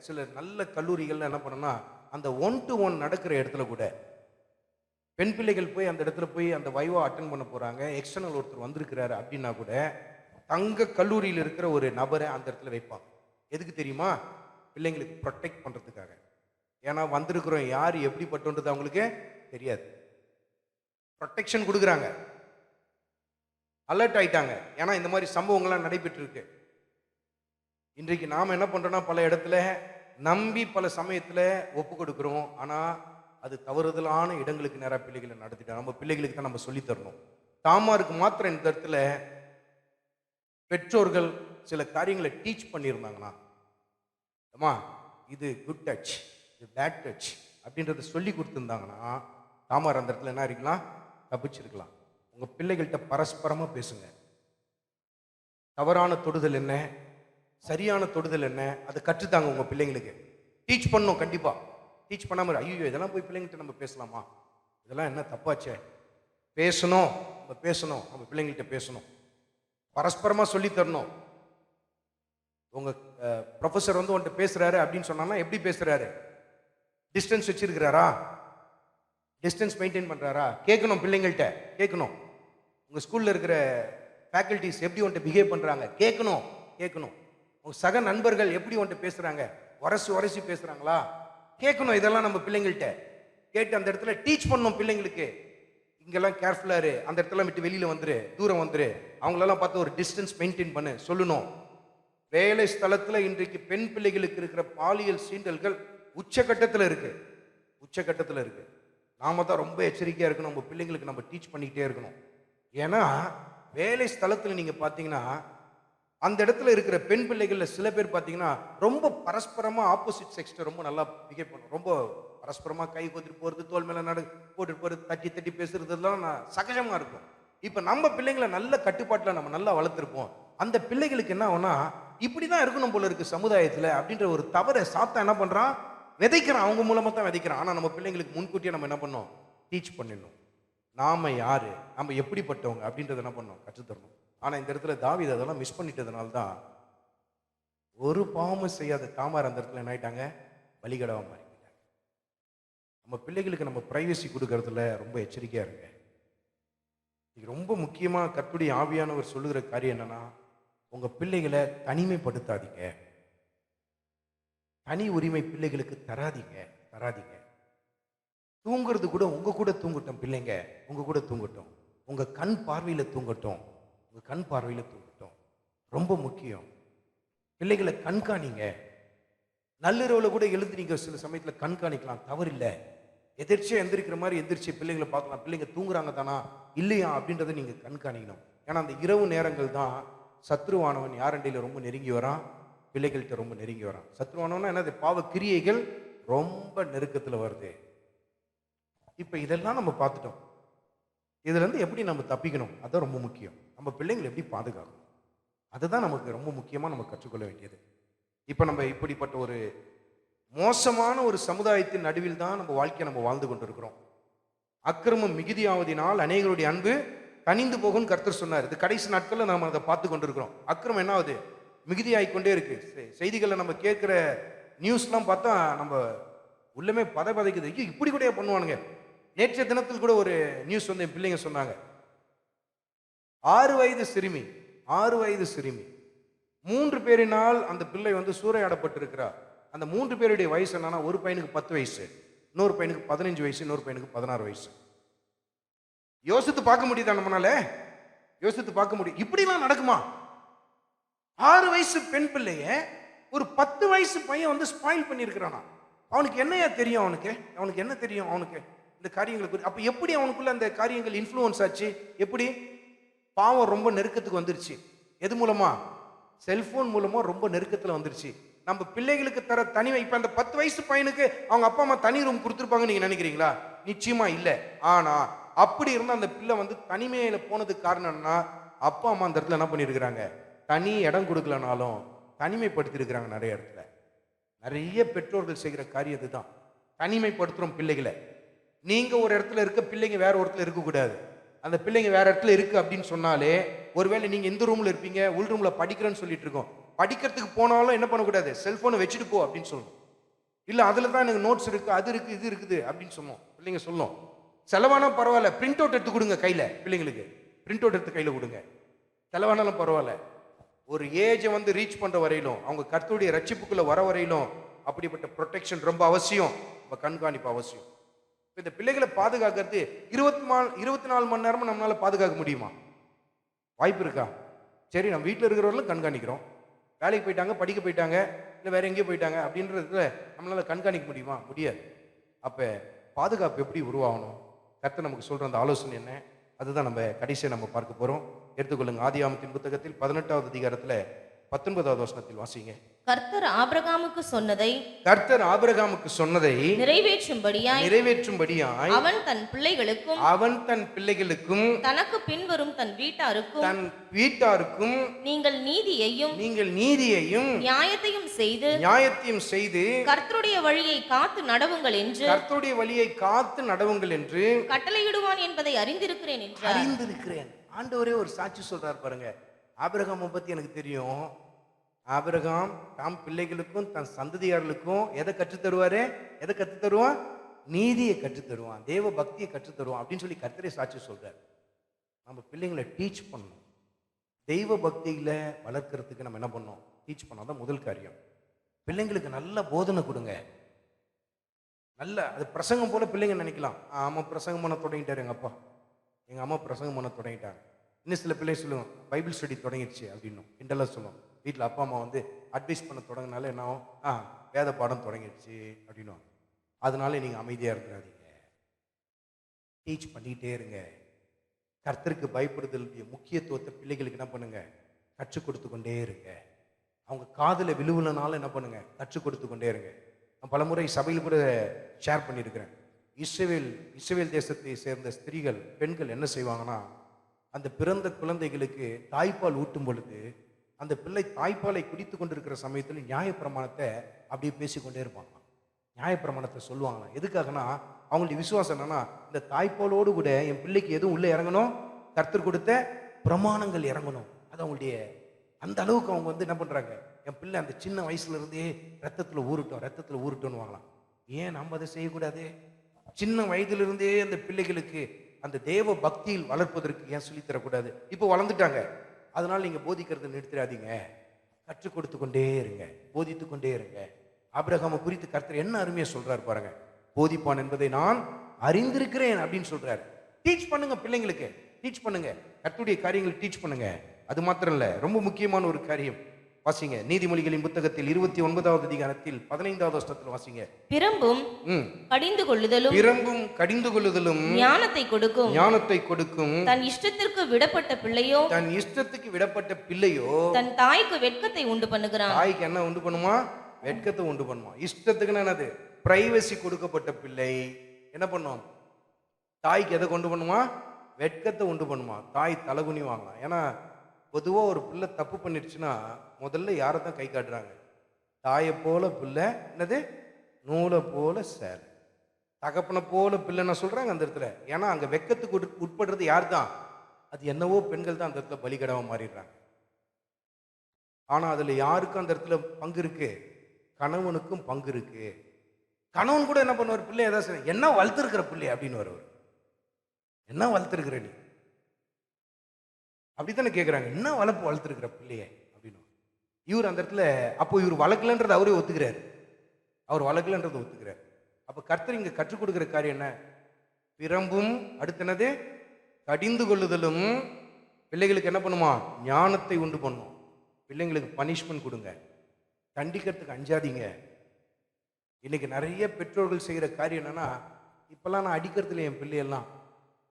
சில நல்ல கல்லூரிகள்ல என்ன பண்ணோன்னா, அந்த 1-to-1 நடக்கிற இடத்துல கூட பெண் பிள்ளைகள் போய் அந்த இடத்துல போய் அந்த வைவா அட்டன் பண்ண போகிறாங்க, எக்ஸ்டர்னல் ஒருத்தர் வந்திருக்கிறாரு அப்படின்னா கூட தங்க கல்லூரியில் இருக்கிற ஒரு நபரை அந்த இடத்துல வைப்பாங்க. எதுக்கு தெரியுமா? பிள்ளைங்களுக்கு ப்ரொடெக்ட் பண்ணுறதுக்காக. ஏன்னா வந்திருக்கிறோம் யார் எப்படிப்பட்டோன்றது அவங்களுக்கு தெரியாது. ப்ரொடெக்ஷன் கொடுக்குறாங்க. அலர்ட் ஆயிட்டாங்க. ஏன்னா இந்த மாதிரி சம்பவங்கள்லாம் நடைபெற்று இருக்கு. இன்றைக்கு நாம் என்ன பண்ணுறோன்னா, பல இடத்துல நம்பி பல சமயத்தில் ஒப்பு கொடுக்குறோம். ஆனால் அது தவறுதலான இடங்களுக்கு நேராக பிள்ளைகளை நடத்திட்டோம். நம்ம பிள்ளைகளுக்கு தான் நம்ம சொல்லி தரணும். தாமாருக்கு மாத்திரம் இந்த இடத்துல பெற்றோர்கள் சில காரியங்களை டீச் பண்ணியிருந்தாங்கன்னா, அம்மா இது குட் டச், இது பேட் டச் அப்படின்றத சொல்லி கொடுத்துருந்தாங்கன்னா தாமார் அந்த இடத்துல என்ன இருக்கலாம், தப்பிச்சிருக்கலாம். உங்கள் பிள்ளைகள்கிட்ட பரஸ்பரமாக பேசுங்க. தவறான தொடுதல் என்ன, சரியான தொடுதல் என்ன, அதை கற்றுத்தாங்க உங்கள் பிள்ளைங்களுக்கு. டீச் பண்ணணும் கண்டிப்பாக. டீச் பண்ணாமல் ஐயோ இதெல்லாம் போய் பிள்ளைங்கள்ட்ட நம்ம பேசலாமா, இதெல்லாம் என்ன தப்பாச்சே, பேசணும். நம்ம பேசணும், நம்ம பிள்ளைங்கள்ட்ட பேசணும், பரஸ்பரமாக சொல்லி தரணும். உங்கள் ப்ரொஃபஸர் வந்து உன்கிட்ட பேசுகிறாரு அப்படின்னு சொன்னாங்கன்னா எப்படி பேசுகிறாரு, டிஸ்டன்ஸ் வச்சிருக்கிறாரா, டிஸ்டன்ஸ் மெயின்டைன் பண்ணுறாரா, கேட்கணும். பிள்ளைங்கள்ட்ட கேட்கணும். உங்கள் ஸ்கூலில் இருக்கிற ஃபேக்கல்ட்டிஸ் எப்படி உன்கிட்ட பிஹேவ் பண்ணுறாங்க கேட்கணும். கேட்கணும். உங்கள் சக நண்பர்கள் எப்படி உன்கிட்ட பேசுகிறாங்க, உரசி பேசுகிறாங்களா கேட்கணும். இதெல்லாம் நம்ம பிள்ளைங்கள்ட்ட கேட்டு அந்த இடத்துல டீச் பண்ணணும் பிள்ளைங்களுக்கு. இங்கெல்லாம் கேர்ஃபுல்லாக இரு, அந்த இடத்துல விட்டு வெளியில் வந்துரு, தூரம் வந்துரு, அவங்களெல்லாம் பார்த்து ஒரு டிஸ்டன்ஸ் மெயின்டைன் பண்ணு சொல்லணும். வேலை ஸ்தலத்தில் இன்றைக்கு பெண் பிள்ளைகளுக்கு இருக்கிற பாலியல் சீண்டல்கள் உச்சகட்டத்தில் இருக்கு. உச்சகட்டத்தில் இருக்கு. நாம தான் ரொம்ப எச்சரிக்கையாக இருக்கணும். நம்ம பிள்ளைங்களுக்கு நம்ம டீச் பண்ணிக்கிட்டே இருக்கணும். ஏன்னா வேலை ஸ்தலத்தில் நீங்கள் பார்த்தீங்கன்னா அந்த இடத்துல இருக்கிற பெண் பிள்ளைகளில் சில பேர் பார்த்தீங்கன்னா ரொம்ப பரஸ்பரமாக ஆப்போசிட் செக்ஸ்ட்டை ரொம்ப நல்லா பிஹேவ் பண்ணும். ரொம்ப பரஸ்பரமாக கை கொத்திட்டு போகிறது, தோல் மேலே போட்டுட்டு போகிறது, தட்டி தட்டி பேசுறதுலாம் சகஜமாக இருக்கும். இப்போ நம்ம பிள்ளைங்களை நல்ல கட்டுப்பாட்டில் நம்ம நல்லா வளர்த்துருப்போம். அந்த பிள்ளைகளுக்கு என்ன ஆகும்னா இப்படி தான் இருக்கணும் போல இருக்கு சமுதாயத்தில் அப்படின்ற ஒரு தவறை சாத்தா என்ன பண்ணுறான், விதைக்கிறான். அவங்க மூலமாக தான் விதைக்கிறான். ஆனால் நம்ம பிள்ளைங்களுக்கு முன்கூட்டியே நம்ம என்ன பண்ணோம், டீச் பண்ணிடணும். நாம யாரு, நம்ம எப்படிப்பட்டவங்க அப்படின்றத என்ன பண்ணோம், கற்றுத்தரணும். ஆனால் இந்த இடத்துல தாவீது அதெல்லாம் மிஸ் பண்ணிட்டதுனால தான் ஒரு பாவமும் செய்யாத தாமார் அந்த இடத்துல என்ன ஆயிட்டாங்க, பலிகடாவ மாறிட்டாங்க. நம்ம பிள்ளைகளுக்கு நம்ம பிரைவசி கொடுக்கறதுல ரொம்ப எச்சரிக்கையா இருங்க. இது ரொம்ப முக்கியமா கர்த்தருடைய ஆவியானவர் சொல்லுகிற காரியம் என்னன்னா, உங்க பிள்ளைகளை தனிமைப்படுத்தாதீங்க. தனி உரிமை பிள்ளைகளுக்கு தராதீங்க. தூங்குறது கூட உங்க கூட தூங்கட்டும். பிள்ளைங்க உங்க கூட தூங்கட்டும். உங்க கண் பார்வையில தூங்கட்டும். ரொம்ப முக்கியம். பிள்ளைகளை கண்காணிங்க. நள்ளிரவுல கூட எழுந்து நீங்க சில சமயத்துல கண்காணிக்கலாம், தவறில்லை. எதிர்ச்சியா எந்திரிக்கிற மாதிரி எந்திரிச்சு பிள்ளைங்களை பார்க்கலாம். பிள்ளைங்க தூங்குறாங்க தானா இல்லையா அப்படின்றத நீங்க கண்காணிக்கணும். ஏன்னா அந்த இரவு நேரங்கள் தான் சத்ருவானவன் யாரண்டையில ரொம்ப நெருங்கி வரான், பிள்ளைகள்கிட்ட ரொம்ப நெருங்கி வரான். சத்ருவானவனா என்னது, பாவ கிரியைகள் ரொம்ப நெருக்கத்துல வருது. இப்ப இதெல்லாம் நம்ம பார்த்துட்டோம். இதுல இருந்து எப்படி நம்ம தப்பிக்கணும், அதான் ரொம்ப முக்கியம். நம்ம பிள்ளைங்களை எப்படி பாதுகாக்கணும், அதுதான் நமக்கு ரொம்ப முக்கியமா நம்ம கற்றுக்கொள்ள வேண்டியது. இப்ப நம்ம இப்படிப்பட்ட ஒரு மோசமான ஒரு சமுதாயத்தின் நடுவில் தான் நம்ம வாழ்க்கையை நம்ம வாழ்ந்து கொண்டிருக்கிறோம். அக்கிரமம் மிகுதியாவதினால் அநேகருடைய அன்பு தனிந்து போகும் கர்த்தர் சொன்னார். இது கடைசி நாட்கள்ல நாம அதை பார்த்து கொண்டிருக்கிறோம். அக்கிரமம் என்ன ஆகுது, மிகுதியாகிக்கொண்டே இருக்கு. செய்திகளை நம்ம கேட்கிற நியூஸ்லாம் பார்த்தா நம்ம உள்ளமே பதைக்குது. இப்படி கூட பண்ணுவானுங்க. நேற்றைய தினத்தில் கூட ஒரு நியூஸ் வந்து என் பிள்ளைங்க சொன்னாங்க, 6 வயது சிறுமி 3 பேரினால் அந்த பிள்ளை வந்து சூறையாடப்பட்டிருக்கிறார். அந்த 3 பேருடைய வயசு என்னன்னா, ஒரு பையனுக்கு 10 வயசு, இன்னொரு பையனுக்கு 15 வயசு, இன்னொரு பையனுக்கு 16 வயசு. யோசித்து பார்க்க முடியுதா நம்மளால? யோசித்து பார்க்க முடியும். இப்படிலாம் நடக்குமா? 6 வயசு பெண் பிள்ளைய ஒரு 10 வயசு பையன் வந்து ஸ்பாயில் பண்ணியிருக்கிறானா? அவனுக்கு என்னையா தெரியும்? அவனுக்கு என்ன தெரியும் அவனுக்கு இந்த காரியங்களுக்கு? அப்ப எப்படி அவனுக்குள்ள அந்த காரியங்கள் இன்ஃப்ளூயன்ஸ் ஆச்சு? எப்படி? பாவம் ரொம்ப நெருக்கத்துக்கு வந்துருச்சு. எது மூலமா? செல்போன் மூலமா ரொம்ப நெருக்கத்துல வந்துருச்சு. நம்ம பிள்ளைகளுக்கு தர தனிமை. இப்ப அந்த 10 வயசு பையனுக்கு அவங்க அப்பா அம்மா தனி ரூம் கொடுத்துருப்பாங்க நீங்க நினைக்கிறீங்களா? நிச்சயமா இல்ல. ஆனா அப்படி இருந்தா அந்த பிள்ளை வந்து தனிமையில போனதுக்கு காரணம்னா, அப்பா அம்மா அந்த இடத்துல என்ன பண்ணிருக்கிறாங்க, தனி இடம் கொடுக்கலனாலும் தனிமைப்படுத்தி இருக்கிறாங்க. நிறைய இடத்துல நிறைய பெற்றோர்கள் செய்கிற காரியம் இதுதான். தனிமைப்படுத்துறோம் பிள்ளைகளை. நீங்க ஒரு இடத்துல இருக்க, பிள்ளைங்க வேற ஒரு இடத்துல இருக்கக்கூடாது. அந்த பிள்ளைங்க வேற இடத்துல இருக்கு அப்படின்னு சொன்னாலே, ஒருவேளை நீங்க இந்த ரூம்ல இருப்பீங்க, உள் ரூம்ல படிக்கிறேன்னு சொல்லிட்டு இருக்கோம். படிக்கிறதுக்கு போனாலும் என்ன பண்ணக்கூடாது, செல்போனை வச்சுட்டு போ அப்படின்னு சொல்லணும். இல்ல அதுல தான் எனக்கு நோட்ஸ் இருக்கு, அது இருக்கு, இது இருக்குது அப்படின்னு சொன்னோம். பிள்ளைங்க சொல்லணும். செலவானா பரவாயில்ல, பிரிண்ட் அவுட் எடுத்து கொடுங்க கையில. பிள்ளைங்களுக்கு பிரிண்ட் அவுட் எடுத்து கையில கொடுங்க. செலவானாலும் பரவாயில்ல. ஒரு ஏஜை வந்து ரீச் பண்ற வரையிலும், அவங்க கர்த்தருடைய ரட்சிப்புக்குள்ள வர வரையிலும் அப்படிப்பட்ட ப்ரொடெக்ஷன் ரொம்ப அவசியம். நம்ம கண்காணிப்பு அவசியம். இந்த பிள்ளைகளை பாதுகாக்கிறது 24 மணி நேரமும் நம்மளால பாதுகாக்க முடியுமா? வாய்ப்பு இருக்கா? சரி, நம்ம வீட்டில் இருக்கிறவர்களும் கண்காணிக்கிறோம். வேலைக்கு போயிட்டாங்க, படிக்க போயிட்டாங்க, இல்லை வேற எங்கேயோ போயிட்டாங்க அப்படின்றதுல நம்மளால கண்காணிக்க முடியுமா? முடியாது. அப்போ பாதுகாப்பு எப்படி உருவாகணும்? கர்த்தர் நமக்கு சொல்ற அந்த ஆலோசனை என்ன? அதுதான் நம்ம கடைசியாக நம்ம பார்க்க போறோம். எடுத்துக்கொள்ளுங்க. ஆதியாகமத்தின் புத்தகத்தில் 18வது அதிகாரத்தில் 19வது வசனத்தில் வாசிங்க. கர்த்தர் ஆபிரகாமுக்கு சொன்னதை நிறைவேற்றும்படியாய் அவன் தன் பிள்ளைகளுக்கும் தனக்கு பின்வரும் தன் வீட்டாருக்கும் நீங்கள் நீதியையும் நியாயத்தையும் செய்து கர்த்தருடைய வழியை காத்து நடவுங்கள் என்று கட்டளையிடுவான் என்பதை அறிந்திருக்கிறேன் என்றார். ஆண்டவரே ஒரு சாட்சி சொல்றார் பாருங்க. ஆபிரகாமை பத்தி எனக்கு தெரியும். ஆபிரகாம் தாம் பிள்ளைகளுக்கும் தன் சந்ததியார்களுக்கும் எதை கற்றுத்தருவான்? நீதியை கற்றுத்தருவான், தேவ பக்தியை கற்றுத்தருவான் அப்படின்னு சொல்லி கர்த்தரே சாட்சி சொல்றார். நம்ம பிள்ளைங்களை டீச் பண்ணணும். தெய்வ பக்தியில வளர்க்கறதுக்கு நம்ம என்ன பண்ணோம்? டீச் பண்ணாதான் முதல் காரியம். பிள்ளைங்களுக்கு நல்ல போதனை கொடுங்க. நல்ல அது பிரசங்கம் போல பிள்ளைங்க நினைக்கலாம். ஆமா, பிரசங்கம் பண்ண தொடங்கிட்டாரு எங்க அப்பா, எங்க அம்மா பிரசங்கம் பண்ண தொடங்கிட்டாங்க. இன்னும் சில பிள்ளைங்க சொல்லுவோம் பைபிள் ஸ்டடி தொடங்கிடுச்சு அப்படின்னு கிண்டலாக சொல்லுவோம். வீட்டில் அப்பா அம்மா வந்து அட்வைஸ் பண்ண தொடங்கினால என்ன ஆகும்? வேத பாடம் தொடங்கிடுச்சு அப்படின்னு. அதனால நீங்கள் அமைதியாக இருக்கிறாதீங்க, டீச் பண்ணிகிட்டே இருங்க. கர்த்தருக்கு பயப்படுதல் முக்கியத்துவத்தை பிள்ளைகளுக்கு என்ன பண்ணுங்க? கற்றுக் கொடுத்து கொண்டே இருங்க. அவங்க காதில் விழுவுலனால என்ன பண்ணுங்க? கற்றுக் கொடுத்து கொண்டே இருங்க. நான் பலமுறை சபையில் கூட ஷேர் பண்ணியிருக்கிறேன். இஸ்ரவேல் தேசத்தை சேர்ந்த ஸ்திரீகள், பெண்கள் என்ன செய்வாங்கன்னா, அந்த பிறந்த குழந்தைகளுக்கு தாய்ப்பால் ஊட்டும் பொழுது அந்த பிள்ளை தாய்ப்பாலை குடித்து கொண்டிருக்கிற சமயத்தில் நியாயப்பிரமாணத்தை அப்படியே பேசிக்கொண்டே இருப்பாங்க. நியாயப்பிரமாணத்தை சொல்லுவாங்களாம். எதுக்காகனா அவங்களுடைய விசுவாசம் என்னன்னா, இந்த தாய்ப்பாலோடு கூட என் பிள்ளைக்கு எதுவும் உள்ளே இறங்கணும், கர்த்தர் கொடுத்த பிரமாணங்கள் இறங்கணும். அது அவங்களுடைய அந்த அளவுக்கு அவங்க வந்து என்ன பண்றாங்க, என் பிள்ளை அந்த சின்ன வயசுல இருந்தே ரத்தத்தில் ஊருட்டோன்னு வாங்கலாம். ஏன் நம்ம அதை செய்யக்கூடாது? சின்ன வயதிலிருந்தே அந்த பிள்ளைகளுக்கு அந்த தேவ பக்தியில் வளர்ப்பதற்கு ஏன் சொல்லித்தரக்கூடாது? இப்போ வளர்ந்துட்டாங்க, அதனால நீங்க போதிக்கிறத நிறுத்திடாதீங்க, கற்றுக் கொடுத்து கொண்டே இருங்க, போதித்து கொண்டே இருங்க. ஆபிரகாமை குறித்து கர்த்தர் என்ன அருமையா சொல்றாரு பாருங்க. போதிப்பான் என்பதை நான் அறிந்திருக்கிறேன் அப்படின்னு சொல்றாரு. டீச் பண்ணுங்க, பிள்ளைங்களுக்கு டீச் பண்ணுங்க, கர்த்தருடைய காரியங்களை டீச் பண்ணுங்க. அது மாத்திரம் இல்ல, ரொம்ப முக்கியமான ஒரு காரியம் வாசிங்க. நீதிமொழிகளின் புத்தகத்தில் 29வது அதிகாரத்தில் 15வது வசனத்தில் வாசிங்க. பிரம்பும் கடிந்து கொள்ளுதலும் ஞானத்தை கொடுக்கும். தன் இஷ்டத்துக்கு விடப்பட்ட பிள்ளையோ தன் தாய்க்கு வெட்கத்தை உண்டு பண்ணுகிறான். தாய்க்கு என்ன உண்டு பண்ணுமா? வெட்கத்தை உண்டு பண்ணுமா. இஷ்டத்துக்குன்னா என்னது? பிரைவசி கொடுக்கப்பட்ட பிள்ளை என்ன பண்ணும்? தாய்க்கு எதை கொண்டு பண்ணுமா? வெட்கத்தை உண்டு பண்ணுமா. தாய் தலகுனி வாங்கலாம். ஏன்னா பொதுவாக ஒரு பிள்ளை தப்பு பண்ணிடுச்சுன்னா முதல்ல யாரை தான் கை காட்டுறாங்க? தாயை போல பிள்ளை என்னது? நூலை போல சேலை. தகப்பனை போல பிள்ளைன்னு சொல்றாங்க அந்த இடத்துல. ஏன்னா அங்க வெக்கத்துக்கு உட்படுறது யார் தான்? அது என்னவோ பெண்கள் தான் அந்த இடத்துல பலிகடாவ மாறிடுறாங்க. ஆனா அதுல யாருக்கும் அந்த இடத்துல பங்கு இருக்கு? கணவனுக்கும் பங்கு இருக்கு. கணவன் கூட என்ன பண்ணுவார்? பிள்ளை ஏதாவது என்ன வளர்த்துருக்கிற பிள்ளை அப்படின்னு வருவார். என்ன வளர்த்துருக்கிற நீ அப்படித்தானே கேட்குறாங்க. என்ன வளர்த்துருக்கிற பிள்ளைய அப்படின்னு இவர் அந்த இடத்துல. அப்போ இவர் வளர்க்கலன்றது அவரே ஒத்துக்கிறார். அவர் வளர்க்கலன்றதை ஒத்துக்கிறார். அப்போ கர்த்தர் இங்கே கற்றுக் கொடுக்குற காரியம் என்ன? பிரம்பும் அடுத்தனது கடிந்து கொள்ளுதலும். பிள்ளைகளுக்கு என்ன பண்ணுமா? ஞானத்தை உண்டு பண்ணும். பிள்ளைங்களுக்கு பனிஷ்மெண்ட் கொடுங்க, தண்டிக்கிறதுக்கு அஞ்சாதீங்க. இன்னைக்கு நிறைய பெற்றோர்கள் செய்கிற காரியம் என்னன்னா, இப்பெல்லாம் நான் அடிக்கிறது இல்லை, என் பிள்ளையெல்லாம்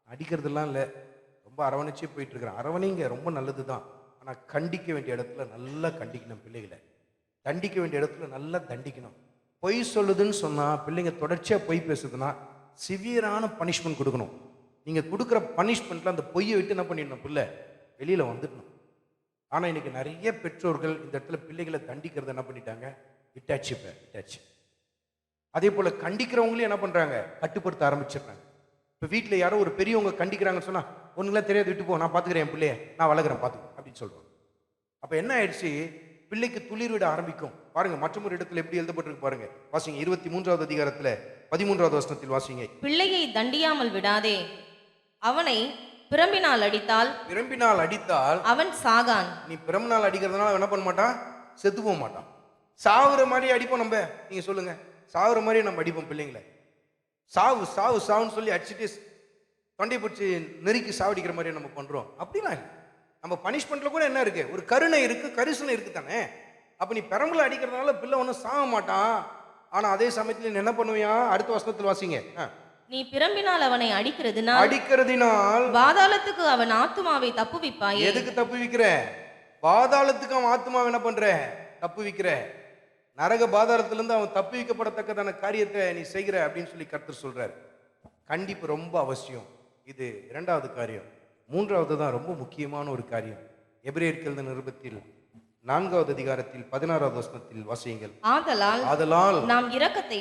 அடிக்கிறதுலாம் இல்லை, ரொம்ப அரவணைச்சே போயிட்டு இருக்கிறேன். அரவணைங்க ரொம்ப நல்லது தான். ஆனால் கண்டிக்க வேண்டிய இடத்துல நல்லா கண்டிக்கணும். பிள்ளைகளை தண்டிக்க வேண்டிய இடத்துல நல்லா தண்டிக்கணும். பொய் சொல்லுதுன்னு சொன்னால், பிள்ளைங்க தொடர்ச்சியாக பொய் பேசுதுன்னா சிவியரான பனிஷ்மெண்ட் கொடுக்கணும். நீங்கள் கொடுக்குற பனிஷ்மெண்ட்டில் அந்த பொய்யை விட்டு என்ன பண்ணிடணும்? பிள்ளை வெளியில் வந்துடணும். ஆனால் இன்னைக்கு நிறைய பெற்றோர்கள் இந்த இடத்துல பிள்ளைகளை தண்டிக்கிறத என்ன பண்ணிட்டாங்க? விட்டாச்சு. அதே போல் கண்டிக்கிறவங்களையும் என்ன பண்ணுறாங்க? கட்டுப்படுத்த ஆரம்பிச்சிடுறாங்க. இப்போ வீட்டில் யாரோ ஒரு பெரியவங்க கண்டிக்கிறாங்கன்னு சொன்னால், ஒன்றுங்களாம் தெரியாது, விட்டு போ, நான் பார்த்துக்கிறேன், என் பிள்ளைய நான் வளர்க்குறேன், பார்த்துக்கோ அப்படின்னு சொல்கிறோம். அப்போ என்ன ஆயிடுச்சு? பிள்ளைக்கு துளிர் விட ஆரம்பிக்கும். பாருங்க, மற்றொரு இடத்துல எப்படி எழுதப்பட்டிருக்கு பாருங்க. வாசிங்க 23வது அதிகாரத்தில் 13வது வசனத்தில் வாசிங்க. பிள்ளையை தண்டியாமல் விடாதே, அவனை பிரம்பினால் அடித்தால் அவன் சாகான். நீ பிரம்பினால் அடிக்கிறதுனால என்ன பண்ண மாட்டான்? செத்து போக மாட்டான். சாவுற மாதிரி அடிப்போம் நம்ம. நீங்க சொல்லுங்க, சாவுற மாதிரி நம்ம அடிப்போம் பிள்ளைங்களை. சாவுன்னு சொல்லி அடிச்சுட்டு தொண்டை பிடிச்சி நெருக்கி சாவடிக்கிற மாதிரி நம்ம பண்றோம். அப்படிலாம் இல்லை. நம்ம பனிஷ்மெண்ட்ல கூட என்ன இருக்கு? ஒரு கருணை இருக்கு, கரிசனை இருக்கு தானே. அப்ப நீ பெரம்புல அடிக்கிறதுனால பிள்ளை ஒன்றும் சாக மாட்டான். ஆனா அதே சமயத்துல நீ என்ன பண்ணுவியா? அடுத்த வசனத்தில் வாசிங்க. நீ பிரம்பினால் அவனை அடிக்கிறதினால் பாதாளத்துக்கு அவன் ஆத்துமாவை தப்புவிப்பாய். எதுக்கு தப்புவிக்கிற? பாதாளத்துக்கு அவன் ஆத்துமாவை என்ன பண்ற? தப்புவிக்கிற. நரக பாதாளத்திலிருந்து அவன் தப்பிக்கப்படத்தக்கதான காரியத்தை நீ செய்கிற அப்படின்னு சொல்லி கர்த்தர் சொல்றாரு. கண்டிப்பு ரொம்ப அவசியம். இது இரண்டாவது காரியம். மூன்றாவது தான் ரொம்ப முக்கியமான ஒரு காரியம். எபிரேயருக்கு எழுதின நிருபத்தில் 4வது அதிகாரத்தில் 16வது வசனத்தில் வாசியுங்கள். ஆதலால் நாம் இரக்கத்தை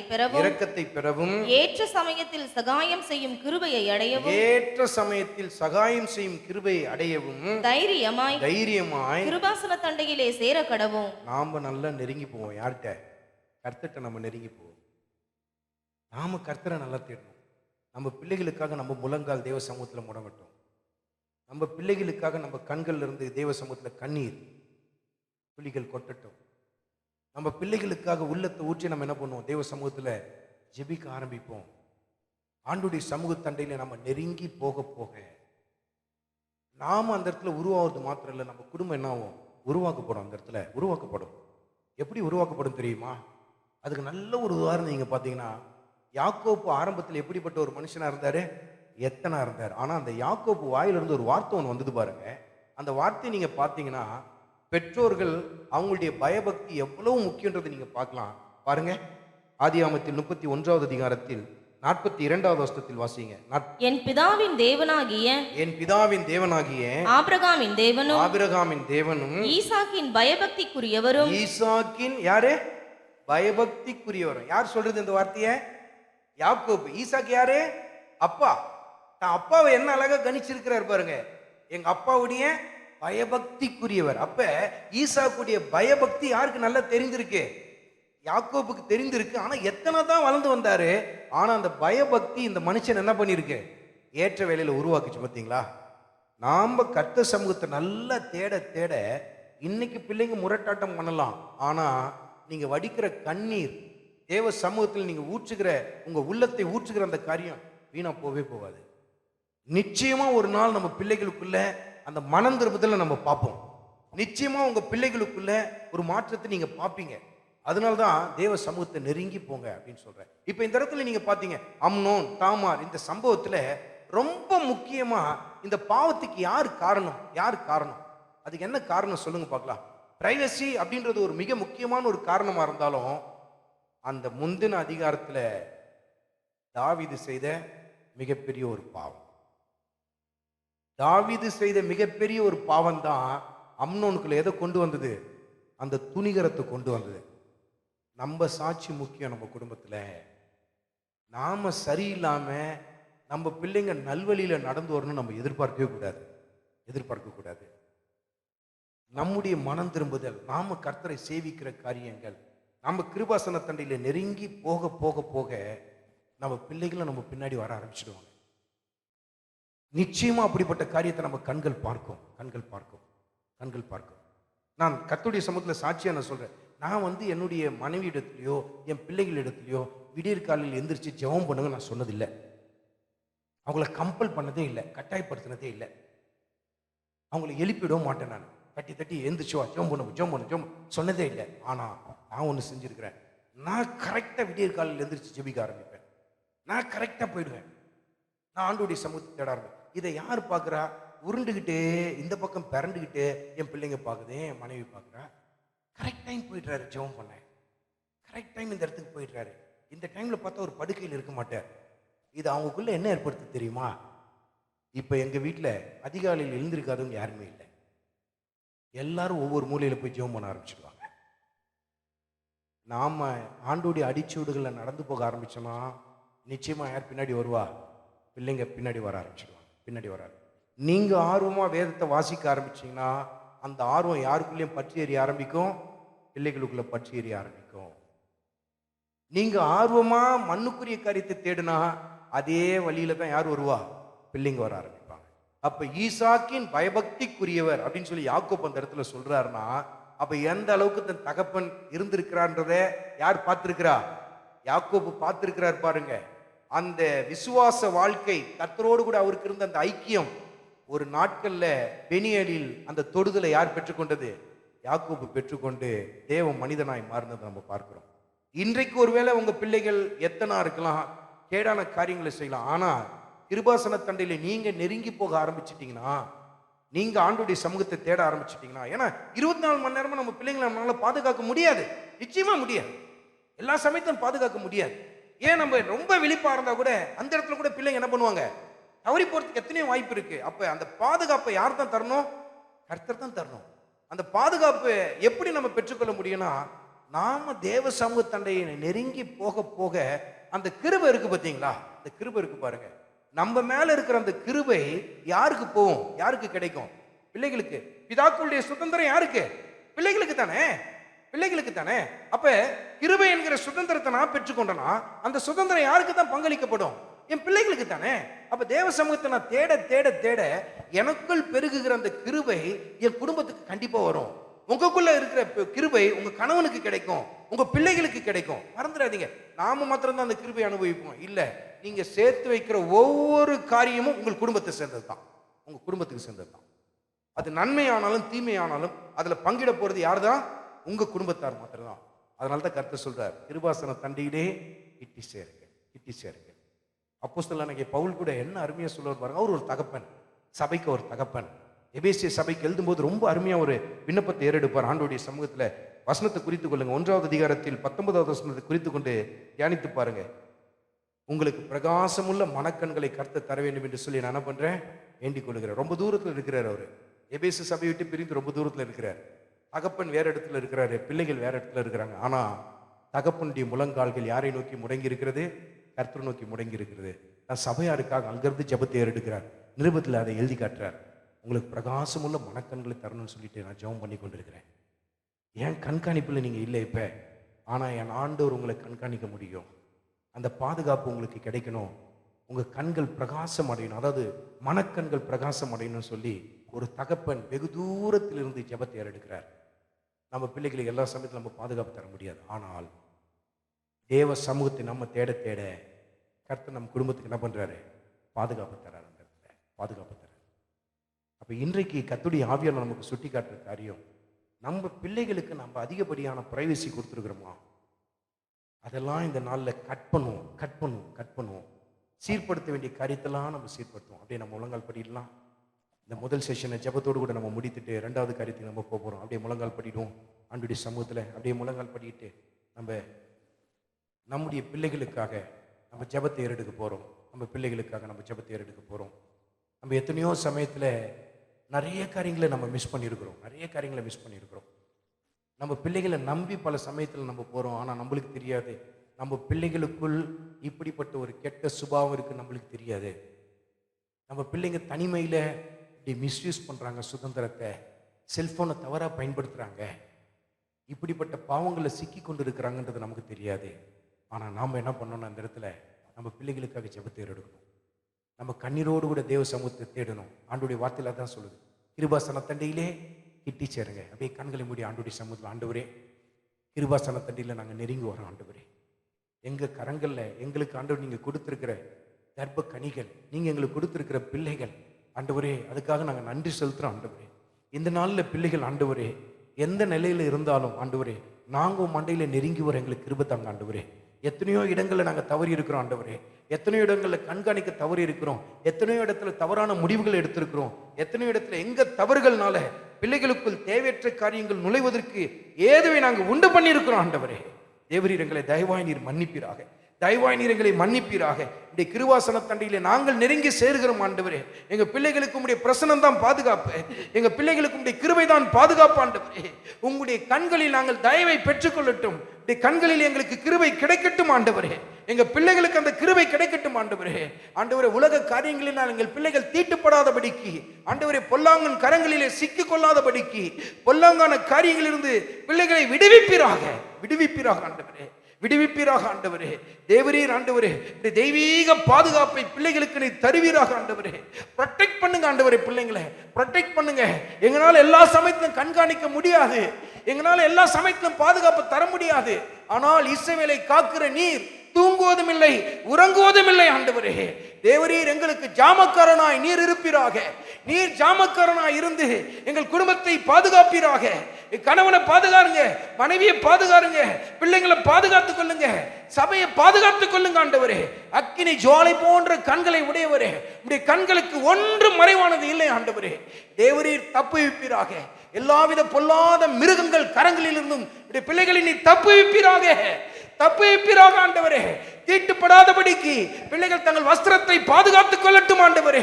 பெறவும் ஏற்ற சமயத்தில் சகாயம் செய்யும் கிருபையை அடையவும் தைரியமாய் கிருபாசன தண்டையிலே சேர கடவும். நாம நல்லா நெருங்கி போவோம். யார்கிட்ட? கர்த்தர்கிட்ட நம்ம நெருங்கி போவோம். நாம கர்த்தரை நல்லா தேடணும். நம்ம பிள்ளைகளுக்காக நம்ம முழங்கால் தேவ சமூகத்தில் முடங்கட்டும். நம்ம பிள்ளைகளுக்காக நம்ம கண்கள்ல இருந்து தேவ சமூகத்தில் கண்ணீர் துளிகள் கொட்டட்டும். நம்ம பிள்ளைகளுக்காக உள்ளத்தை ஊற்றி நம்ம என்ன பண்ணுவோம்? தேவ சமூகத்தில் ஜெபிக்க ஆரம்பிப்போம். ஆண்டுடைய சமூகத்தண்டையில் நம்ம நெருங்கி போக போக நாம அந்த இடத்துல உருவாகிறது மாத்திரம் இல்லை, நம்ம குடும்பம் என்ன ஆகும்? உருவாக்கப்படும். அந்த இடத்துல உருவாக்கப்படும். எப்படி உருவாக்கப்படும் தெரியுமா? அதுக்கு நல்ல ஒரு உதாரணம் நீங்க பார்த்தீங்கன்னா, யாக்கோப்பு ஆரம்பத்தில் எப்படிப்பட்ட ஒரு மனுஷனா இருந்தாரு? எத்தனா இருந்தார். ஆனா அந்த யாக்கோப்பு வாயிலிருந்து ஒரு வார்த்தை ஒன்று வந்தது பாருங்க. அந்த வார்த்தையை நீங்க பார்த்தீங்கன்னா, பெற்றோர்கள் அவங்களுடைய பயபக்தி எவ்வளவு முக்கியன்றது நீங்க பார்க்கலாம். பாருங்க, ஆதியாகமத்தில் 31வது அதிகாரத்தில் 42வது வசனத்தில் வாசிங்க. என் பிதாவின் தேவனாகிய ஆபிரகாமின் தேவனும் ஈசாக்கின் பயபக்திக்குரியவரும். ஈசாக்கின் யாரு? பயபக்திக்குரியவரும். யார் சொல்றது இந்த வார்த்தையை? யாக்கோபு. ஈசாக்கு யாரு? அப்பா. தான் அப்பாவை என்ன அழகா கணிச்சிருக்கிறார் பாருங்க. எங்க அப்பாவுடைய பயபக்திக்குரியவர். அப்ப ஈசாக்குடைய பயபக்தி யாருக்கு நல்லா தெரிஞ்சிருக்கு? யாக்கோபுக்கு தெரிந்திருக்கு. ஆனா எத்தனை தான் வளர்ந்து வந்தாரு, ஆனா அந்த பயபக்தி இந்த மனுஷன் என்ன பண்ணிருக்கு? ஏற்ற வேலையில உருவாக்குச்சு. பார்த்தீங்களா? நாம கர்த்தர் சமூகத்தை நல்லா தேட தேட இன்னைக்கு பிள்ளைங்க முரட்டாட்டம் பண்ணலாம். ஆனா நீங்க வடிக்கிற கண்ணீர், தேவ சமூகத்தில் நீங்க ஊற்றுகிற உங்க உள்ளத்தை ஊற்றுகிற அந்த காரியம் வீணா போவே போகாது. நிச்சயமா ஒரு நாள் நம்ம பிள்ளைகளுக்குள்ள அந்த மனம் திரும்புதலை நம்ம பார்ப்போம். நிச்சயமா உங்க பிள்ளைகளுக்குள்ள ஒரு மாற்றத்தை நீங்க பார்ப்பீங்க. அதனால்தான் தேவ சமூகத்தை நெருங்கி போங்க அப்படின்னு சொல்றேன். இப்ப இந்த இடத்துல நீங்க பாத்தீங்க, அம்னோன் தாமார் இந்த சம்பவத்துல ரொம்ப முக்கியமா இந்த பாவத்துக்கு யார் காரணம்? அதுக்கு என்ன காரணம் சொல்லுங்க பார்க்கலாம். பிரைவசி அப்படின்றது ஒரு மிக முக்கியமான ஒரு காரணமா இருந்தாலும், அந்த முந்தின அதிகாரத்துல தாவீது செய்த மிகப்பெரிய ஒரு பாவம், தான் அம்னோனுக்குள்ள எதை கொண்டு வந்தது? அந்த துணிகரத்தை கொண்டு வந்தது. நம்ம சாட்சி முக்கியம். நம்ம குடும்பத்துல நாம சரியில்லாம நம்ம பிள்ளைங்க நல்வழியில நடந்து வரணும் நம்ம எதிர்பார்க்கவே கூடாது. நம்முடைய மனம் திரும்புதல், நாம கர்த்தரை சேவிக்கிற காரியங்கள், நம்ம கிருபாசன தண்டையில நெருங்கி போக போக போக நம்ம பிள்ளைகளும் நம்ம பின்னாடி வர ஆரம்பிச்சிடுவாங்க. நிச்சயமா அப்படிப்பட்ட காரியத்தை நம்ம கண்கள் பார்க்கும். நான் கர்த்தருடைய சமூகத்தில் சாட்சியா நான் சொல்றேன். நான் என்னுடைய மனைவி இடத்துலையோ என் பிள்ளைகள் இடத்துலையோ விடியற் காலையில் எந்திரிச்சு ஜெபம் பண்ணுங்க நான் சொன்னதில்லை. அவங்கள கம்பல் பண்ணதே இல்லை, கட்டாயப்படுத்தினதே இல்லை. அவங்கள எழுப்பிடவும் மாட்டேன். நான் தட்டி எந்திரிச்சுவா ஜெபம் பண்ணு சொன்னதே இல்லை. ஆனா நான் ஒன்று செஞ்சிருக்கிறேன். நான் கரெக்டாக விடியற் காலையில் எந்திரிச்சு ஜெபிக்க ஆரம்பிப்பேன். நான் கரெக்டாக போயிடுவேன். நான் ஆண்டோடைய சமூகத்தை தேட ஆரம்பிப்பேன். இதை யார் பார்க்குறா? உருண்டுகிட்டே இந்த பக்கம் பிறண்டுகிட்டே என் பிள்ளைங்க பார்க்குது, என் மனைவி பார்க்குறா. கரெக்ட் டைம் போயிடுறாரு ஜெபம் பண்ண, கரெக்ட் டைம் இந்த இடத்துக்கு போயிடுறாரு. இந்த டைம்ல பார்த்தா ஒரு படுக்கையில் இருக்க மாட்டார். இது அவங்களுக்குள்ள என்ன ஏற்படுத்து தெரியுமா? இப்போ எங்கள் வீட்டில் அதிகாலையில் எழுந்திருக்காதவங்க யாருமே இல்லை. எல்லாரும் ஒவ்வொரு மூலையில் போய் ஜெபம் பண்ண ஆரம்பிச்சிடுவாங்க. நாம் ஆண்டோடைய அடிச்சூடுகளில் நடந்து போக ஆரம்பிச்சோன்னா நிச்சயமாக யார் பின்னாடி வருவா? பிள்ளைங்க பின்னாடி வர ஆரம்பிச்சிடுவாங்க. நீங்கள் ஆர்வமாக வேதத்தை வாசிக்க ஆரம்பிச்சிங்கன்னா அந்த ஆர்வம் யாருக்குள்ளேயும் பற்றி எறிய ஆரம்பிக்கும், பிள்ளைகளுக்குள்ள பற்றி எறிய ஆரம்பிக்கும். நீங்கள் ஆர்வமாக மண்ணுக்குரிய காரியத்தை தேடுனா அதே வழியில தான் யார் வருவா? பிள்ளைங்க வர ஆரம்பிப்பாங்க. அப்ப ஈசாக்கின் பயபக்திக்குரியவர் அப்படின்னு சொல்லி யாக்கோப் அந்த இடத்துல சொல்றாருன்னா, அப்ப எந்த அளவுக்கு தன் தகப்பன் இருந்திருக்கிறான்றத யார் பார்த்திருக்கிறா? யாக்கோபு பார்த்திருக்கிறார். பாருங்க, அந்த விசுவாச வாழ்க்கை, கர்த்தரோடு கூட அவருக்கு இருந்த அந்த ஐக்கியம் ஒரு நாட்கள்ல பெனியலில் அந்த தொடுதலை யார் பெற்றுக்கொண்டது? யாக்கோபு பெற்றுக்கொண்டு தேவ மனிதனாய் மாறினதை நம்ம பார்க்கிறோம். இன்றைக்கு ஒருவேளை உங்க பிள்ளைகள் எத்தனா இருக்கலாம், கேடான காரியங்களை செய்யலாம். ஆனா கிருபாசன தண்டையில நீங்க நெருங்கி போக ஆரம்பிச்சிட்டீங்கன்னா, நீங்க ஆண்டோடைய சமூகத்தை தேட ஆரம்பிச்சிட்டீங்கன்னா, ஏன்னா 24 மணி நேரமா நம்ம பிள்ளைங்களை நம்மளால பாதுகாக்க முடியாது. நிச்சயமா முடியாது. எல்லா சமயத்திலும் பாதுகாக்க முடியாது. ஏன் நம்ம ரொம்ப விழிப்பா இருந்தா கூட அந்த இடத்துல கூட பிள்ளைங்க என்ன பண்ணுவாங்க, தவறி போறதுக்கு எத்தனையோ வாய்ப்பு இருக்கு. அப்ப அந்த பாதுகாப்பை யார் தான் தரணும்? கர்த்தர் தான் தரணும். அந்த பாதுகாப்பு எப்படி நம்ம பெற்றுக்கொள்ள முடியும்னா, நாம தேவ சமூக தண்டையை நெருங்கி போக போக அந்த கிருபை இருக்கு பார்த்தீங்களா, அந்த கிருபை இருக்கு பாருங்க, நம்ம மேல இருக்கிற அந்த கிருபை யாருக்கு போகும்? யாருக்கு கிடைக்கும்? பிள்ளைகளுக்கு. பிதாக்களுடைய சுதந்திரம் யாருக்கு? பிள்ளைகளுக்கு தானே, பிள்ளைகளுக்கு தானே. அப்ப கிருபை என்கிற சுதந்திரத்தை நான் பெற்றுக்கொண்டனா அந்த சுதந்திரம் யாருக்கு தான் பங்களிக்கப்படும்? என் பிள்ளைகளுக்கு தானே. அப்ப தேவ சமூகத்தை நான் தேட தேட தேட எனக்குள் பெருகுகிற அந்த கிருபை என் குடும்பத்துக்கு கண்டிப்பா வரும். உங்களுக்குள்ள இருக்கிற கிருபை உங்க கணவனுக்கு கிடைக்கும், உங்க பிள்ளைகளுக்கு கிடைக்கும். மறந்துடாதீங்க, நாம மாத்திரம் தான் அந்த கிருபை அனுபவிப்போம் இல்ல. நீங்க சேர்த்து வைக்கிற ஒவ்வொரு காரியமும் உங்கள் குடும்பத்தை சேர்ந்தது தான், உங்க குடும்பத்துக்கு சேர்ந்தது தான். அது நன்மையானாலும் தீமையானாலும் அதுல பங்கிட போறது யார் தான்? உங்க குடும்பத்தார் மாத்திரம் தான். அதனால தான் கர்த்தர் சொல்றார், கிருபாசன தண்டையிலே கிட்டி சேருங்க, கிட்டி சேருங்க. அப்போஸ்தலனாகிய பவுல் கூட என்ன அருமையா சொல்லுவார் பாருங்க. அவர் ஒரு தகப்பன், சபைக்கு ஒரு தகப்பன். எபேசிய சபைக்கு எழுதும்போது ரொம்ப அருமையா ஒரு விண்ணப்பத்தை ஏறெடுப்பார் ஆண்டவருடைய சமூகத்துல. வசனத்தை குறித்து கொள்ளுங்க. 1வது அதிகாரத்தில் 19வது வசனத்தை குறித்து கொண்டு தியானித்து பாருங்க. உங்களுக்கு பிரகாசமுள்ள மனக்கண்களை கர்த்தர் தர வேண்டும் என்று சொல்லி நான் என்ன பண்றேன், வேண்டிக் கொள்கிறேன். ரொம்ப தூரத்தில் இருக்கிறார் அவரு, எபேசு சபையை விட்டு பிரிந்து ரொம்ப தூரத்தில் இருக்கிறார். தகப்பன் வேற இடத்துல இருக்கிறாரு, பிள்ளைகள் வேற இடத்துல இருக்கிறாங்க. ஆனா தகப்பனுடைய முழங்கால்கள் யாரை நோக்கி முடங்கி இருக்கிறது? கர்த்தரை நோக்கி முடங்கி இருக்கிறது. நான் சபையாருக்காக அங்கிருந்து ஜெபத்தை ஏறெடுக்கிறார். நிருபத்தில் அதை எழுதி காட்டுறார். உங்களுக்கு பிரகாசமுள்ள மனக்கண்களை தரணும்னு சொல்லிட்டு நான் ஜெபம் பண்ணி கொண்டிருக்கிறேன். என் கண்காணிப்புல நீங்க இல்லை இப்ப, ஆனா என் ஆண்டவர் உங்களை கண்காணிக்க முடியும். அந்த பாதுகாப்பு உங்களுக்கு கிடைக்கணும். உங்க கண்கள் பிரகாசம் அடையணும், அதாவது மனக்கண்கள் பிரகாசம் அடையணும்னு சொல்லி ஒரு தகப்பன் வெகு தூரத்தில் இருந்து ஜெபத்தை ஏறெடுக்கிறார். நம்ம பிள்ளைகளுக்கு எல்லா சமயத்திலும் நம்ம பாதுகாப்பு தர முடியாது. ஆனால் தேவ சமூகத்தை நம்ம தேட தேட கர்த்தர் நம்ம குடும்பத்துக்கு என்ன பண்றாரு? பாதுகாப்பு தர்றாரு. அந்த இடத்துல பாதுகாப்பு தர்றாரு. அப்ப இன்றைக்கு கர்த்தருடைய ஆவியானவர் நமக்கு சுட்டி காட்டுற காரியம், நம்ம பிள்ளைகளுக்கு நம்ம அதிகப்படியான பிரைவசி கொடுத்துருக்கிறோமா? அதெல்லாம் இந்த நாளில் கட் பண்ணுவோம். சீர்படுத்த வேண்டிய காரியத்தெல்லாம் நம்ம சீர்படுத்துவோம். அப்படியே நம்ம முழங்கால் படிடலாம். இந்த முதல் செஷனை ஜெபத்தோடு கூட நம்ம முடித்துட்டு 2வது காரியத்துக்கு நம்ம போகிறோம். அப்படியே முழங்கால் படிடுவோம் ஆண்டுடைய சமூகத்தில். அப்படியே முழங்கால் படிட்டு நம்ம நம்முடைய பிள்ளைகளுக்காக நம்ம ஜெபத்தை ஏறெடுக்க போகிறோம். நம்ம பிள்ளைகளுக்காக நம்ம ஜெபத்தை ஏறெடுக்க போகிறோம். நம்ம எத்தனையோ சமயத்தில் நிறைய காரியங்களை நம்ம மிஸ் பண்ணியிருக்கிறோம். நம்ம பிள்ளைகளை நம்பி பல சமயத்தில் நம்ம போகிறோம். ஆனால் நம்மளுக்கு தெரியாது நம்ம பிள்ளைகளுக்குள் இப்படிப்பட்ட ஒரு கெட்ட சுபாவம் இருக்குது, நம்மளுக்கு தெரியாது. நம்ம பிள்ளைங்க தனிமையில் இப்படி மிஸ்யூஸ் பண்ணுறாங்க, சுதந்திரத்தை, செல்ஃபோனை தவறாக பயன்படுத்துகிறாங்க, இப்படிப்பட்ட பாவங்களை சிக்கி கொண்டு இருக்கிறாங்கன்றது நமக்கு தெரியாது. ஆனால் நாம் என்ன பண்ணணும், அந்த இடத்துல நம்ம பிள்ளைகளுக்காக ஜெபத்தை எடுக்கணும். நம்ம கண்ணீரோடு கூட தேவ சமூகத்தை தேடணும். ஆண்டுடைய வார்த்தையில தான் சொல்லுது, கிருபாசன தண்டையிலே கிட்டி சேருங்க. அப்படியே கண்களை மூடி ஆண்டுடைய சமூகத்தில், ஆண்டவரே கிருபாசன தண்டையில் நாங்கள் நெருங்கி வரோம். ஆண்டவரே எங்கள் கரங்களில் எங்களுக்கு ஆண்டவர் நீங்கள் கொடுத்துருக்கிற கர்ப்ப கனிகள், நீங்கள் எங்களுக்கு கொடுத்துருக்கிற பிள்ளைகள் ஆண்டவரே, அதுக்காக நாங்கள் நன்றி செலுத்துகிறோம். ஆண்டவரே இந்த நாளில் பிள்ளைகள் ஆண்டவரே எந்த நிலையில் இருந்தாலும் ஆண்டவரே நாங்கள் மண்டையில் நெருங்கி வர எங்களுக்கு கிருபை தாங்க. ஆண்டவரே எத்தனையோ இடங்களில் நாங்கள் தவறி இருக்கிறோம். ஆண்டவரே எத்தனையோ இடங்களில் கண்காணிக்க தவறி இருக்கிறோம். எத்தனையோ இடத்துல தவறான முடிவுகள் எடுத்திருக்கிறோம். எத்தனையோ இடத்துல எங்கள் தவறுகள்னால பிள்ளைகளுக்குள் தேவையற்ற காரியங்கள் நுழைவதற்கு ஏதுவை நாங்கள் உண்டு பண்ணியிருக்கிறோம். ஆண்டவரே தேவரீர் எங்களை தயவாய் நீர் மன்னிப்பீராக, தயவாய் நீர் எங்களை மன்னிப்பீராக. இந்த கிருபாசன தண்டையிலே நாங்கள் நெருங்கி சேர்கிறோம். ஆண்டவரே எங்க பிள்ளைகளுக்கு உங்களுடைய பிரசனம் தான் பாதுகாப்பு, எங்க பிள்ளைகளுக்கு உங்களுடைய கிருபை தான் பாதுகாப்பு. ஆண்டவரே உங்களுடைய கண்களில் நாங்கள் தயவை பெற்றுக்கொள்ளட்டும், கண்களில் எங்களுக்கு கிருபை கிடைக்கட்டும். ஆண்டவரே எங்க பிள்ளைகளுக்கு அந்த கிருபை கிடைக்கட்டும். ஆண்டவரே ஆண்டவரே உலக காரியங்களில் எங்கள் பிள்ளைகள் தீட்டுப்படாதபடிக்கு, ஆண்டவரே பொல்லாங்கன் கரங்களிலே சிக்கிக் கொள்ளாதபடிக்கு, பொல்லாங்கான காரியங்களிலிருந்து பிள்ளைகளை விடுவிப்பீராக. ஆண்டவரே விடுவிப்பீராக. ஆண்டவரே தேவரீர் ஆண்டவரே இந்த தெய்வீக பாதுகாப்பை பிள்ளைகளுக்கு நீ தருவீராக. ஆண்டவரே ப்ரொடெக்ட் பண்ணுங்க. ஆண்டவரே பிள்ளைங்களை ப்ரொடெக்ட் பண்ணுங்க. எங்களால் எல்லா சமயத்திலும் கண்காணிக்க முடியாது, எங்களால் எல்லா சமயத்திலும் பாதுகாப்பு தர முடியாது. ஆனால் இஸ்ரவேலை காக்கிற நீர் தூங்குவதும் இல்லை உறங்குவதும் இல்லை. ஆண்டவரே தேவரீர் எங்களுக்கு ஜாமக்காரனாய் நீர் இருப்பீராக. நீர் ஜாமக்காரனாய் இருந்து எங்கள் குடும்பத்தை பாதுகாப்பீராக. கணவனை பாதுகாருங்க, மனைவியை பாதுகாருங்க, பிள்ளைங்களை பாதுகாத்துக் கொள்ளுங்க, சபையை பாதுகாத்துக் கொள்ளுங்க. ஆண்டவரே அக்கினி ஜுவாலை போன்ற கண்களை உடையவரே, உடைய கண்களுக்கு ஒன்று மறைவானது இல்லை. ஆண்டவரே தேவரீர் தப்புவிப்பீராக. எல்லாவித பொல்லாத மிருகங்கள் கரங்களிலிருந்தும் இப்படி பிள்ளைகளை நீ தப்புவிப்பீராக, தப்புவிப்பீராக ஆண்டவரே. தீட்டுப்படாதபடிக்கு பிள்ளைகள் தங்கள் வஸ்திரத்தை பாதுகாத்துக் கொள்ளட்டும் ஆண்டவரே.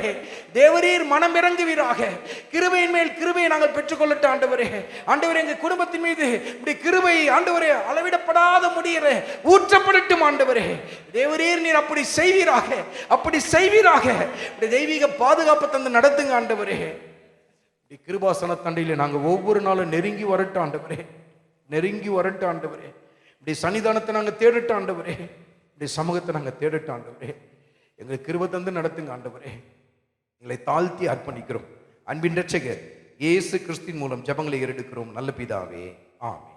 தேவரீர் மனம் இறங்குவீராக. கிருபையின் மேல் கிருபையை நாங்கள் பெற்றுக்கொள்ளட்டும் ஆண்டவரே. ஆண்டவரே, எங்கள் குடும்பத்தின் மீது இப்படி கிருபை ஆண்டவரே அளவிடப்படாத முடியல ஊற்றப்படட்டும் ஆண்டவரே. தேவரீர் நீர் அப்படி செய்வீராக, அப்படி செய்வீராக. இப்படி தெய்வீக பாதுகாப்பு தந்து நடத்துங்க ஆண்டவரே. இப்படி கிருபாசன தண்டையில் நாங்கள் ஒவ்வொரு நாளும் நெருங்கி வரட்டும் ஆண்டவரே, நெருங்கி வரட்டும் ஆண்டவரே. இப்படி சன்னிதானத்தை நாங்கள் தேடட்டும் ஆண்டவரே, இப்படி சமூகத்தை நாங்கள் தேடட்டும் ஆண்டவரே. எங்களுக்கு கிருபை தந்து நடத்துங்க ஆண்டவரே. எங்களை தாழ்த்தி அர்ப்பணிக்கிறோம். அன்பின் இரட்சகர் இயேசு கிறிஸ்துவின் மூலம் ஜெபங்களை ஏறெடுக்கிறோம் நல்ல பிதாவே, ஆமென்.